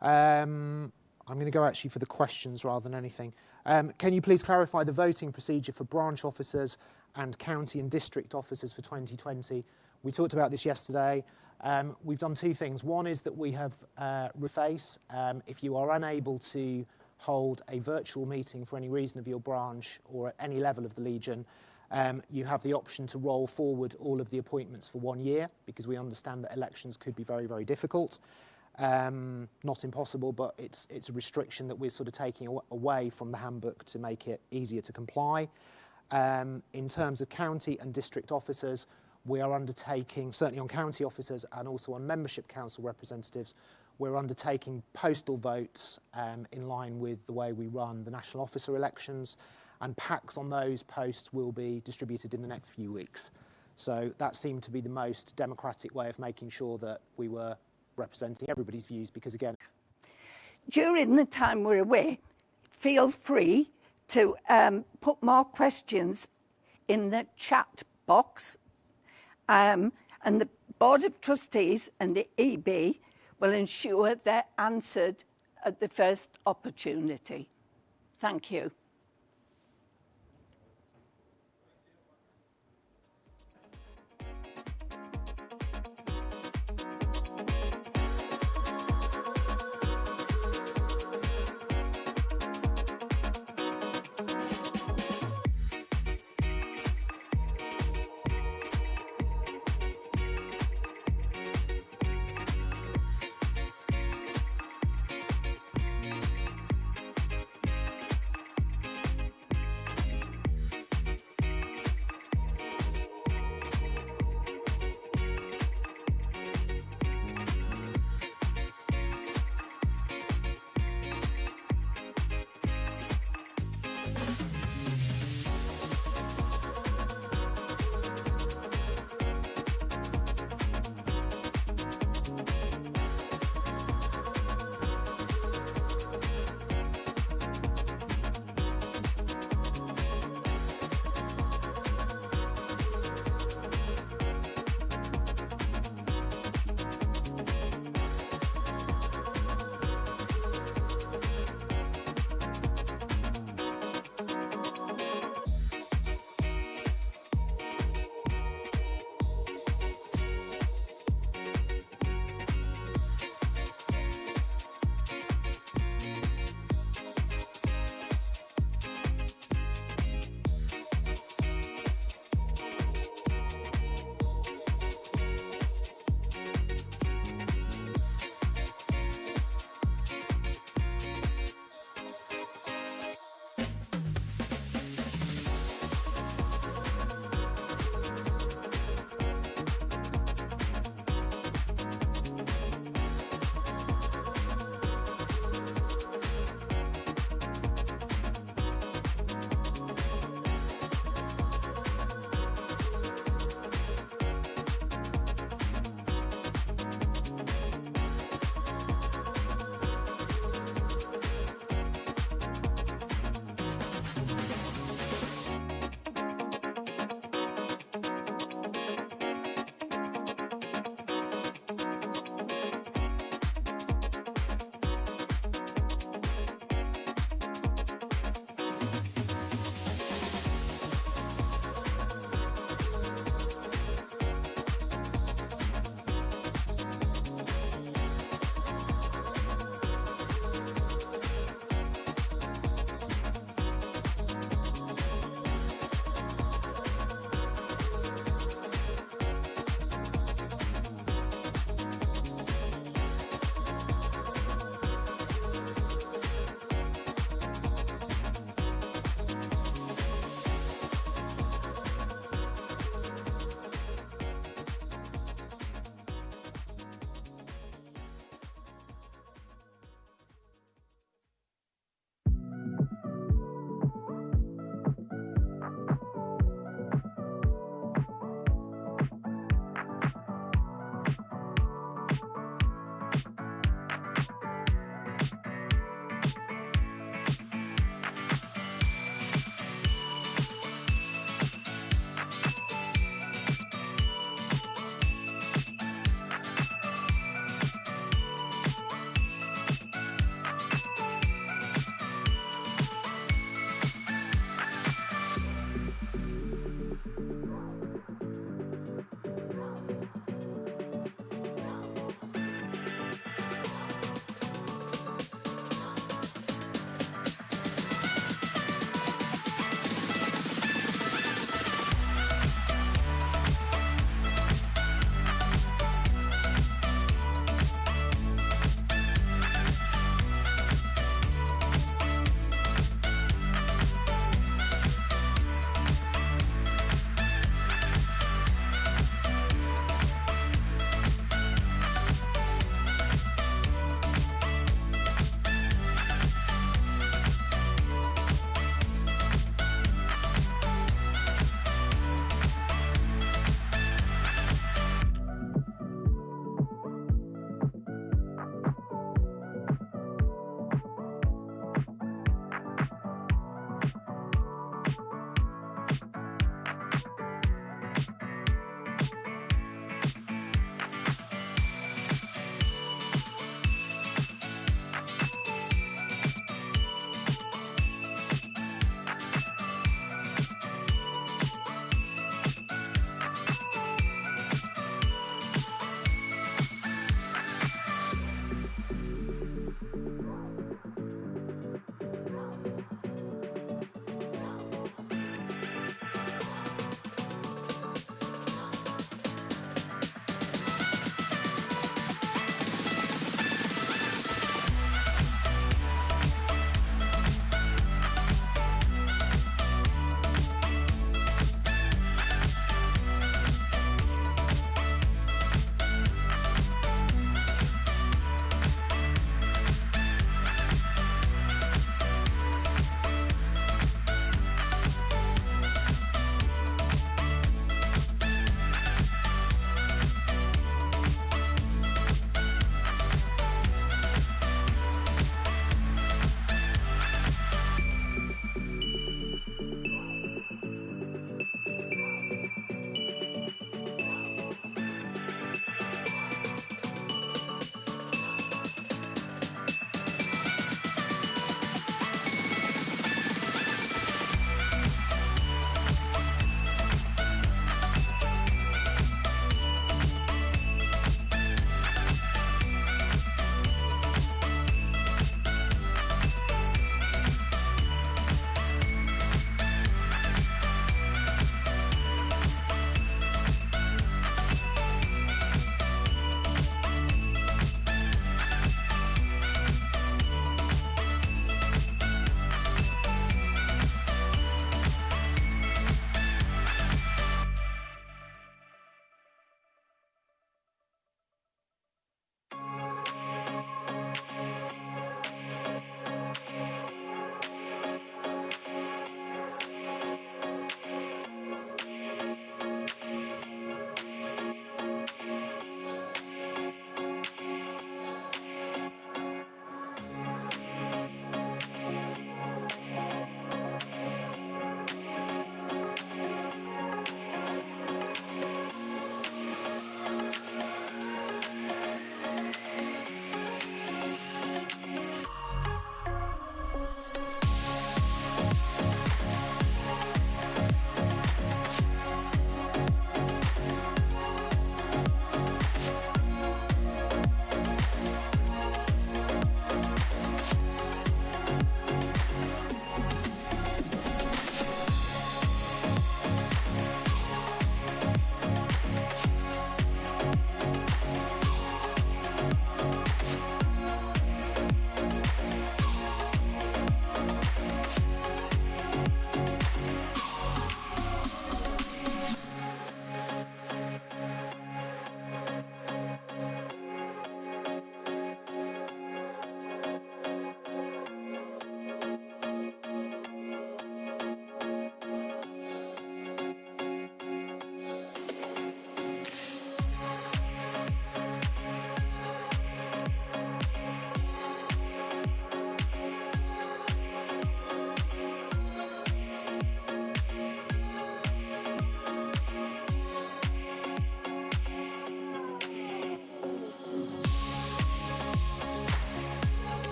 I'm going to go actually for the questions rather than anything. Can you please clarify the voting procedure for branch officers and county and district officers for 2020? We talked about this yesterday. We've done two things. One is that we have reface. If you are unable to hold a virtual meeting for any reason of your branch or at any level of the Legion, you have the option to roll forward all of the appointments for 1 year, because we understand that elections could be very, very difficult. Not impossible, but it's a restriction that we're sort of taking away from the handbook to make it easier to comply. In terms of county and district officers, we are undertaking, certainly on county officers and also on membership council representatives, we're undertaking postal votes in line with the way we run the national officer elections, and packs on those posts will be distributed in the next few weeks. So that seemed to be the most democratic way of making sure that we were representing everybody's views, because again, during the time we're away, feel free to put more questions in the chat box. And the Board of Trustees and the EB will ensure they're answered at the first opportunity. Thank you.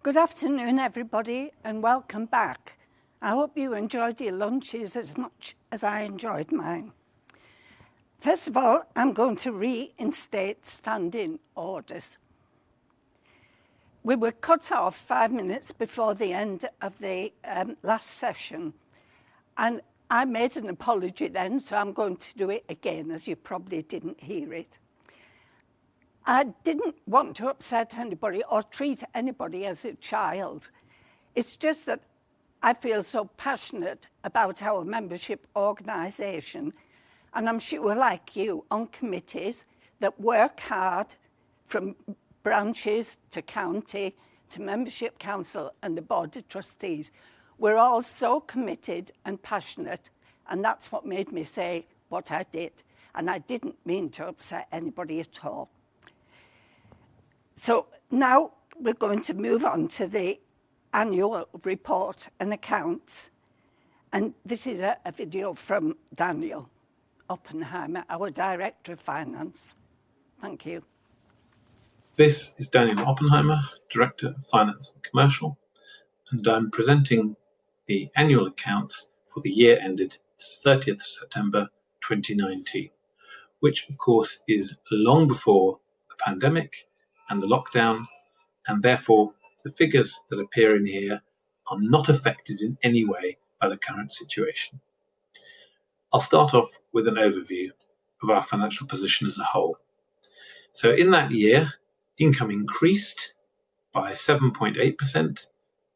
Good afternoon, everybody, and welcome back. I hope you enjoyed your lunches as much as I enjoyed mine. First of all, I'm going to reinstate standing orders. We were cut off 5 minutes before the end of the last session, and I made an apology then, so I'm going to do it again, as you probably didn't hear it. I didn't want to upset anybody or treat anybody as a child. It's just that I feel so passionate about our membership organisation, and I'm sure, like you, on committees that work hard, from branches to county to membership council and the board of trustees. We're all so committed and passionate, and that's what made me say what I did. And I didn't mean to upset anybody at all. So now we're going to move on to the annual report and accounts. And this is a video from Daniel Oppenheimer, our Director of Finance. Thank you. This is Daniel Oppenheimer, Director of Finance and Commercial, and I'm presenting the annual accounts for the year ended 30th September 2019, which of course is long before the pandemic and the lockdown, and therefore the figures that appear in here are not affected in any way by the current situation. I'll start off with an overview of our financial position as a whole. So in that year, income increased by 7.8%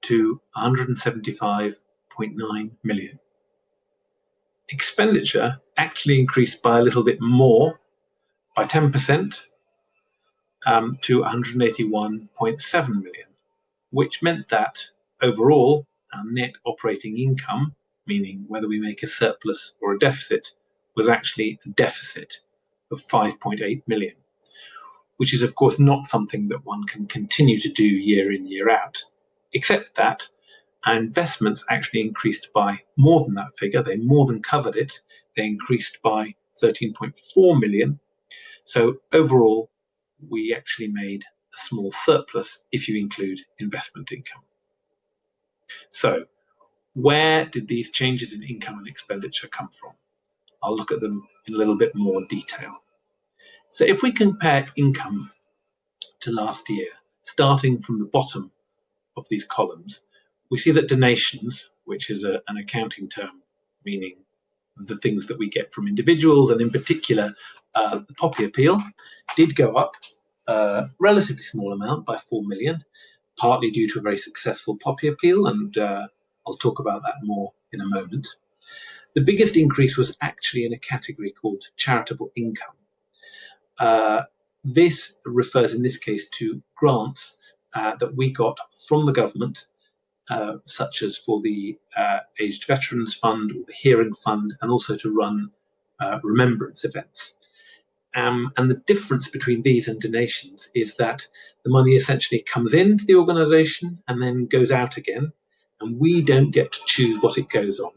to 175.9 million. Expenditure actually increased by a little bit more, by 10%, to 181.7 million, which meant that overall our net operating income, meaning whether we make a surplus or a deficit, was actually a deficit of 5.8 million, which is of course not something that one can continue to do year in, year out, except that our investments actually increased by more than that figure. They more than covered it. They increased by 13.4 million. So overall, we actually made a small surplus if you include investment income. So where did these changes in income and expenditure come from? I'll look at them in a little bit more detail. So if we compare income to last year, starting from the bottom of these columns, we see that donations, which is an accounting term meaning the things that we get from individuals, and in particular the Poppy Appeal, did go up a relatively small amount by 4 million, partly due to a very successful Poppy Appeal, and I'll talk about that more in a moment. The biggest increase was actually in a category called charitable income. This refers in this case to grants that we got from the government, such as for the Aged Veterans Fund or the Hearing Fund, and also to run remembrance events. And the difference between these and donations is that the money essentially comes into the organisation and then goes out again, and we don't get to choose what it goes on.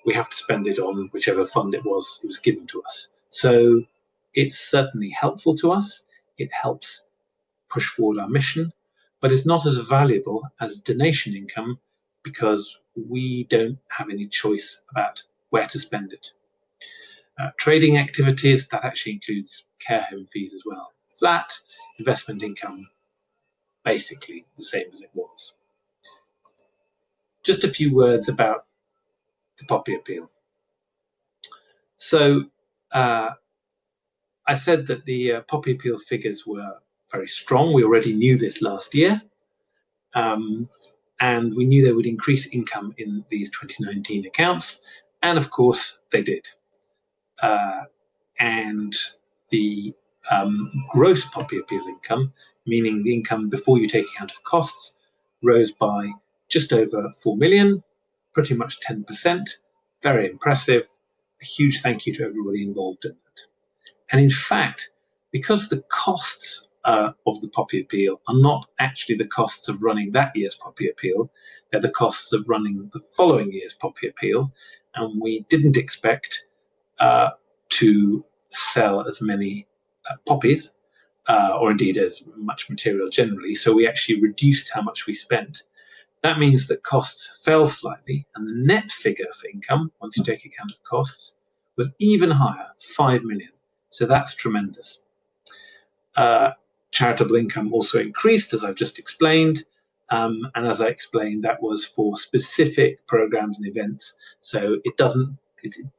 We have to spend it on whichever fund it was given to us. So it's certainly helpful to us. It helps push forward our mission, but it's not as valuable as donation income because we don't have any choice about where to spend it. Trading activities, that actually includes care home fees as well. Flat. Investment income, basically the same as it was. Just a few words about the Poppy Appeal. So I said that the Poppy Appeal figures were very strong. We already knew this last year, and we knew they would increase income in these 2019 accounts, and of course they did. And the gross Poppy Appeal income, meaning the income before you take account of costs, rose by just over 4 million, pretty much 10%. Very impressive. A huge thank you to everybody involved in that. And in fact, because the costs of the Poppy Appeal are not actually the costs of running that year's Poppy Appeal, they're the costs of running the following year's Poppy Appeal, and we didn't expect to sell as many poppies, or indeed as much material generally. So we actually reduced how much we spent. That means that costs fell slightly, and the net figure for income, once you take account of costs, was even higher, 5 million. So that's tremendous. Charitable income also increased, as I've just explained. And as I explained, that was for specific programs and events. So it's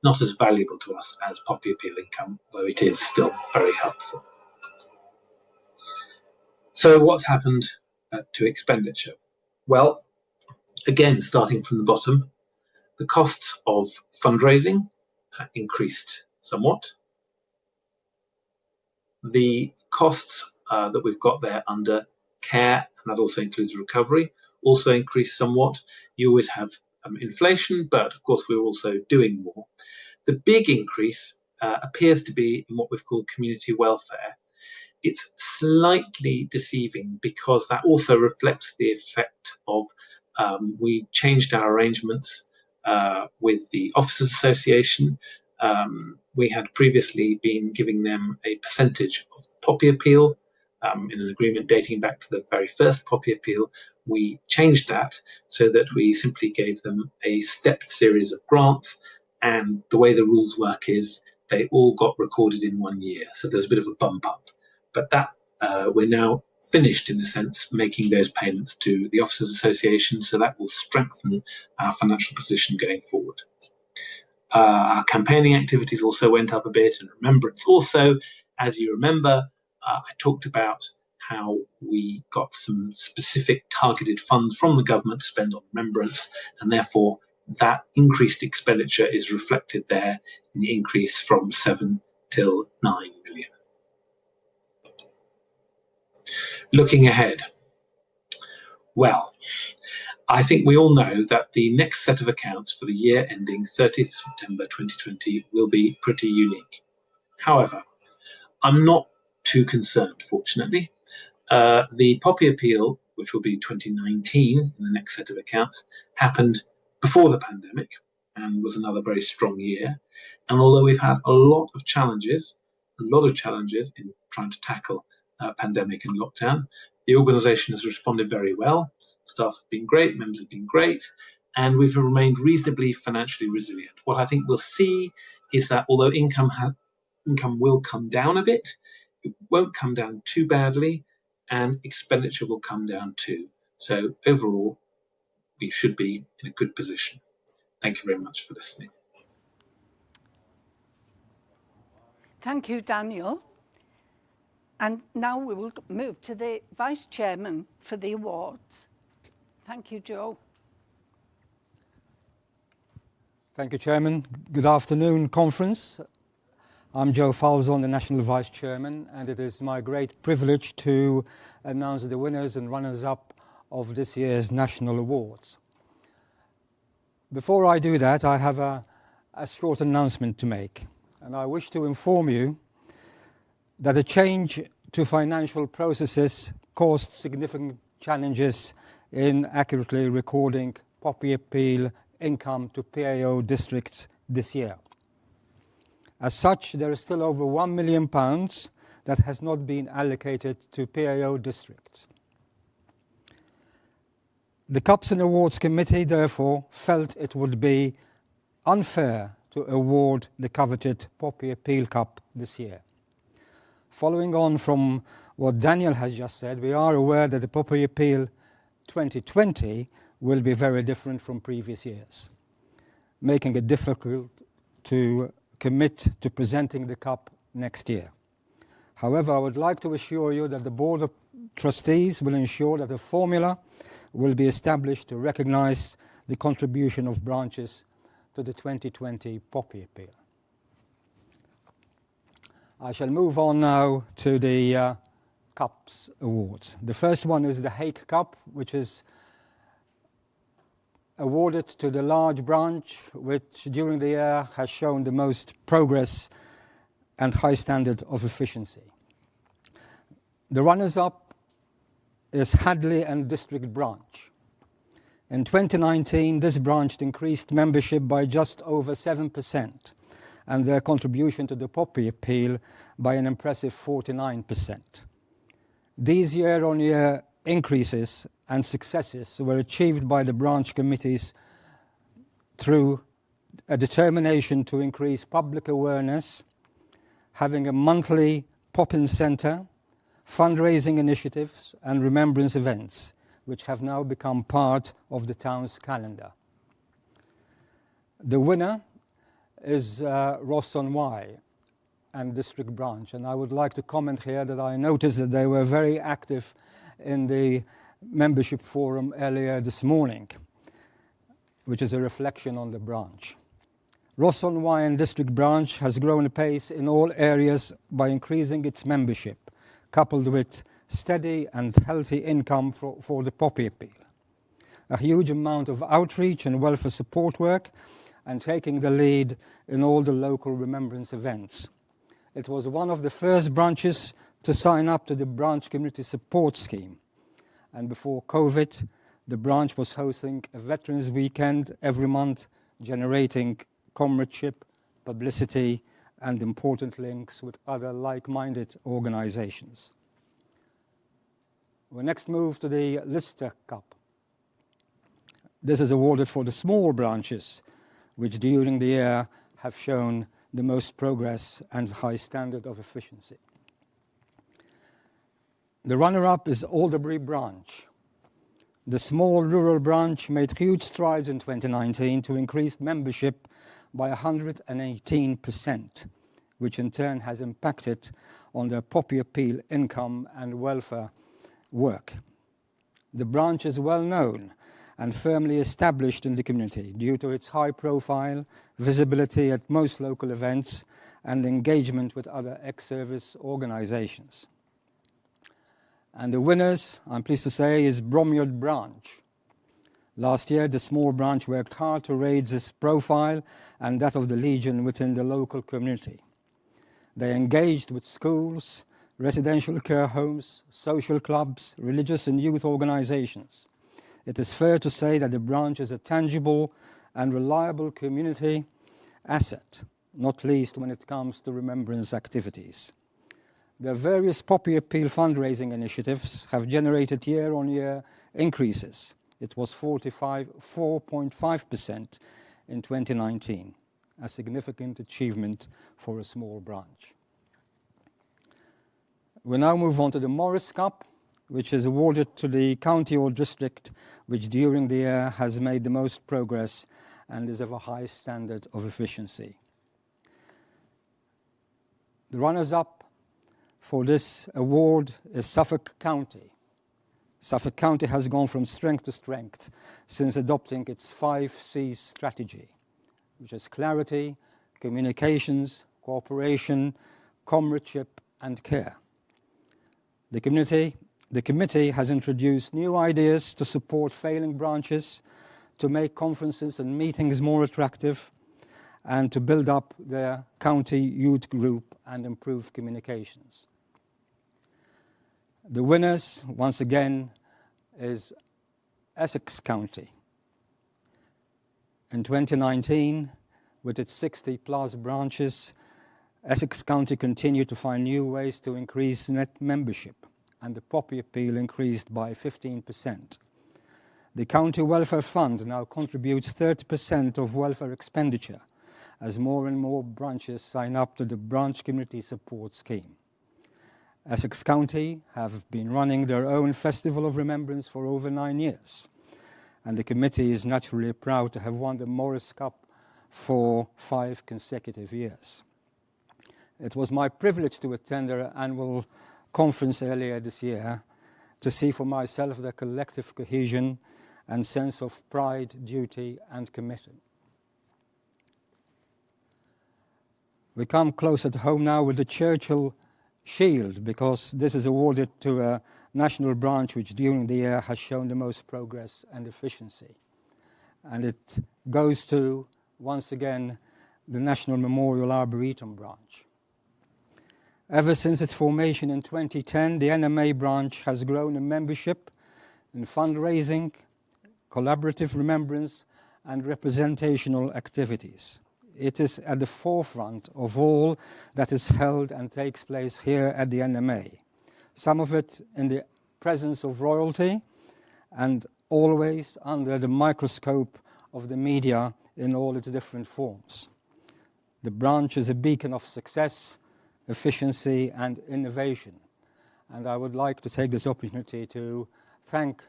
not as valuable to us as poppy appeal income, though it is still very helpful. So what's happened to expenditure? Well, again, starting from the bottom, the costs of fundraising increased somewhat. The costs that we've got there under care, and that also includes recovery, also increased somewhat. You always have inflation, but of course we're also doing more. The big increase appears to be in what we've called community welfare. It's slightly deceiving because that also reflects the effect of we changed our arrangements with the Officers Association. We had previously been giving them a percentage of the poppy appeal in an agreement dating back to the very first poppy appeal. We changed that so that we simply gave them a stepped series of grants, and the way the rules work is they all got recorded in 1 year. So there's a bit of a bump up, but that we're now finished in a sense making those payments to the Officers Association, so that will strengthen our financial position going forward. Our campaigning activities also went up a bit, and remembrance also. As you remember, I talked about how we got some specific targeted funds from the government to spend on remembrance, and therefore that increased expenditure is reflected there in the increase from 7 till 9 million. Looking ahead, well, I think we all know that the next set of accounts for the year ending 30th September 2020 will be pretty unique. However, I'm not too concerned, fortunately. The poppy appeal, which will be 2019 in the next set of accounts, happened before the pandemic and was another very strong year. And although we've had a lot of challenges in trying to tackle pandemic and lockdown, the organisation has responded very well. Staff have been great, members have been great, and we've remained reasonably financially resilient. What I think we'll see is that although income will come down a bit, it won't come down too badly, and expenditure will come down too. So overall, we should be in a good position. Thank you very much for listening. Thank you, Daniel. And now we will move to the Vice Chairman for the awards. Thank you, Joe. Thank you, Chairman. Good afternoon, conference. I'm Joe Falzon, the National Vice Chairman, and it is my great privilege to announce the winners and runners-up of this year's National Awards. Before I do that, I have a short announcement to make, and I wish to inform you that a change to financial processes caused significant challenges in accurately recording poppy appeal income to PAO districts this year. As such, there is still over £1 million that has not been allocated to PAO districts. The Cups and Awards Committee, therefore, felt it would be unfair to award the coveted Poppy Appeal Cup this year. Following on from what Daniel has just said, we are aware that the Poppy Appeal 2020 will be very different from previous years, making it difficult to commit to presenting the Cup next year. However, I would like to assure you that the Board of Trustees will ensure that a formula will be established to recognise the contribution of branches to the 2020 Poppy Appeal. I shall move on now to the Cups Awards. The first one is the Hake Cup, which is awarded to the large branch which during the year has shown the most progress and high standard of efficiency. The runners-up is Hadley and District Branch. In 2019, this branch increased membership by just over 7% and their contribution to the Poppy Appeal by an impressive 49%. These year-on-year increases and successes were achieved by the branch committees through a determination to increase public awareness, having a monthly pop-in centre, fundraising initiatives and remembrance events, which have now become part of the town's calendar. The winner is Ross-on-Wye and District Branch, and I would like to comment here that I noticed that they were very active in the membership forum earlier this morning, which is a reflection on the branch. Ross-on-Wye and District Branch has grown apace in all areas by increasing its membership, coupled with steady and healthy income for the Poppy Appeal. A huge amount of outreach and welfare support work, and taking the lead in all the local remembrance events. It was one of the first branches to sign up to the branch community support scheme. And before COVID, the branch was hosting a Veterans Weekend every month, generating comradeship, publicity, and important links with other like-minded organizations. We next move to the Lister Cup. This is awarded for the small branches, which during the year have shown the most progress and high standard of efficiency. The runner-up is Alderbury Branch. The small rural branch made huge strides in 2019 to increase membership by 118%, which in turn has impacted on their Poppy Appeal income and welfare work. The branch is well known and firmly established in the community due to its high profile, visibility at most local events, and engagement with other ex-service organisations. And the winners, I'm pleased to say, is Bromyard Branch. Last year, the small branch worked hard to raise its profile and that of the Legion within the local community. They engaged with schools, residential care homes, social clubs, religious and youth organisations. It is fair to say that the branch is a tangible and reliable community asset, not least when it comes to remembrance activities. The various Poppy Appeal fundraising initiatives have generated year-on-year increases. It was 4.5% in 2019, a significant achievement for a small branch. We now move on to the Morris Cup, which is awarded to the county or district which during the year has made the most progress and is of a high standard of efficiency. The runners-up for this award is Suffolk County. Suffolk County has gone from strength to strength since adopting its 5 C's strategy, which is clarity, communications, cooperation, comradeship, and care. The committee has introduced new ideas to support failing branches, to make conferences and meetings more attractive, and to build up their county youth group and improve communications. The winners, once again, is Essex County. In 2019, with its 60-plus branches, Essex County continued to find new ways to increase net membership, and the Poppy Appeal increased by 15%. The County Welfare Fund now contributes 30% of welfare expenditure, as more and more branches sign up to the branch community support scheme. Essex County have been running their own Festival of Remembrance for over 9 years, and the committee is naturally proud to have won the Morris Cup for 5 consecutive years. It was my privilege to attend their annual conference earlier this year to see for myself their collective cohesion and sense of pride, duty, and commitment. We come closer to home now with the Churchill Shield, because this is awarded to a national branch which during the year has shown the most progress and efficiency. And it goes to, once again, the National Memorial Arboretum branch. Ever since its formation in 2010, the NMA branch has grown in membership, in fundraising, collaborative remembrance, and representational activities. It is at the forefront of all that is held and takes place here at the NMA, some of it in the presence of royalty and always under the microscope of the media in all its different forms. The branch is a beacon of success, efficiency and innovation. And I would like to take this opportunity to thank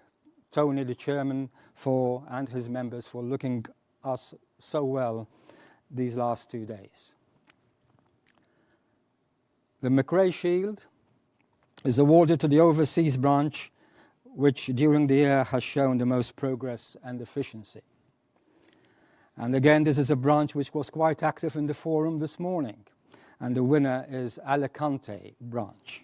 Tony, the chairman, and his members for looking us so well these last 2 days. The McRae Shield is awarded to the overseas branch, which during the year has shown the most progress and efficiency. And again, this is a branch which was quite active in the forum this morning, and the winner is Alicante branch.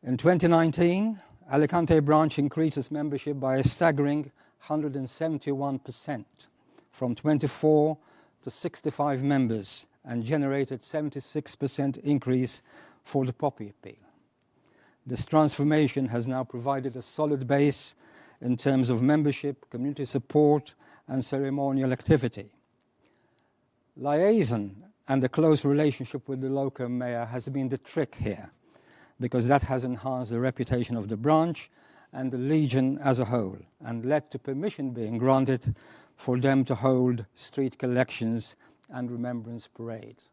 In 2019, Alicante branch increased its membership by a staggering 171%, from 24 to 65 members, and generated 76% increase for the Poppy Appeal. This transformation has now provided a solid base in terms of membership, community support, and ceremonial activity. Liaison and a close relationship with the local mayor has been the trick here, because that has enhanced the reputation of the branch and the Legion as a whole, and led to permission being granted for them to hold street collections and remembrance parades.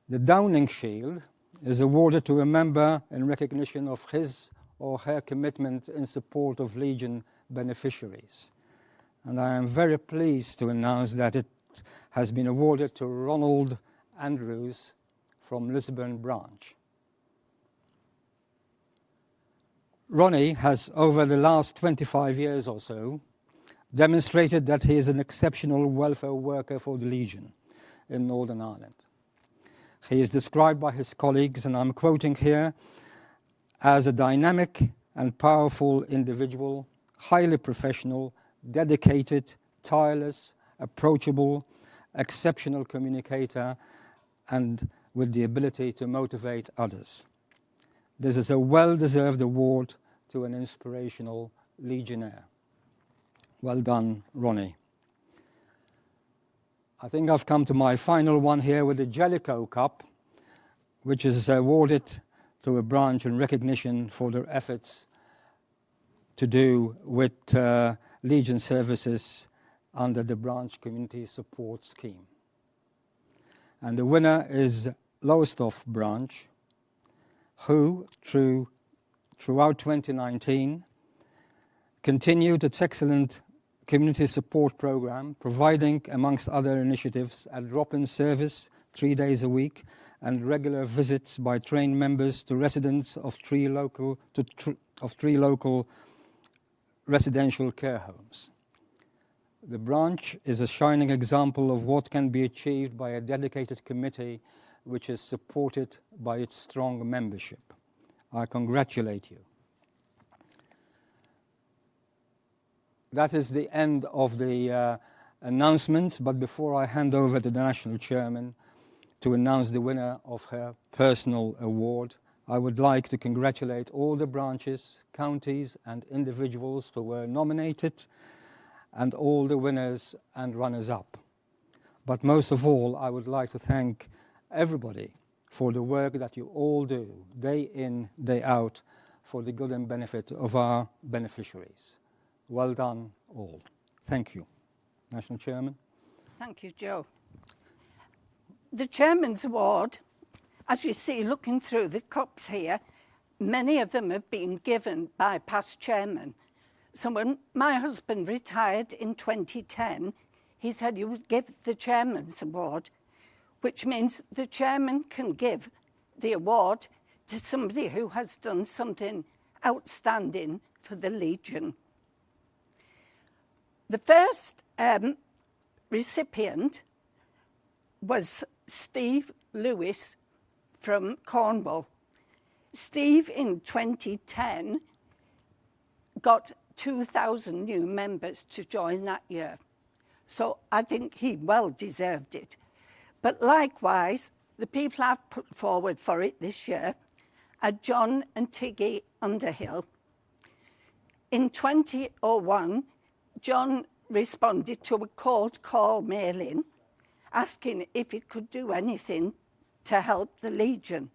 The Downing Shield is awarded to a member in recognition of his or her commitment in support of Legion beneficiaries. And I am very pleased to announce that it has been awarded to Ronald Andrews from Lisburn branch. Ronnie has, over the last 25 years or so, demonstrated that he is an exceptional welfare worker for the Legion in Northern Ireland. He is described by his colleagues, and I'm quoting here, as a dynamic and powerful individual, highly professional, dedicated, tireless, approachable, exceptional communicator, and with the ability to motivate others. This is a well-deserved award to an inspirational Legionnaire. Well done, Ronnie. I think I've come to my final one here with the Jellicoe Cup, which is awarded to a branch in recognition for their efforts to do with Legion services under the branch community support scheme. And the winner is Lowestoft branch, who throughout 2019 continued its excellent community support program, providing, amongst other initiatives, a drop-in service 3 days a week and regular visits by trained members to residents of three local residential care homes. The branch is a shining example of what can be achieved by a dedicated committee which is supported by its strong membership. I congratulate you. That is the end of the announcements, but before I hand over to the National Chairman to announce the winner of her personal award, I would like to congratulate all the branches, counties and individuals who were nominated, and all the winners and runners-up. But most of all, I would like to thank everybody for the work that you all do, day in, day out, for the good and benefit of our beneficiaries. Well done, all. Thank you. National Chairman. Thank you, Joe. The Chairman's Award, as you see looking through the cups here, many of them have been given by past chairmen. So when my husband retired in 2010, he said he would give the Chairman's Award, which means the chairman can give the award to somebody who has done something outstanding for the Legion. The first recipient was Steve Lewis from Cornwall. Steve in 2010 got 2,000 new members to join that year. So I think he well deserved it. But likewise, the people I've put forward for it this year are John and Tiggy Underhill. In 2001, John responded to a cold call mailing asking if he could do anything to help the Legion.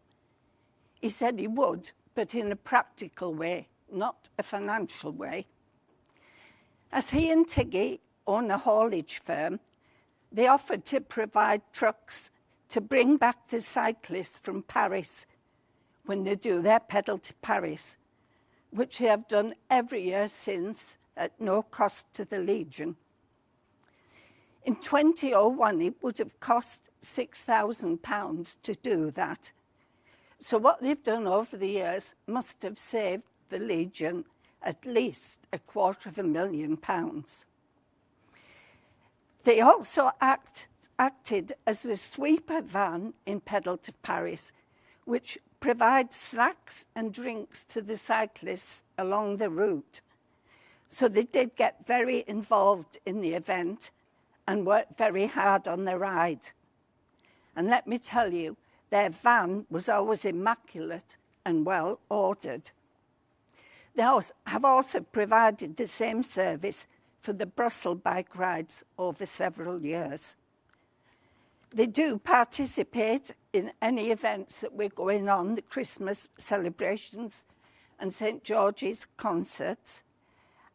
He said he would, but in a practical way, not a financial way. As he and Tiggy own a haulage firm, they offered to provide trucks to bring back the cyclists from Paris when they do their pedal to Paris, which they have done every year since at no cost to the Legion. In 2001, it would have cost £6,000 to do that. So what they've done over the years must have saved the Legion at least £250,000. They also acted as the sweeper van in Pedal to Paris, which provides snacks and drinks to the cyclists along the route. So they did get very involved in the event and worked very hard on the ride. And let me tell you, their van was always immaculate and well ordered. They have also provided the same service for the Brussels bike rides over several years. They do participate in any events that we're going on, the Christmas celebrations and St. George's concerts,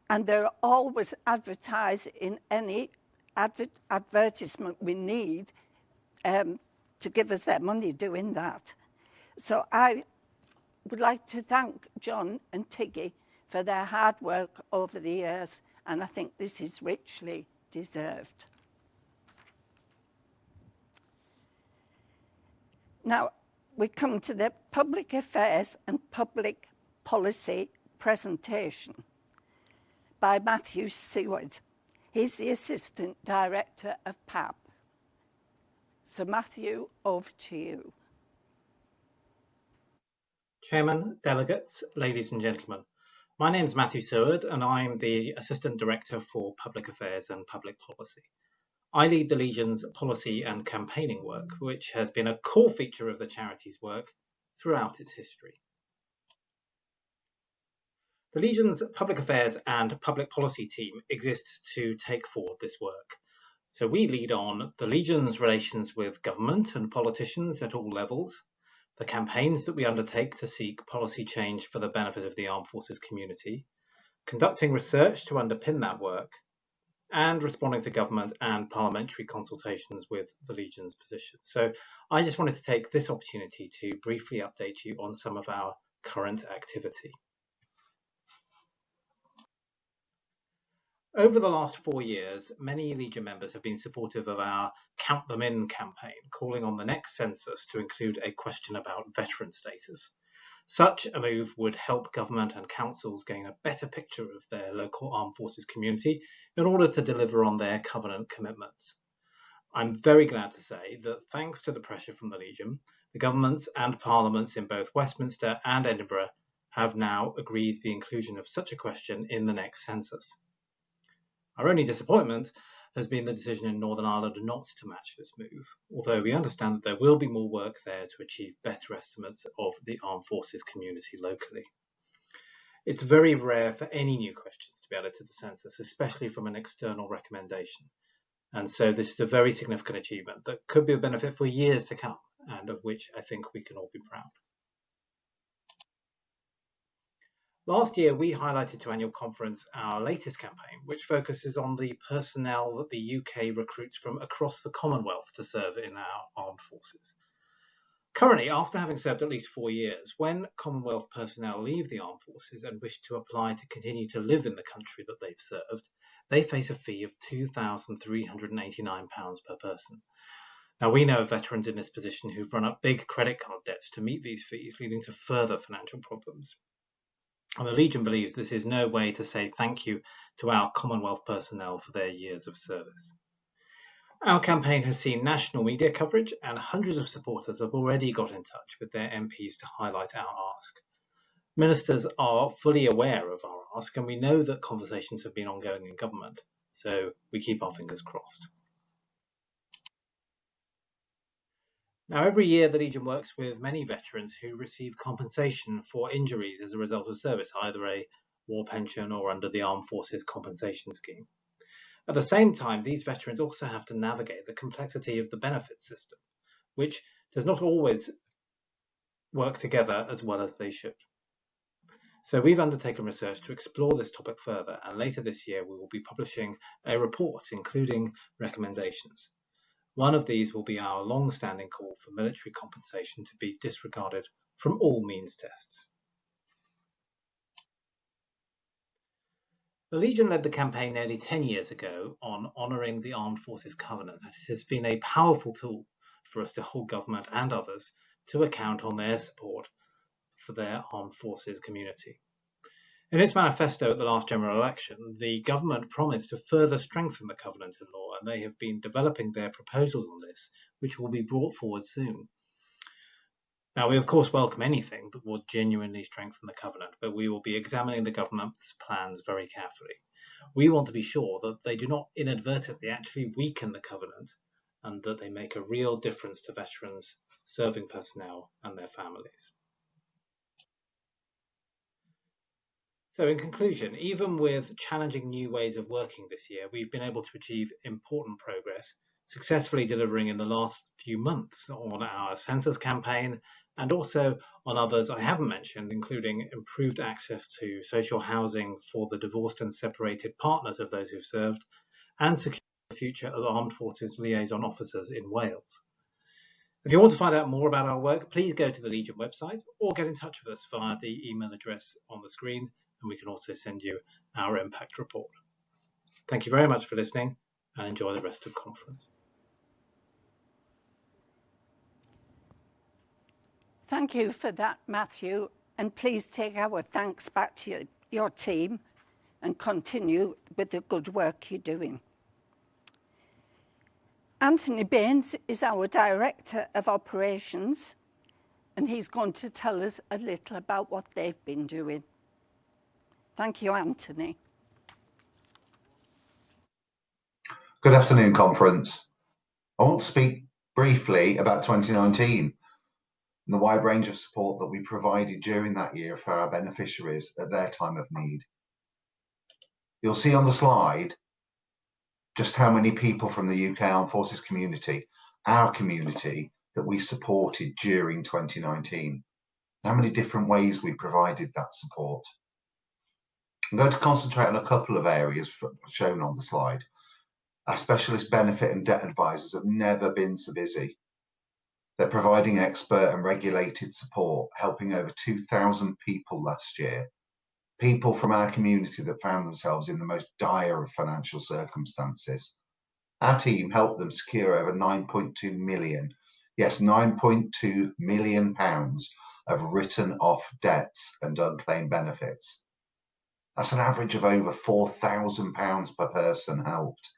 and they're always advertised in any advertisement we need to give us their money doing that. So I would like to thank John and Tiggy for their hard work over the years, and I think this is richly deserved. Now, we come to the Public Affairs and Public Policy presentation by Matthew Seward. He's the Assistant Director of PAP. So Matthew, over to you. Chairman, delegates, ladies and gentlemen. My name is Matthew Seward and I'm the Assistant Director for Public Affairs and Public Policy. I lead the Legion's policy and campaigning work, which has been a core feature of the charity's work throughout its history. The Legion's Public Affairs and Public Policy team exists to take forward this work. So we lead on the Legion's relations with government and politicians at all levels, the campaigns that we undertake to seek policy change for the benefit of the armed forces community, conducting research to underpin that work, and responding to government and parliamentary consultations with the Legion's positions. So I just wanted to take this opportunity to briefly update you on some of our current activity. Over the last 4 years, many Legion members have been supportive of our Count Them In campaign, calling on the next census to include a question about veteran status. Such a move would help government and councils gain a better picture of their local armed forces community in order to deliver on their covenant commitments. I'm very glad to say that thanks to the pressure from the Legion, the governments and parliaments in both Westminster and Edinburgh have now agreed the inclusion of such a question in the next census. Our only disappointment has been the decision in Northern Ireland not to match this move, although we understand that there will be more work there to achieve better estimates of the armed forces community locally. It's very rare for any new questions to be added to the census, especially from an external recommendation. And so this is a very significant achievement that could be a benefit for years to come, and of which I think we can all be proud. Last year, we highlighted to Annual Conference our latest campaign, which focuses on the personnel that the UK recruits from across the Commonwealth to serve in our armed forces. Currently, after having served at least 4 years, when Commonwealth personnel leave the armed forces and wish to apply to continue to live in the country that they've served, they face a fee of £2,389 per person. Now, we know of veterans in this position who've run up big credit card debts to meet these fees, leading to further financial problems. And the Legion believes this is no way to say thank you to our Commonwealth personnel for their years of service. Our campaign has seen national media coverage, and hundreds of supporters have already got in touch with their MPs to highlight our ask. Ministers are fully aware of our ask, and we know that conversations have been ongoing in government, so we keep our fingers crossed. Now, every year the Legion works with many veterans who receive compensation for injuries as a result of service, either a war pension or under the Armed Forces Compensation Scheme. At the same time, these veterans also have to navigate the complexity of the benefits system, which does not always work together as well as they should. So we've undertaken research to explore this topic further, and later this year we will be publishing a report including recommendations. One of these will be our long-standing call for military compensation to be disregarded from all means tests. The Legion led the campaign nearly 10 years ago on honouring the Armed Forces Covenant, and it has been a powerful tool for us to hold government and others to account on their support for their armed forces community. In its manifesto at the last general election, the government promised to further strengthen the Covenant in law, and they have been developing their proposals on this, which will be brought forward soon. Now, we of course welcome anything that would genuinely strengthen the Covenant, but we will be examining the government's plans very carefully. We want to be sure that they do not inadvertently actually weaken the Covenant and that they make a real difference to veterans, serving personnel and their families. So in conclusion, even with challenging new ways of working this year, we've been able to achieve important progress, successfully delivering in the last few months on our census campaign and also on others I haven't mentioned, including improved access to social housing for the divorced and separated partners of those who've served, and secure the future of Armed Forces liaison officers in Wales. If you want to find out more about our work, please go to the Legion website or get in touch with us via the email address on the screen, and we can also send you our impact report. Thank you very much for listening and enjoy the rest of the conference. Thank you for that, Matthew, and please take our thanks back to your team and continue with the good work you're doing. Anthony Baines is our Director of Operations, and he's going to tell us a little about what they've been doing. Thank you, Anthony. Good afternoon, conference. I want to speak briefly about 2019 and the wide range of support that we provided during that year for our beneficiaries at their time of need. You'll see on the slide just how many people from the UK Armed Forces community, our community, that we supported during 2019, how many different ways we provided that support. I'm going to concentrate on a couple of areas shown on the slide. Our specialist benefit and debt advisors have never been so busy. They're providing expert and regulated support, helping over 2,000 people last year. People from our community that found themselves in the most dire of financial circumstances. Our team helped them secure over 9.2 million, yes, 9.2 million pounds of written off debts and unclaimed benefits. That's an average of over £4,000 per person helped.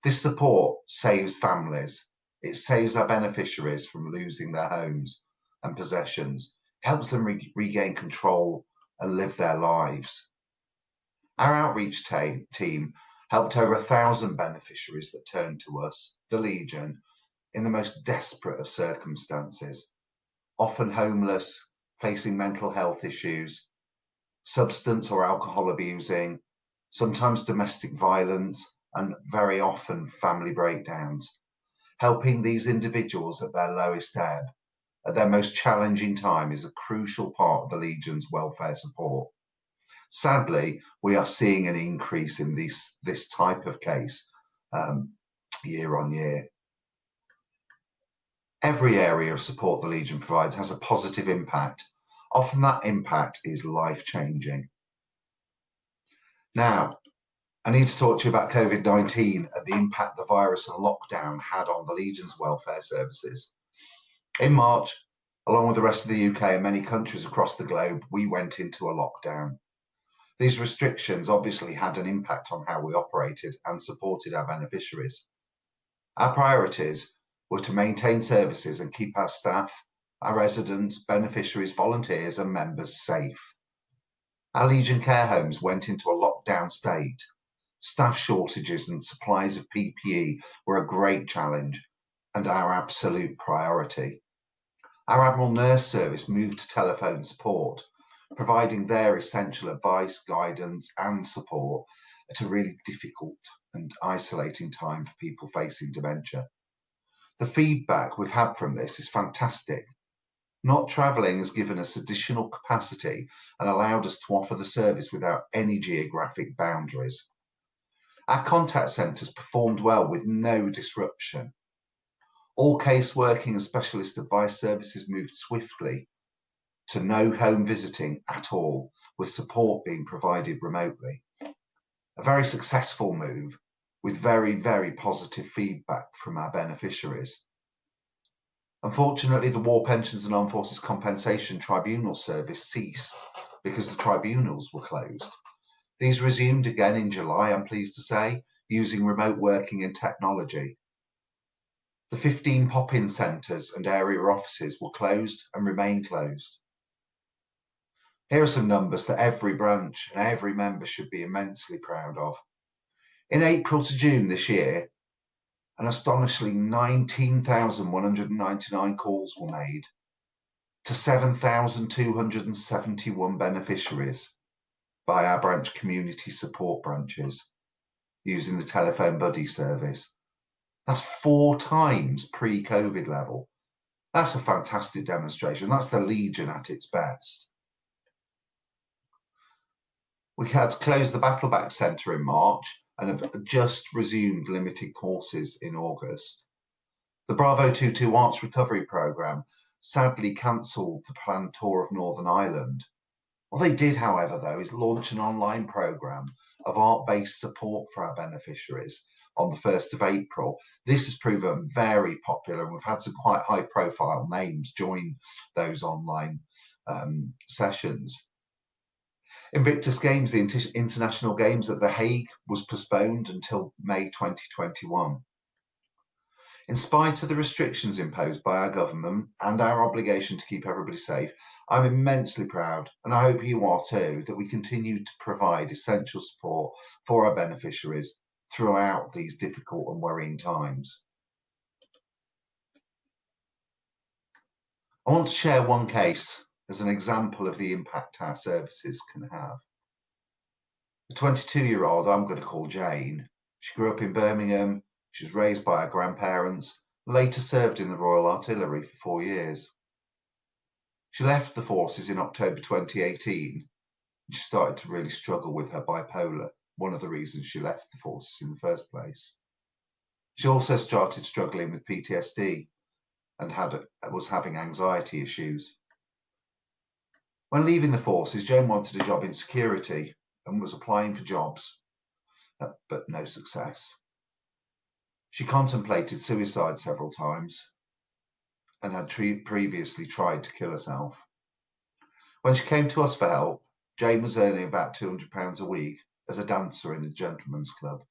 This support saves families. It saves our beneficiaries from losing their homes and possessions, helps them regain control and live their lives. Our outreach team helped over 1,000 beneficiaries that turned to us, the Legion, in the most desperate of circumstances, often homeless, facing mental health issues, substance or alcohol abusing, sometimes domestic violence, and very often family breakdowns. Helping these individuals at their lowest ebb, at their most challenging time, is a crucial part of the Legion's welfare support. Sadly, we are seeing an increase in this type of case year on year. Every area of support the Legion provides has a positive impact. Often that impact is life-changing. Now, I need to talk to you about COVID-19 and the impact the virus and lockdown had on the Legion's welfare services. In March, along with the rest of the UK and many countries across the globe, we went into a lockdown. These restrictions obviously had an impact on how we operated and supported our beneficiaries. Our priorities were to maintain services and keep our staff, our residents, beneficiaries, volunteers and members safe. Our Legion care homes went into a lockdown state. Staff shortages and supplies of PPE were a great challenge and our absolute priority. Our Admiral Nurse Service moved to telephone support, providing their essential advice, guidance and support at a really difficult and isolating time for people facing dementia. The feedback we've had from this is fantastic. Not travelling has given us additional capacity and allowed us to offer the service without any geographic boundaries. Our contact centres performed well with no disruption. All case working and specialist advice services moved swiftly to no home visiting at all, with support being provided remotely. A very successful move with very, very positive feedback from our beneficiaries. Unfortunately, the War Pensions and Armed Forces Compensation Tribunal service ceased because the tribunals were closed. These resumed again in July, I'm pleased to say, using remote working and technology. The 15 pop-in centres and area offices were closed and remain closed. Here are some numbers that every branch and every member should be immensely proud of. In April to June this year, an astonishing 19,199 calls were made to 7,271 beneficiaries by our branch community support branches using the telephone buddy service. That's 4 times pre-COVID level. That's a fantastic demonstration. That's the Legion at its best. We had to close the Battleback Centre in March and have just resumed limited courses in August. The Bravo 22 Arts Recovery Programme sadly cancelled the planned tour of Northern Ireland. What they did, however, though, is launch an online programme of art-based support for our beneficiaries on the 1st of April. This has proven very popular, and we've had some quite high-profile names join those online sessions. Invictus Games, the international games at The Hague, was postponed until May 2021. In spite of the restrictions imposed by our government and our obligation to keep everybody safe, I'm immensely proud, and I hope you are too, that we continue to provide essential support for our beneficiaries throughout these difficult and worrying times. I want to share one case as an example of the impact our services can have. A 22-year-old I'm going to call Jane. She grew up in Birmingham. She was raised by her grandparents, later served in the Royal Artillery for 4 years. She left the forces in October 2018, and she started to really struggle with her bipolar, one of the reasons she left the forces in the first place. She also started struggling with PTSD and was having anxiety issues. When leaving the forces, Jane wanted a job in security and was applying for jobs, but no success. She contemplated suicide several times and had previously tried to kill herself. When she came to us for help, Jane was earning about £200 a week as a dancer in a gentleman's club.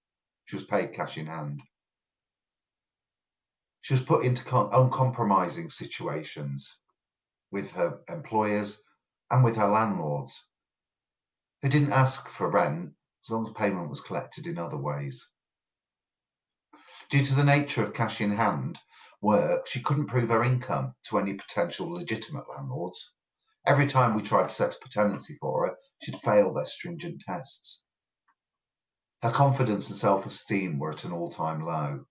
She was paid cash in hand. She was put into uncompromising situations with her employers and with her landlords, who didn't ask for rent as long as payment was collected in other ways. Due to the nature of cash in hand work, she couldn't prove her income to any potential legitimate landlords. Every time we tried to set up a tenancy for her, she'd fail their stringent tests. Her confidence and self-esteem were at an all-time low.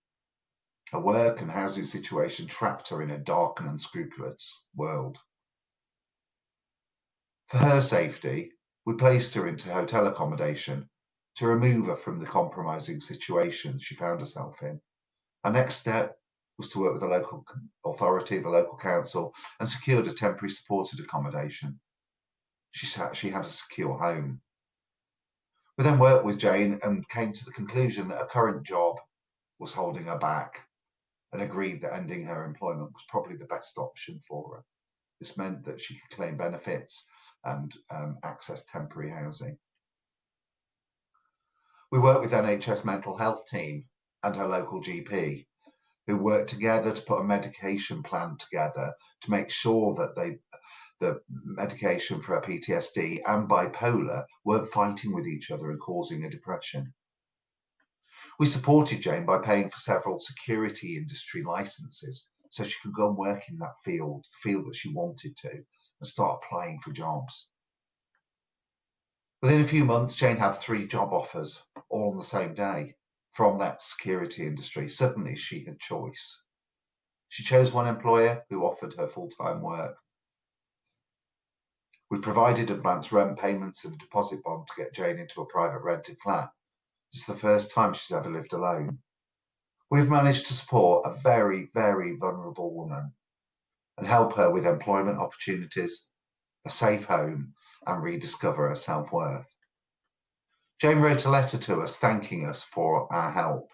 Her work and housing situation trapped her in a dark and unscrupulous world. For her safety, we placed her into hotel accommodation to remove her from the compromising situation she found herself in. Our next step was to work with the local authority, the local council, and secured a temporary supported accommodation. She had a secure home. We then worked with Jane and came to the conclusion that her current job was holding her back, and agreed that ending her employment was probably the best option for her. This meant that she could claim benefits and access temporary housing. We worked with NHS mental health team and her local GP, who worked together to put a medication plan together to make sure that the medication for her PTSD and bipolar weren't fighting with each other and causing a depression. We supported Jane by paying for several security industry licenses so she could go and work in that field that she wanted to, and start applying for jobs. Within a few months, Jane had 3 job offers, all on the same day, from that security industry. Suddenly she had choice. She chose one employer who offered her full-time work. We provided advance rent payments and a deposit bond to get Jane into a private rented flat. It's the first time she's ever lived alone. We've managed to support a very, very vulnerable woman and help her with employment opportunities, a safe home, and rediscover her self-worth. Jane wrote a letter to us thanking us for our help,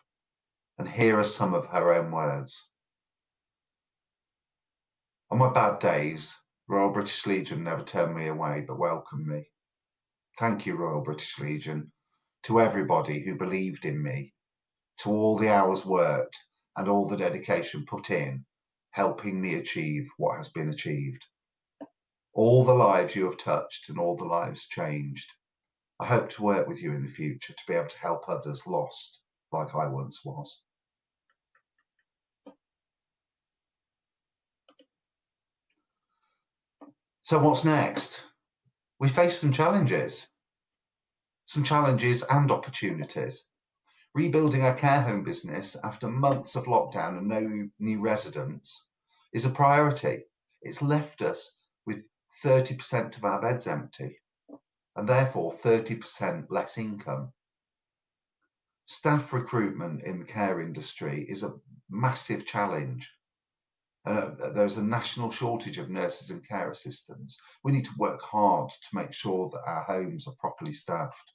and here are some of her own words. On my bad days, Royal British Legion never turned me away but welcomed me. Thank you, Royal British Legion, to everybody who believed in me, to all the hours worked and all the dedication put in, helping me achieve what has been achieved. All the lives you have touched and all the lives changed. I hope to work with you in the future to be able to help others lost like I once was. So what's next? We face some challenges and opportunities. Rebuilding our care home business after months of lockdown and no new residents is a priority. It's left us with 30% of our beds empty and therefore 30% less income. Staff recruitment in the care industry is a massive challenge. There's a national shortage of nurses and care assistants. We need to work hard to make sure that our homes are properly staffed.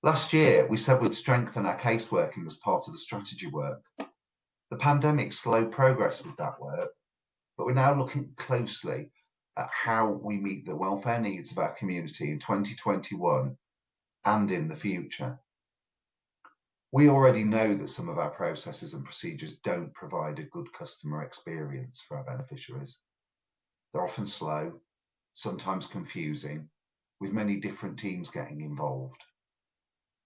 Last year, we said we'd strengthen our caseworking as part of the strategy work. The pandemic slowed progress with that work, but we're now looking closely at how we meet the welfare needs of our community in 2021 and in the future. We already know that some of our processes and procedures don't provide a good customer experience for our beneficiaries. They're often slow, sometimes confusing, with many different teams getting involved,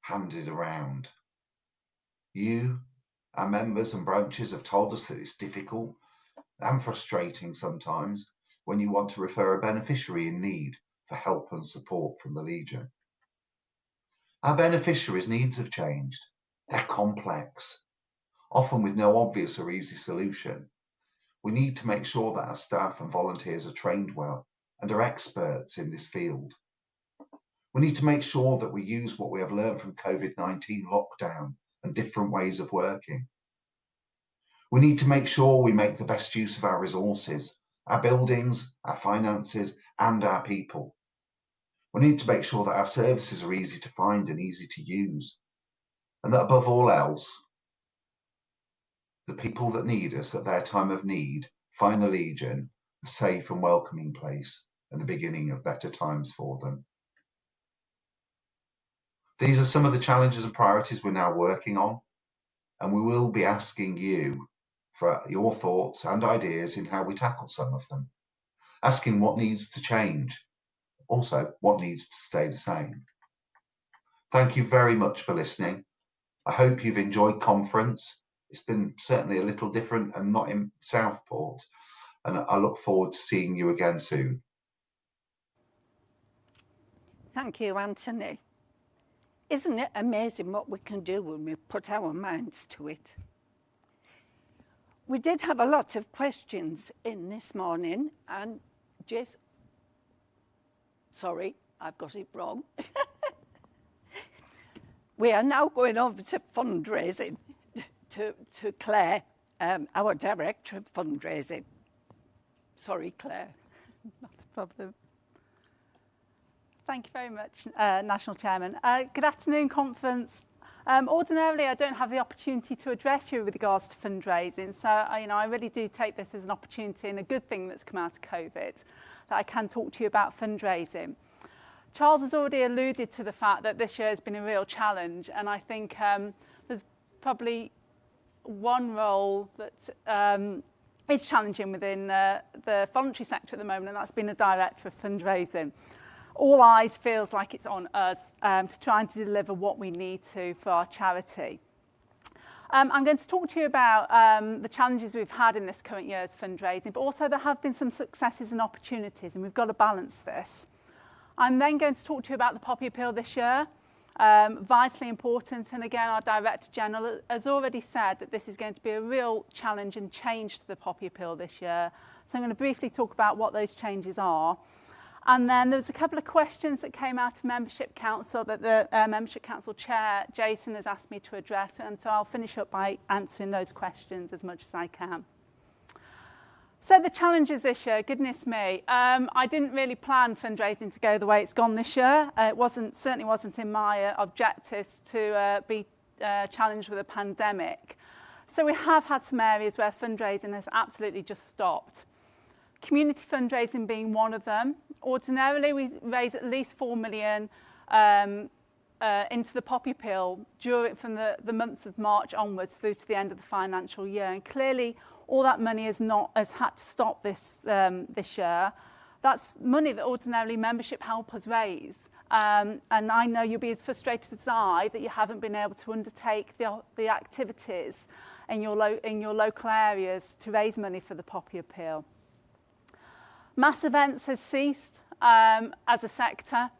handed around. You, our members and branches, have told us that it's difficult and frustrating sometimes when you want to refer a beneficiary in need for help and support from the Legion. Our beneficiaries' needs have changed. They're complex, often with no obvious or easy solution. We need to make sure that our staff and volunteers are trained well and are experts in this field. We need to make sure that we use what we have learned from COVID-19 lockdown and different ways of working. We need to make sure we make the best use of our resources, our buildings, our finances, and our people. We need to make sure that our services are easy to find and easy to use, and that above all else, the people that need us at their time of need find the Legion a safe and welcoming place and the beginning of better times for them. These are some of the challenges and priorities we're now working on, and we will be asking you for your thoughts and ideas in how we tackle some of them, asking what needs to change, also what needs to stay the same. Thank you very much for listening. I hope you've enjoyed conference. It's been certainly a little different and not in Southport, and I look forward to seeing you again soon. Thank you, Anthony. Isn't it amazing what we can do when we put our minds to it? We did have a lot of questions in this morning, and sorry, I've got it wrong. We are now going over to fundraising, to Claire, our Director of Fundraising. Sorry, Claire. Not a problem. Thank you very much, National Chairman. Good afternoon, conference. Ordinarily, I don't have the opportunity to address you with regards to fundraising, so I really do take this as an opportunity and a good thing that's come out of COVID, that I can talk to you about fundraising. Charles has already alluded to the fact that this year has been a real challenge, and I think there's probably one role that is challenging within the voluntary sector at the moment, and that's been a director of fundraising. All eyes feels like it's on us to try and deliver what we need to for our charity. I'm going to talk to you about the challenges we've had in this current year's fundraising, but also there have been some successes and opportunities, and we've got to balance this. I'm then going to talk to you about the Poppy Appeal this year, vitally important. And again, our Director General has already said that this is going to be a real challenge and change to the Poppy Appeal this year. So I'm going to briefly talk about what those changes are. And then there was a couple of questions that came out of Membership Council that the Membership Council Chair, Jason, has asked me to address. And so I'll finish up by answering those questions as much as I can. So the challenges this year, goodness me, I didn't really plan fundraising to go the way it's gone this year. It certainly wasn't in my objectives to be challenged with a pandemic. So we have had some areas where fundraising has absolutely just stopped. Community fundraising being one of them. Ordinarily, we raise at least 4 million into the Poppy Appeal from the months of March onwards through to the end of the financial year. And clearly, all that money has had to stop this year. That's money that ordinarily membership help us raise. And I know you'll be as frustrated as I that you haven't been able to undertake the activities in your local areas to raise money for the Poppy Appeal. Mass events has ceased as a sector.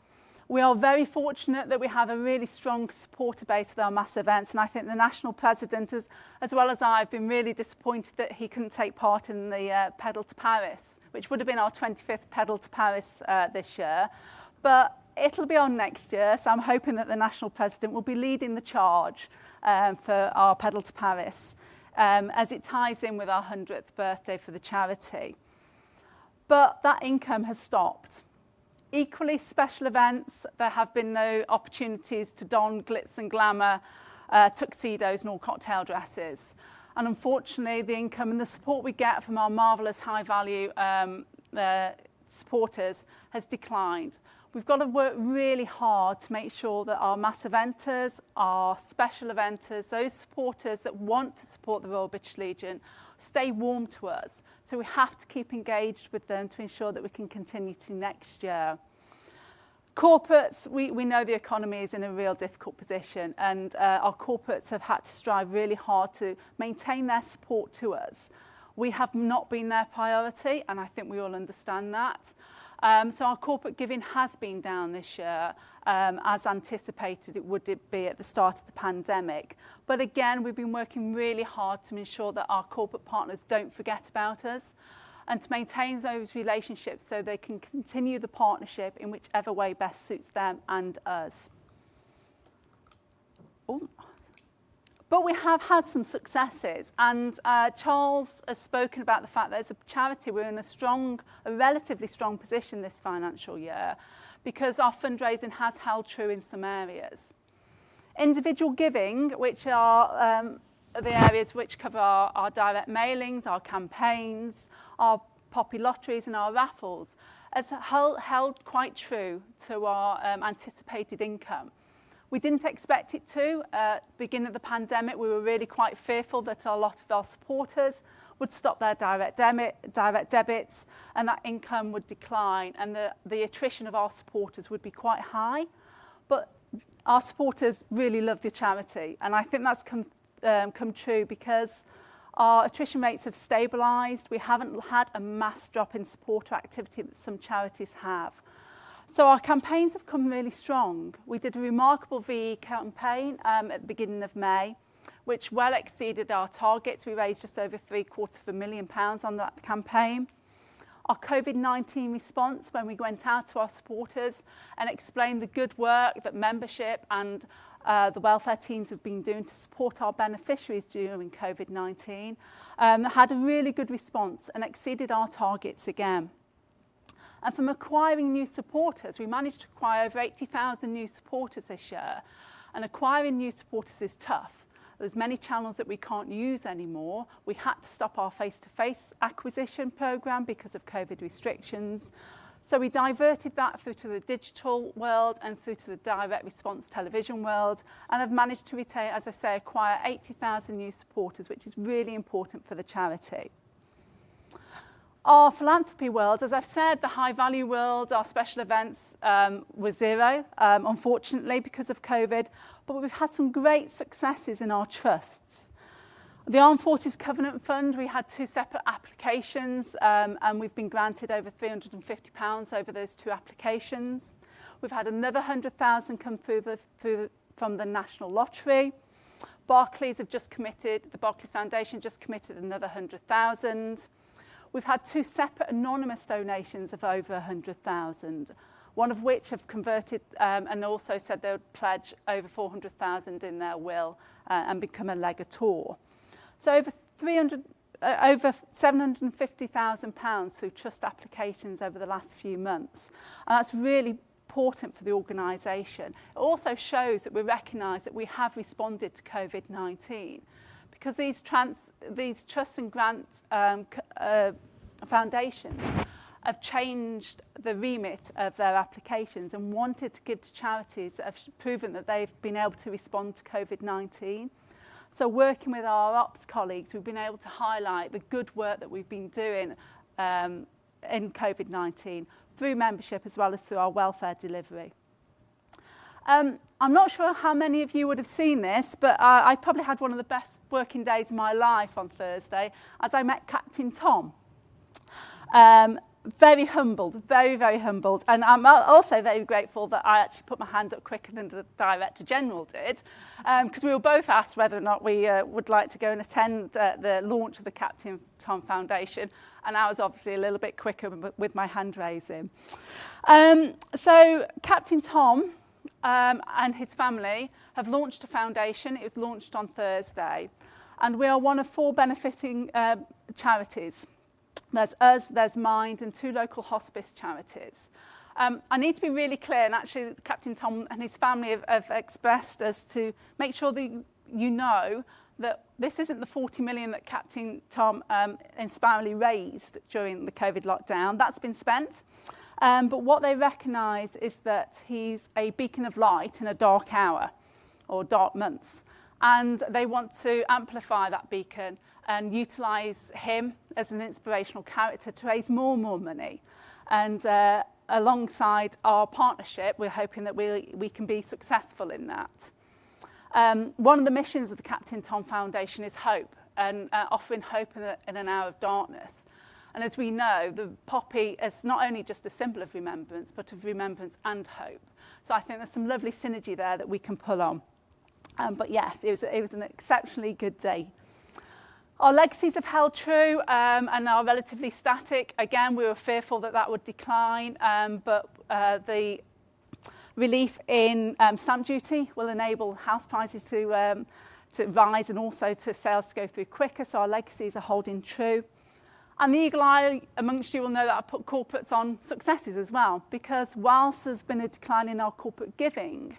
We are very fortunate that we have a really strong supporter base of our mass events, and I think the national president, as well as I, have been really disappointed that he couldn't take part in the Pedal to Paris, which would have been our 25th Pedal to Paris this year. But it'll be on next year, so I'm hoping that the national president will be leading the charge for our Pedal to Paris, as it ties in with our 100th birthday for the charity. But that income has stopped. Equally, special events, there have been no opportunities to don glitz and glamour, tuxedos and all cocktail dresses. And unfortunately, the income and the support we get from our marvellous high-value supporters has declined. We've got to work really hard to make sure that our mass eventers, our special eventers, those supporters that want to support the Royal British Legion, stay warm to us. So we have to keep engaged with them to ensure that we can continue to next year. Corporates, we know the economy is in a real difficult position, and our corporates have had to strive really hard to maintain their support to us. We have not been their priority, and I think we all understand that. So our corporate giving has been down this year, as anticipated it would be at the start of the pandemic. But again, we've been working really hard to ensure that our corporate partners don't forget about us and to maintain those relationships so they can continue the partnership in whichever way best suits them and us. Ooh. But we have had some successes, and Charles has spoken about the fact that as a charity we're in a relatively strong position this financial year because our fundraising has held true in some areas. Individual giving, which are the areas which cover our direct mailings, our campaigns, our Poppy lotteries and our raffles, has held quite true to our anticipated income. We didn't expect it to. At the beginning of the pandemic, we were really quite fearful that a lot of our supporters would stop their direct debits and that income would decline and the attrition of our supporters would be quite high. But our supporters really love the charity, and I think that's come true because our attrition rates have stabilised. We haven't had a mass drop in supporter activity that some charities have. So our campaigns have come really strong. We did a remarkable VE campaign at the beginning of May, which well exceeded our targets. We raised just over £750,000 on that campaign. Our COVID-19 response, when we went out to our supporters and explained the good work that membership and the welfare teams have been doing to support our beneficiaries during COVID-19, had a really good response and exceeded our targets again. And from acquiring new supporters, we managed to acquire over 80,000 new supporters this year. And acquiring new supporters is tough. There's many channels that we can't use anymore. We had to stop our face-to-face acquisition programme because of COVID restrictions. So we diverted that through to the digital world and through to the direct response television world, and have managed to retain, as I say, acquire 80,000 new supporters, which is really important for the charity. Our philanthropy world, as I've said, the high value world, our special events were zero, unfortunately, because of COVID, but we've had some great successes in our trusts. The Armed Forces Covenant Fund, we had 2 separate applications and we've been granted over £350 over those 2 applications. We've had another 100,000 come from the National Lottery. Barclays have just committed, the Barclays Foundation just committed another 100,000. We've had 2 separate anonymous donations of over 100,000, one of which have converted and also said they would pledge over 400,000 in their will and become a legator. So over £750,000 through trust applications over the last few months. And that's really important for the organisation. It also shows that we recognise that we have responded to COVID-19 because these trusts and grants foundations have changed the remit of their applications and wanted to give to charities that have proven that they've been able to respond to COVID-19. So working with our ops colleagues, we've been able to highlight the good work that we've been doing in COVID-19 through membership as well as through our welfare delivery. I'm not sure how many of you would have seen this, but I probably had one of the best working days of my life on Thursday as I met Captain Tom. Very humbled, very, very humbled. And I'm also very grateful that I actually put my hand up quicker than the Director General did, because we were both asked whether or not we would like to go and attend the launch of the Captain Tom Foundation. And I was obviously a little bit quicker with my hand raising. So Captain Tom and his family have launched a foundation. It was launched on Thursday. And we are one of 4 benefiting charities. There's us, there's Mind, and 2 local hospice charities. I need to be really clear, and actually Captain Tom and his family have expressed us to make sure that you know that this isn't the 40 million that Captain Tom inspiringly raised during the COVID lockdown. That's been spent. But what they recognise is that he's a beacon of light in a dark hour or dark months. And they want to amplify that beacon and utilise him as an inspirational character to raise more money. And alongside our partnership, we're hoping that we can be successful in that. One of the missions of the Captain Tom Foundation is hope, and offering hope in an hour of darkness. And as we know, the poppy is not only just a symbol of remembrance, but of remembrance and hope. So I think there's some lovely synergy there that we can pull on. But yes, it was an exceptionally good day. Our legacies have held true and are relatively static. Again, we were fearful that that would decline, but the relief in stamp duty will enable house prices to rise and also to sales to go through quicker, so our legacies are holding true. And the eagle eye amongst you will know that I put corporates on successes as well, because whilst there's been a decline in our corporate giving,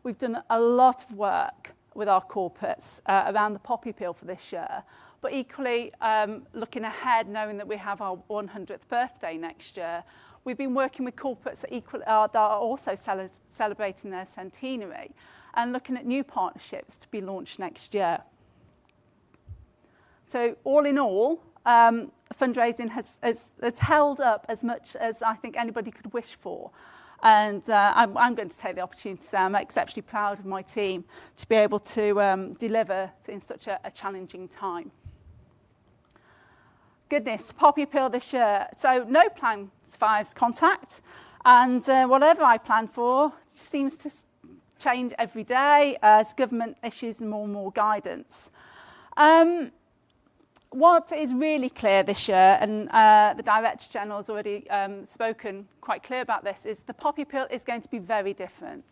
we've done a lot of work with our corporates around the poppy appeal for this year. But equally, looking ahead, knowing that we have our 100th birthday next year, we've been working with corporates that are also celebrating their centenary and looking at new partnerships to be launched next year. So all in all, fundraising has held up as much as I think anybody could wish for. And I'm going to take the opportunity to say I'm exceptionally proud of my team to be able to deliver in such a challenging time. Goodness, poppy appeal this year. So no plan survives contact. And whatever I plan for seems to change every day as government issues more and more guidance. What is really clear this year, and the Director General has already spoken quite clear about this, is the poppy appeal is going to be very different.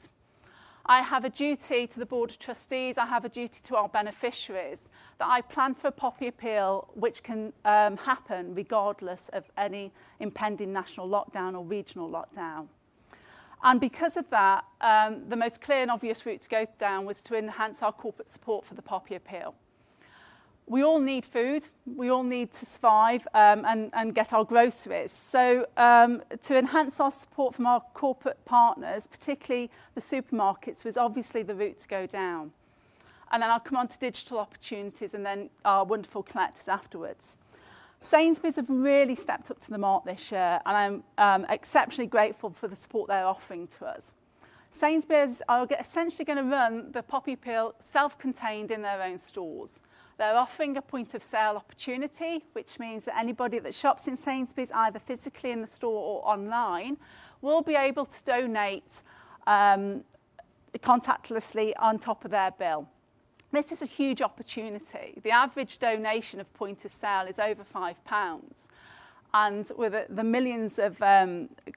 I have a duty to the Board of Trustees, I have a duty to our beneficiaries, that I plan for a poppy appeal which can happen regardless of any impending national lockdown or regional lockdown. And because of that, the most clear and obvious route to go down was to enhance our corporate support for the poppy appeal. We all need food, we all need to survive and get our groceries. So to enhance our support from our corporate partners, particularly the supermarkets, was obviously the route to go down. And then I'll come on to digital opportunities and then our wonderful collectors afterwards. Sainsbury's have really stepped up to the mark this year, and I'm exceptionally grateful for the support they're offering to us. Sainsbury's are essentially going to run the poppy appeal self-contained in their own stores. They're offering a point of sale opportunity, which means that anybody that shops in Sainsbury's, either physically in the store or online, will be able to donate contactlessly on top of their bill. This is a huge opportunity. The average donation of point of sale is over £5. And with the millions of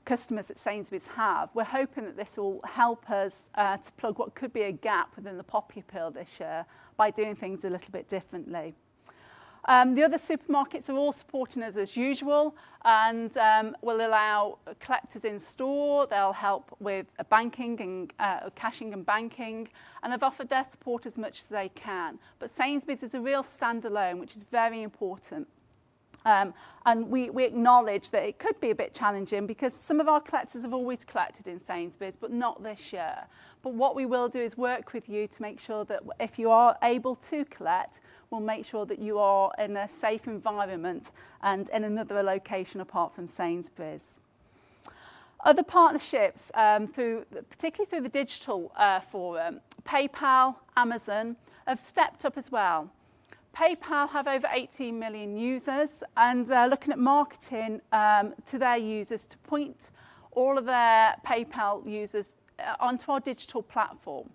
customers that Sainsbury's have, we're hoping that this will help us to plug what could be a gap within the poppy appeal this year by doing things a little bit differently. The other supermarkets are all supporting us as usual and will allow collectors in store. They'll help with banking and cashing and banking, and have offered their support as much as they can. But Sainsbury's is a real standalone, which is very important. And we acknowledge that it could be a bit challenging because some of our collectors have always collected in Sainsbury's, but not this year. But what we will do is work with you to make sure that if you are able to collect, we'll make sure that you are in a safe environment and in another location apart from Sainsbury's. Other partnerships, particularly through the digital forum, PayPal, Amazon, have stepped up as well. PayPal have over 18 million users, and they're looking at marketing to their users to point all of their PayPal users onto our digital platform.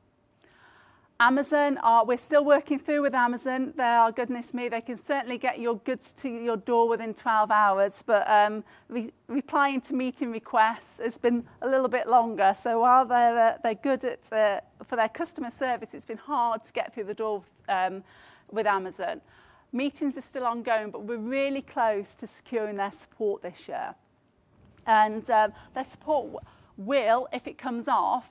Amazon, we're still working through with Amazon. They are, goodness me, they can certainly get your goods to your door within 12 hours, but replying to meeting requests has been a little bit longer. So while they're good at for their customer service, it's been hard to get through the door with Amazon. Meetings are still ongoing, but we're really close to securing their support this year. And their support will, if it comes off,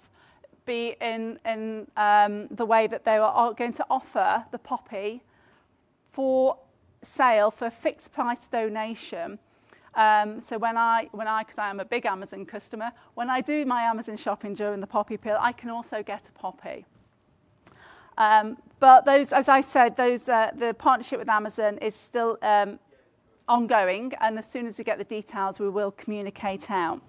be in the way that they are going to offer the poppy for sale for a fixed price donation. So when I, because I am a big Amazon customer, when I do my Amazon shopping during the poppy appeal, I can also get a poppy. But those, as I said, the partnership with Amazon is still ongoing, and as soon as we get the details, we will communicate out.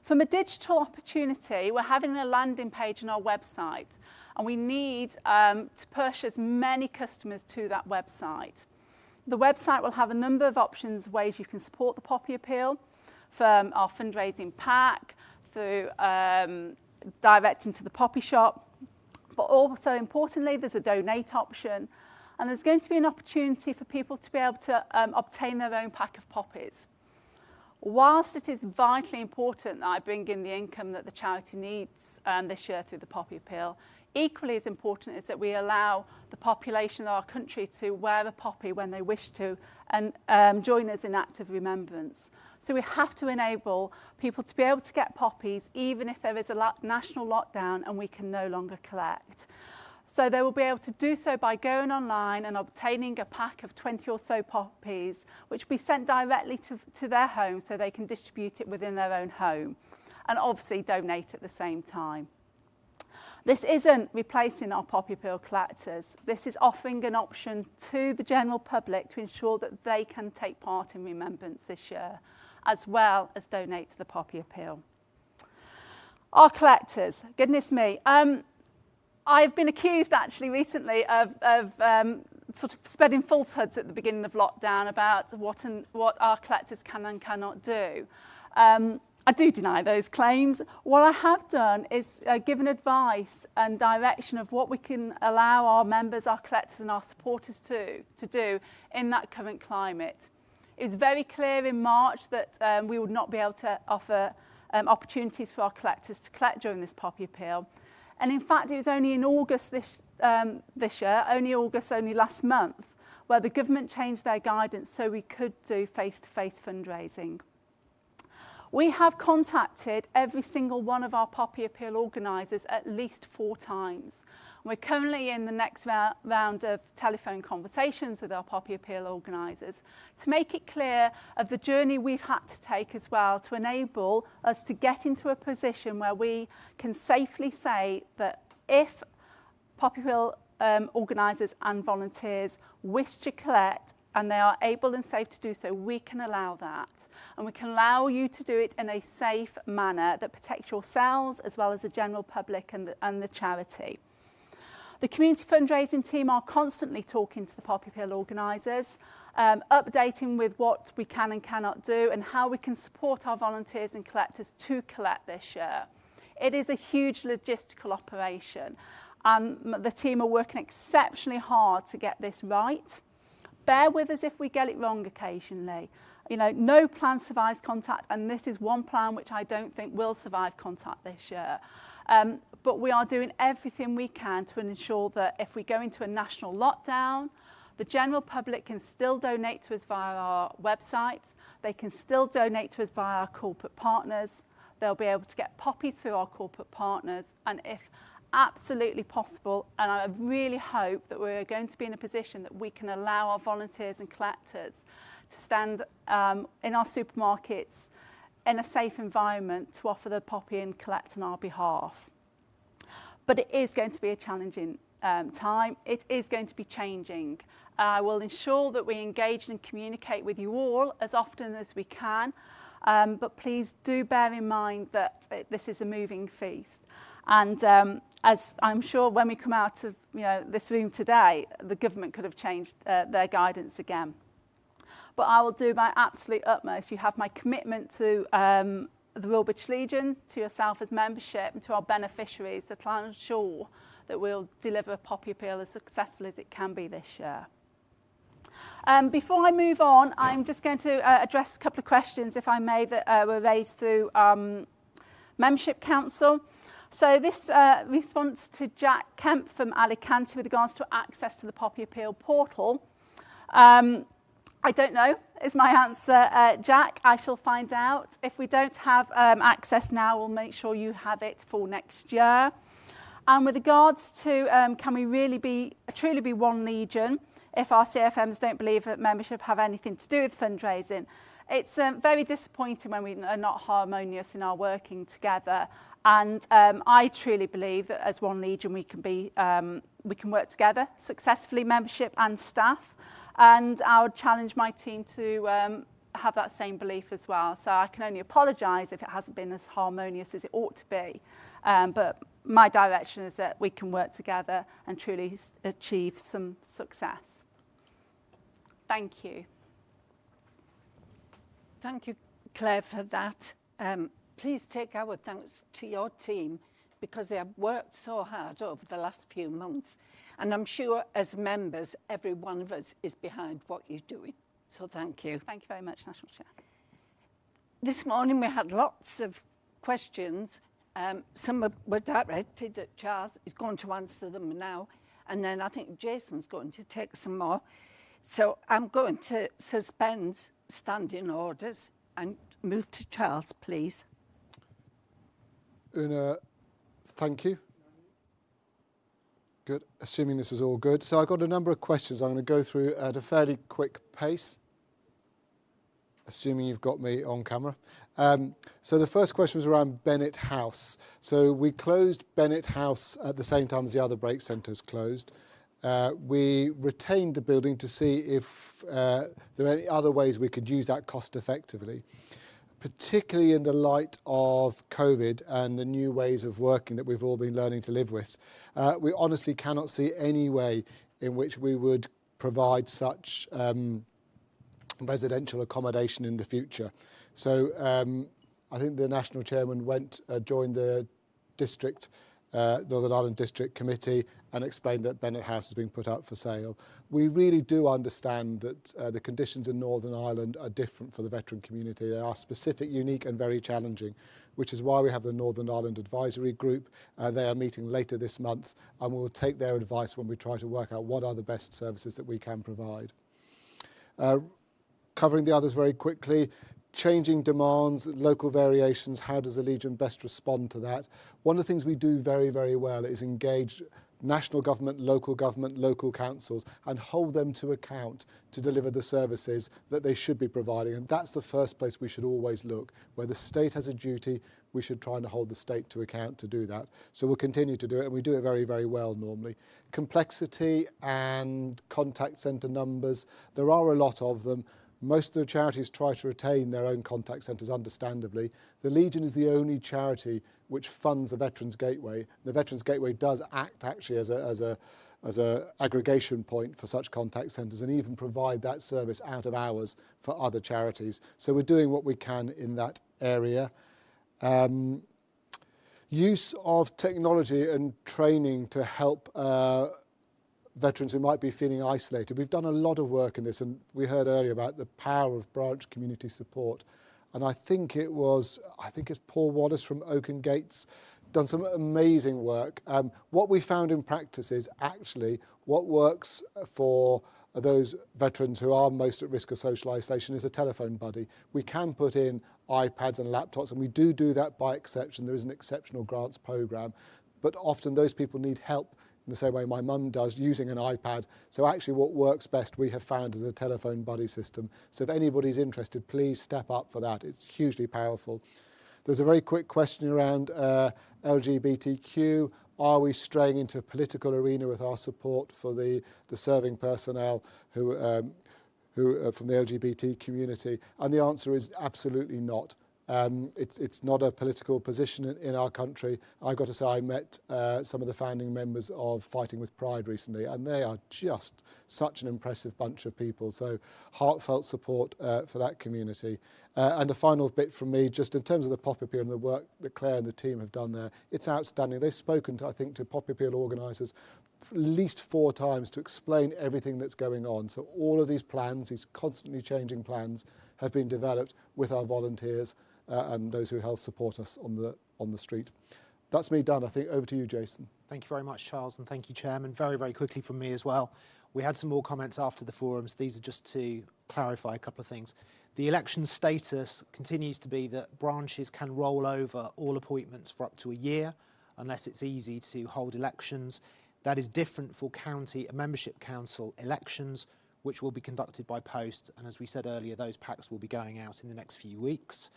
From a digital opportunity, we're having a landing page on our website, and we need to push as many customers to that website. The website will have a number of options, ways you can support the poppy appeal, from our fundraising pack, through directing to the poppy shop. But also, importantly, there's a donate option, and there's going to be an opportunity for people to be able to obtain their own pack of poppies. Whilst it is vitally important that I bring in the income that the charity needs this year through the poppy appeal, equally as important is that we allow the population of our country to wear a poppy when they wish to and join us in active remembrance. So we have to enable people to be able to get poppies even if there is a national lockdown and we can no longer collect. So they will be able to do so by going online and obtaining a pack of 20 or so poppies, which will be sent directly to their home so they can distribute it within their own home and obviously donate at the same time. This isn't replacing our poppy appeal collectors. This is offering an option to the general public to ensure that they can take part in remembrance this year, as well as donate to the poppy appeal. Our collectors, goodness me. I've been accused actually recently of sort of spreading falsehoods at the beginning of lockdown about what our collectors can and cannot do. I do deny those claims. What I have done is given advice and direction of what we can allow our members, our collectors and our supporters to do in that current climate. It was very clear in March that we would not be able to offer opportunities for our collectors to collect during this poppy appeal. And in fact, it was only in August this year, only last month, where the government changed their guidance so we could do face-to-face fundraising. We have contacted every single one of our poppy appeal organisers at least 4 times. We're currently in the next round of telephone conversations with our poppy appeal organisers to make it clear of the journey we've had to take as well to enable us to get into a position where we can safely say that if poppy appeal organisers and volunteers wish to collect and they are able and safe to do so, we can allow that. And we can allow you to do it in a safe manner that protects yourselves as well as the general public and the charity. The community fundraising team are constantly talking to the Poppy Appeal organisers, updating with what we can and cannot do and how we can support our volunteers and collectors to collect this year. It is a huge logistical operation and the team are working exceptionally hard to get this right. Bear with us if we get it wrong occasionally. You know, no plan survives contact, and this is one plan which I don't think will survive contact this year. But we are doing everything we can to ensure that if we go into a national lockdown, the general public can still donate to us via our website. They can still donate to us via our corporate partners. They'll be able to get poppies through our corporate partners. And if absolutely possible, and I really hope that we're going to be in a position that we can allow our volunteers and collectors to stand in our supermarkets in a safe environment to offer the poppy and collect on our behalf. But it is going to be a challenging time. It is going to be changing. I will ensure that we engage and communicate with you all as often as we can. But please do bear in mind that this is a moving feast. And as I'm sure when we come out of this room today, the government could have changed their guidance again. But I will do my absolute utmost. You have my commitment to the Royal British Legion, to yourself as membership, and to our beneficiaries to try and ensure that we'll deliver a Poppy Appeal as successful as it can be this year. Before I move on, I'm just going to address a couple of questions, if I may, that were raised through Membership Council. So this response to Jack Kemp from Alicante with regards to access to the Poppy Appeal portal. I don't know, is my answer, Jack. I shall find out. If we don't have access now, we'll make sure you have it for next year. And with regards to can we really truly be one Legion if our CFMs don't believe that membership have anything to do with fundraising? It's very disappointing when we are not harmonious in our working together. And I truly believe that as one Legion we can work together successfully, membership and staff. And I would challenge my team to have that same belief as well. So I can only apologise if it hasn't been as harmonious as it ought to be. But my direction is that we can work together and truly achieve some success. Thank you. Thank you, Claire, for that. Please take our thanks to your team because they have worked so hard over the last few months. And I'm sure as members, every one of us is behind what you're doing. So thank you. Thank you very much, National Chair. This morning we had lots of questions. Some were directed at Charles. He's going to answer them now. And then I think Jason's going to take some more. So I'm going to suspend standing orders and move to Charles, please. Una, thank you. Good. Assuming this is all good. So I've got a number of questions I'm going to go through at a fairly quick pace, assuming you've got me on camera. So the first question was around Bennett House. So we closed Bennett House at the same time as the other break centres closed. We retained the building to see if there are any other ways we could use that cost effectively, particularly in the light of COVID and the new ways of working that we've all been learning to live with. We honestly cannot see any way in which we would provide such residential accommodation in the future. So I think the National Chairman joined the Northern Ireland District Committee and explained that Bennett House has been put up for sale. We really do understand that the conditions in Northern Ireland are different for the veteran community. They are specific, unique and very challenging, which is why we have the Northern Ireland Advisory Group. They are meeting later this month and we'll take their advice when we try to work out what are the best services that we can provide. Covering the others very quickly, changing demands, local variations, how does the Legion best respond to that? One of the things we do very, very well is engage national government, local councils and hold them to account to deliver the services that they should be providing. And that's the first place we should always look. Where the state has a duty, we should try and hold the state to account to do that. So we'll continue to do it, and we do it very, very well normally. Complexity and contact centre numbers, there are a lot of them. Most of the charities try to retain their own contact centres, understandably. The Legion is the only charity which funds the Veterans Gateway. The Veterans Gateway does act actually as a aggregation point for such contact centres and even provide that service out of hours for other charities. So we're doing what we can in that area. Use of technology and training to help veterans who might be feeling isolated. We've done a lot of work in this, and we heard earlier about the power of branch community support. And I think it's Paul Wallace from Oaken Gates, done some amazing work. What we found in practice is actually what works for those veterans who are most at risk of social isolation is a telephone buddy. We can put in iPads and laptops, and we do that by exception. There is an exceptional grants programme, but often those people need help in the same way my mum does, using an iPad. So actually what works best we have found is a telephone buddy system. So if anybody's interested, please step up for that. It's hugely powerful. There's a very quick question around LGBTQ. Are we straying into a political arena with our support for the serving personnel who from the LGBT community? And the answer is absolutely not. It's not a political position in our country. I've got to say I met some of the founding members of Fighting with Pride recently, and they are just such an impressive bunch of people. So heartfelt support for that community. And the final bit from me, just in terms of the Pop Appeal and the work that Claire and the team have done there, it's outstanding. They've spoken to, I think, to Pop Appeal organisers at least 4 times to explain everything that's going on. So all of these plans, these constantly changing plans, have been developed with our volunteers and those who help support us on the street. That's me done, I think. Over to you, Jason. Thank you very much, Charles, and thank you, Chairman. Very, very quickly from me as well. We had some more comments after the forums. These are just to clarify a couple of things. The election status continues to be that branches can roll over all appointments for up to a year unless it's easy to hold elections. That is different for county and membership council elections, which will be conducted by post. And as we said earlier, those packs will be going out in the next few weeks.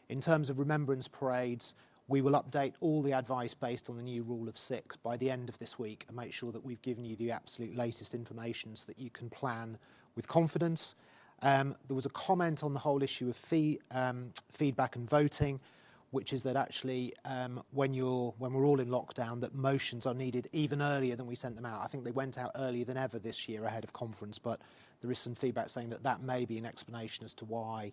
In terms of remembrance parades, we will update all the advice based on the new rule of 6 by the end of this week and make sure that we've given you the absolute latest information so that you can plan with confidence. There was a comment on the whole issue of feedback and voting, which is that actually when we're all in lockdown, that motions are needed even earlier than we sent them out. I think they went out earlier than ever this year ahead of conference, but there is some feedback saying that may be an explanation as to why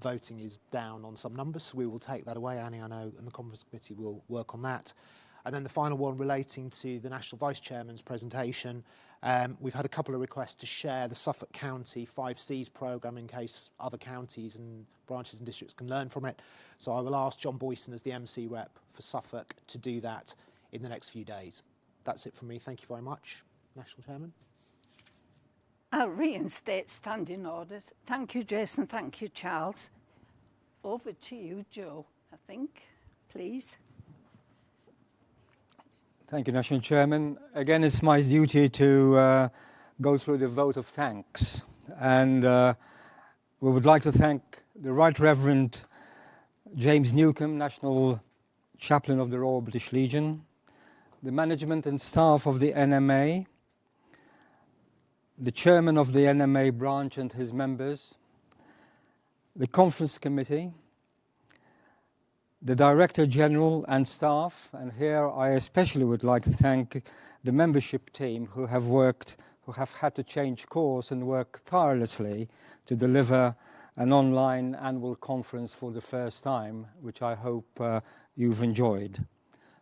voting is down on some numbers. So we will take that away. Annie, I know, and the conference committee will work on that. And then the final one relating to the National Vice Chairman's presentation. We've had a couple of requests to share the Suffolk County 5Cs programme in case other counties and branches and districts can learn from it. So I will ask John Boyson as the MC rep for Suffolk to do that in the next few days. That's it from me. Thank you very much, National Chairman. I'll reinstate standing orders. Thank you, Jason. Thank you, Charles. Over to you, Joe, I think, please. Thank you, National Chairman. Again, it's my duty to go through the vote of thanks. And we would like to thank the Right Reverend James Newcombe, National Chaplain of the Royal British Legion, the management and staff of the NMA, the chairman of the NMA branch and his members, the conference committee, the Director General and staff, and here I especially would like to thank the membership team who have had to change course and work tirelessly to deliver an online annual conference for the first time, which I hope you've enjoyed.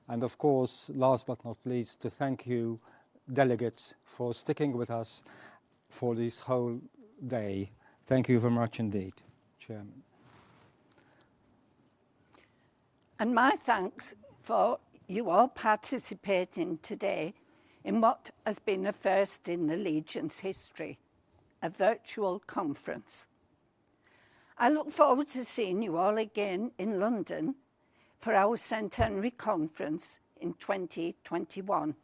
And of course, last but not least, to thank you, delegates, for sticking with us for this whole day. Thank you very much indeed, Chairman. And my thanks for you all participating today in what has been a first in the Legion's history, a virtual conference. I look forward to seeing you all again in London for our centenary conference in 2021.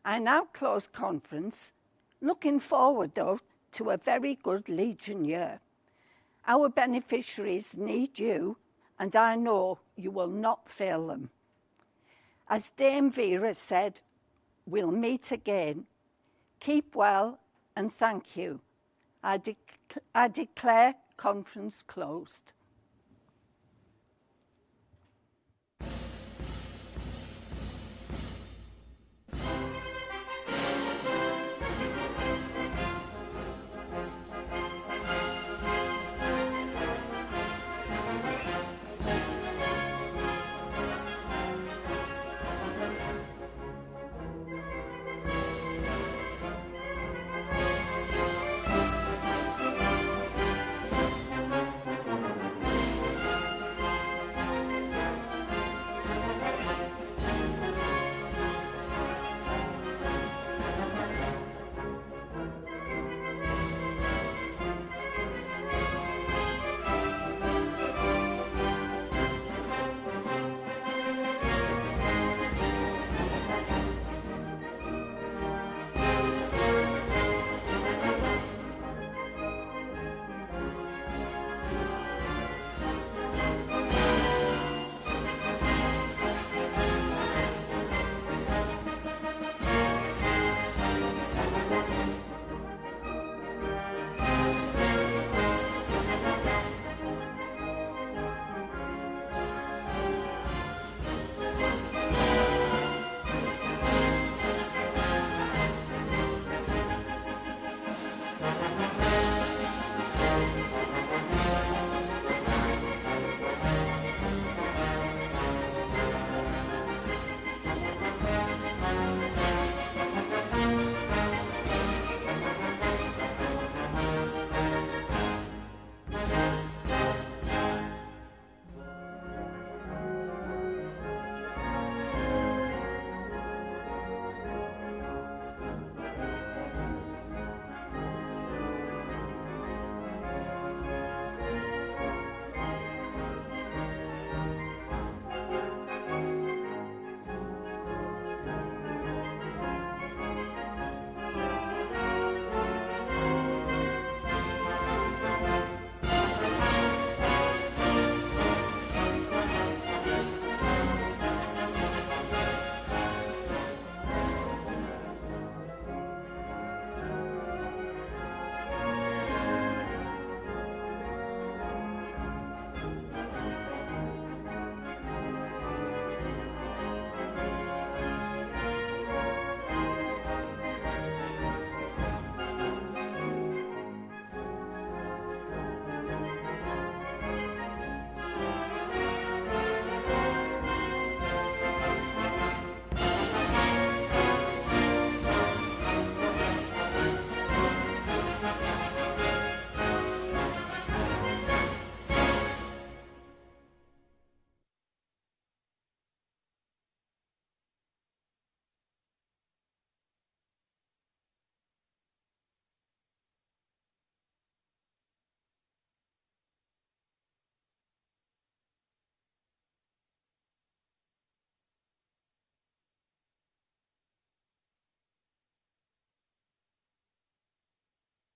I now close conference, looking forward though to a very good Legion year. Our beneficiaries need you, and I know you will not fail them. As Dame Vera said, we'll meet again. Keep well and thank you. I declare conference closed.